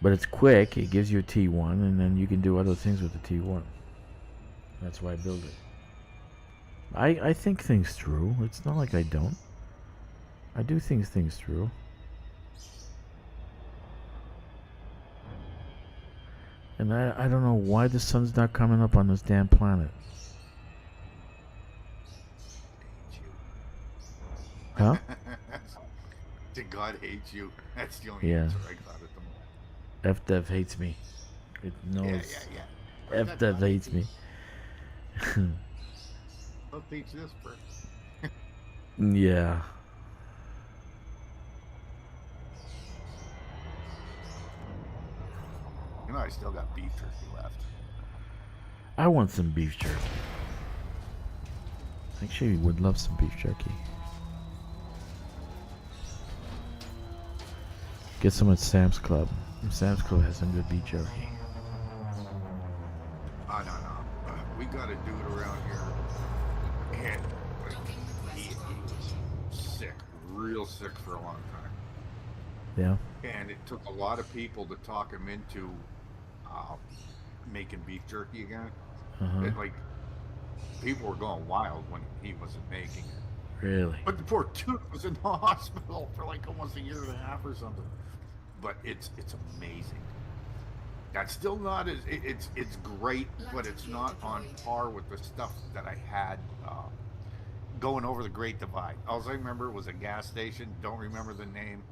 But it's quick. It gives you a T1, and then you can do other things with the T1. That's why I build it. I think things through. It's not like I don't. I do things through. And I don't know why the sun's not coming up on this damn planet. Huh? Did God hate you? That's the only Yeah. answer I got at the moment. FDEV hates me. It knows. Yeah. FDEV hates me. I'll teach this first. Yeah. You know, I still got beef jerky left. I want some beef jerky. Actually, would love some beef jerky. Get some at Sam's Club. Sam's Club has some good beef jerky. Oh, no. We got a dude around here, and he was sick, real sick for a long time. Yeah. And it took a lot of people to talk him into making beef jerky again. Uh-huh. It, like, people were going wild when he wasn't making it. Really? But the poor dude was in the hospital for like almost a year and a half or something. But it's amazing. That's still not as it's great, but it's not on par with the stuff that I had going over the Great Divide. All I remember was a gas station. Don't remember the name,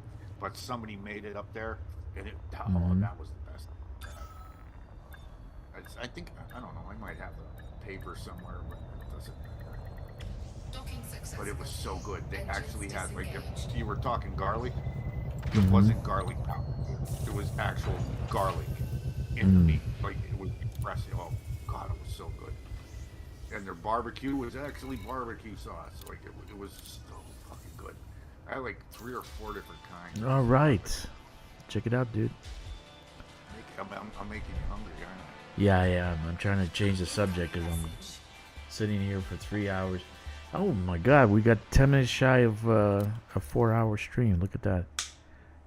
but somebody made it up there, and that was the best. I think I don't know. I might have the paper somewhere, but it doesn't matter. Docking successful. But it was so good. They actually had, like, if you were talking garlic, it Mhm. wasn't garlic powder. It was actual garlic in the meat. Like, it was impressive. Oh God, it was so good. And their barbecue was actually barbecue sauce. Like, it was so fucking good. I had like 3 or 4 different kinds. All right. Check it out, dude. I'm making you hungry, aren't I? Yeah, I am. I'm trying to change the subject because I'm sitting here for 3 hours. Oh my God, we got 10 minutes shy of a 4-hour stream. Look at that.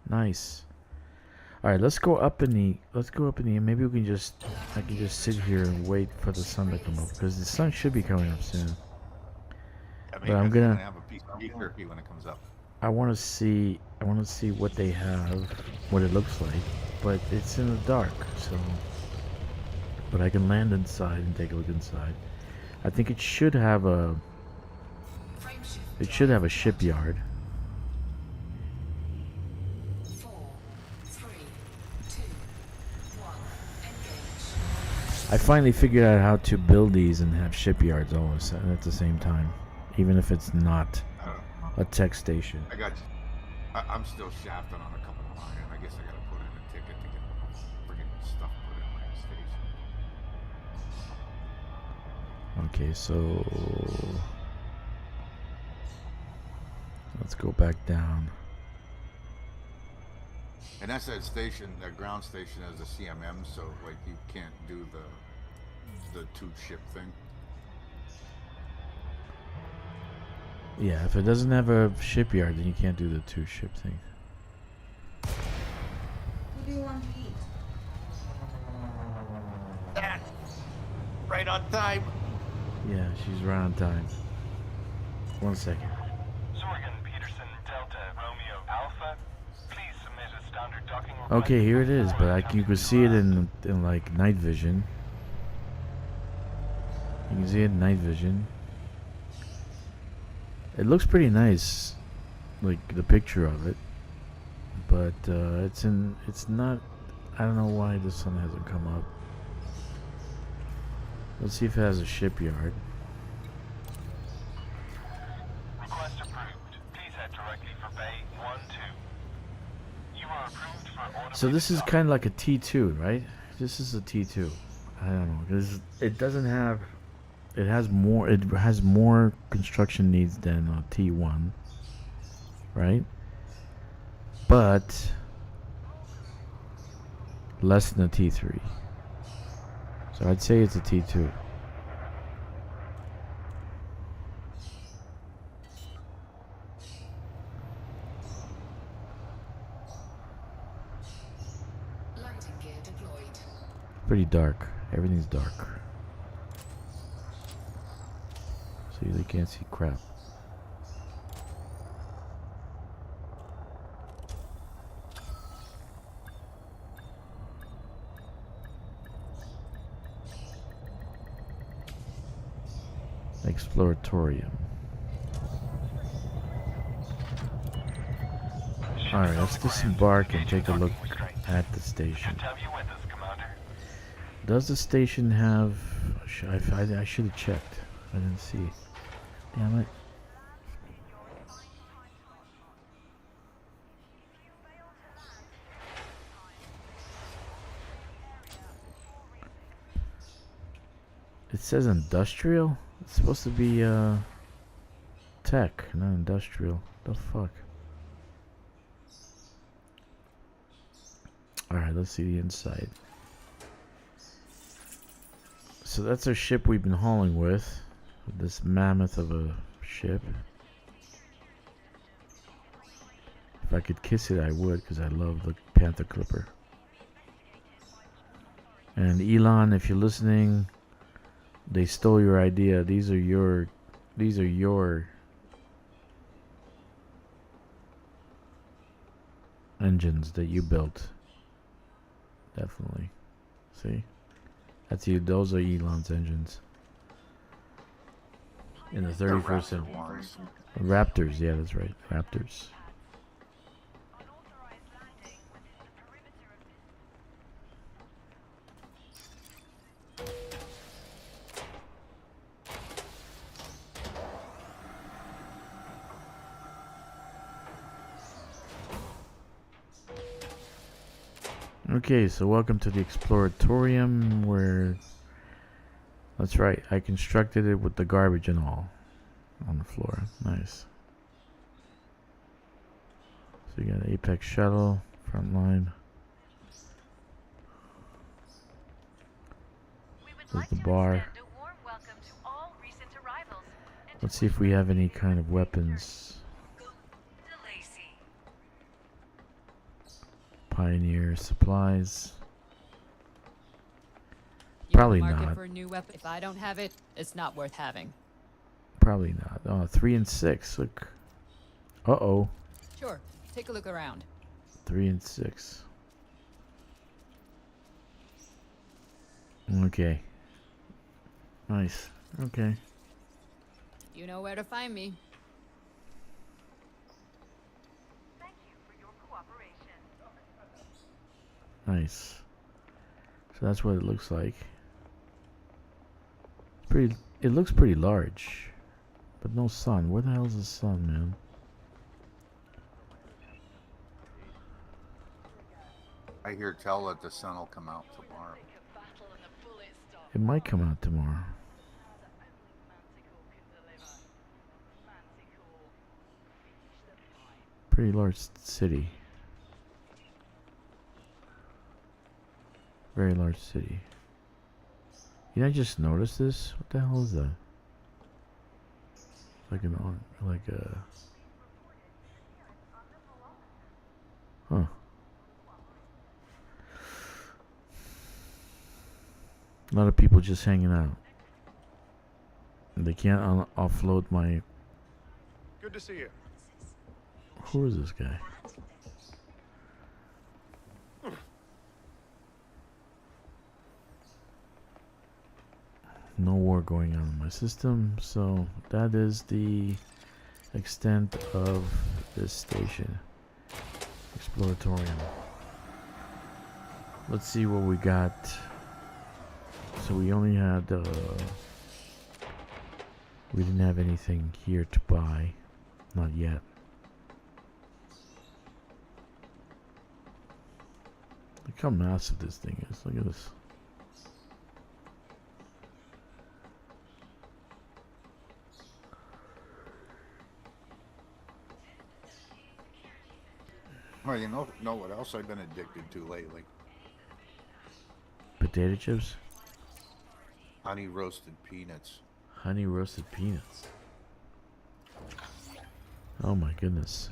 Nice. All right, let's go up in the. Maybe we can I can just sit here and wait for the sun to come up because the sun should be coming up soon. But I'm gonna have a piece of beef jerky when it comes up. I want to see what they have, what it looks like, but it's in the dark, so. But I can land inside and take a look inside. I think it should have a. It should have a shipyard. 4, 3, 2, 1. Engage. I finally figured out how to build these and have shipyards all at the same time, even if it's not a tech station. I got you. I'm still shafting on a couple of mine. I guess I gotta put in a ticket to get friggin' stuff put in my station. Okay, so let's go back down. And that's that station, that ground station has a CMM, so like you can't do the 2-ship thing. Yeah, if it doesn't have a shipyard, then you can't do the 2-ship thing. What do you want to eat? That right on time. Yeah, she's right on time. 1 second. Sorgan Peterson Delta Romeo Alpha, please submit a standard docking request. Okay, here it is, but you can see it in like night vision. You can see it in night vision. It looks pretty nice, like the picture of it, but it's not. I don't know why the sun hasn't come up. Let's see if it has a shipyard. Request approved. Please head directly for Bay 12. You are approved for automated So this is docking. kind of like a T2, right? This is a T2. I don't know, because it doesn't have. It has more construction needs than a T1, right? But less than a T3. So I'd say it's a T2. Lighting gear deployed. Pretty dark. Everything's dark. So they can't see crap. Exploratorium. Alright, let's disembark and take a look at the station. Have you with us, Commander? Does the station have... I should have checked. I didn't see. Damn it. It says industrial? It's supposed to be tech, not industrial. The fuck? Alright, let's see the inside. So that's our ship we've been hauling with. This mammoth of a ship. If I could kiss it, I would, because I love the Panther Clipper. And Elon, if you're listening, they stole your idea. These are your engines that you built. Definitely. See? That's you. Those are Elon's engines. In the 31st century. ones. Raptors, yeah, that's right. Raptors. Okay, so welcome to the Exploratorium, where... That's right, I constructed it with the garbage and all on the floor. Nice. So you got an Apex shuttle, front line. There's the bar. Let's see if we have any kind of weapons. Pioneer supplies. Probably not. For a new weapon. If I don't have it, it's not worth having. Probably not. Oh, 3 and 6. Look. Uh-oh. Sure. Take a look around. 3 and 6. Okay. Nice. Okay. You know where to find me. Thank you for your cooperation. Nice. So that's what it looks like. Pretty. It looks pretty large, but no sun. Where the hell is the sun, man? I hear tell that the sun will come out tomorrow. It might come out tomorrow. Pretty large city. Very large city. You know, I just noticed this. What the hell is that? Like like a... Huh. A lot of people just hanging out. They can't offload my... Good to see you. Who is this guy? No war going on in my system, so that is the extent of this station. Exploratorium. Let's see what we got. So we only had we didn't have anything here to buy. Not yet. Look how massive this thing is. Look at this. Well, you know what else I've been addicted to lately? Potato chips? Honey roasted peanuts. Honey roasted peanuts. Oh my goodness.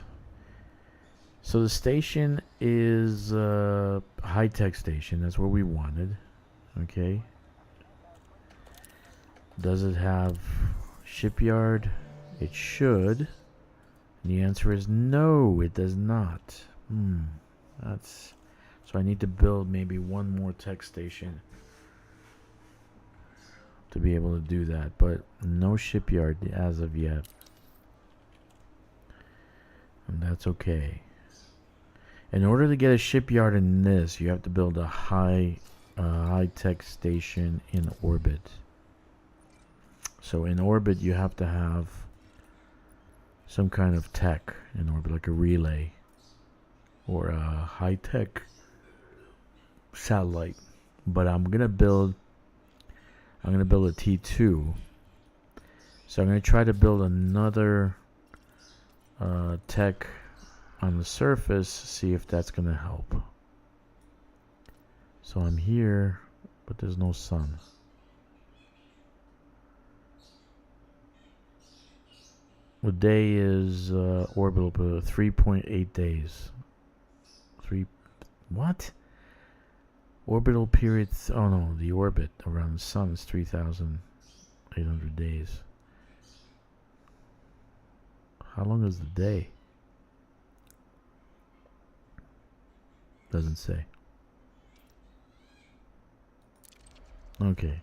So the station is a high-tech station. That's what we wanted. Okay. Does it have shipyard? It should. And the answer is no, it does not. That's... So I need to build maybe one more tech station to be able to do that. But no shipyard as of yet. And that's okay. In order to get a shipyard in this, you have to build a high-tech station in orbit. So in orbit, you have to have some kind of tech in orbit, like a relay or a high-tech satellite. But I'm gonna build a T2. So I'm gonna try to build another tech on the surface, see if that's gonna help. So I'm here, but there's no sun. The day is orbital, but 3.8 days. What? Orbital period. Oh no, the orbit around the sun is 3,800 days. How long is the day? Doesn't say. Okay.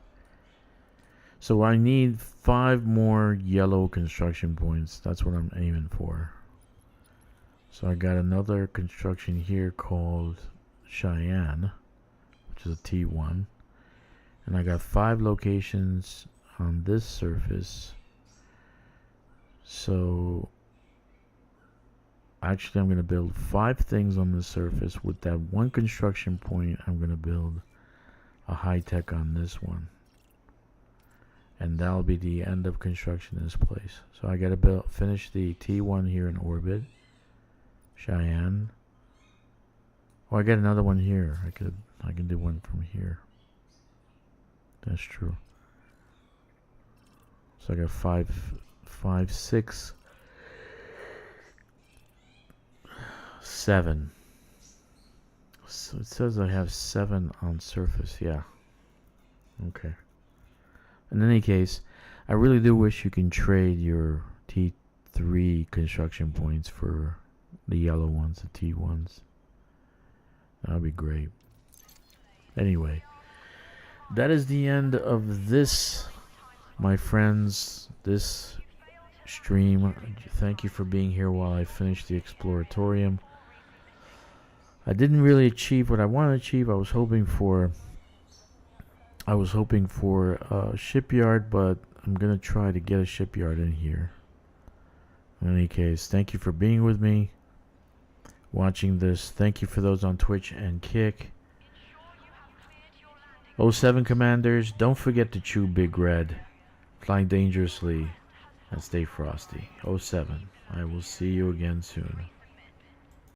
So I need 5 more yellow construction points. That's what I'm aiming for. So I got another construction here called Cheyenne, which is a T1. And I got 5 locations on this surface. So actually I'm going to build 5 things on this surface. With that one construction point, I'm going to build a high-tech on this one. And that'll be the end of construction in this place. So I got to finish the T1 here in orbit. Cheyenne. Oh, I got another one here. I can do one from here. That's true. So I got 5, 6, 7. So it says I have 7 on surface. Yeah. Okay. In any case, I really do wish you can trade your T3 construction points for the yellow ones, the T1s. That would be great. Anyway, that is the end of this, my friends, this stream. Thank you for being here while I finish the Exploratorium. I didn't really achieve what I wanted to achieve. I was hoping for a shipyard, but I'm gonna try to get a shipyard in here. In any case, thank you for being with me, watching this. Thank you for those on Twitch and Kick. 07 Commanders, don't forget to chew Big Red, fly dangerously, and stay frosty. 07, I will see you again soon.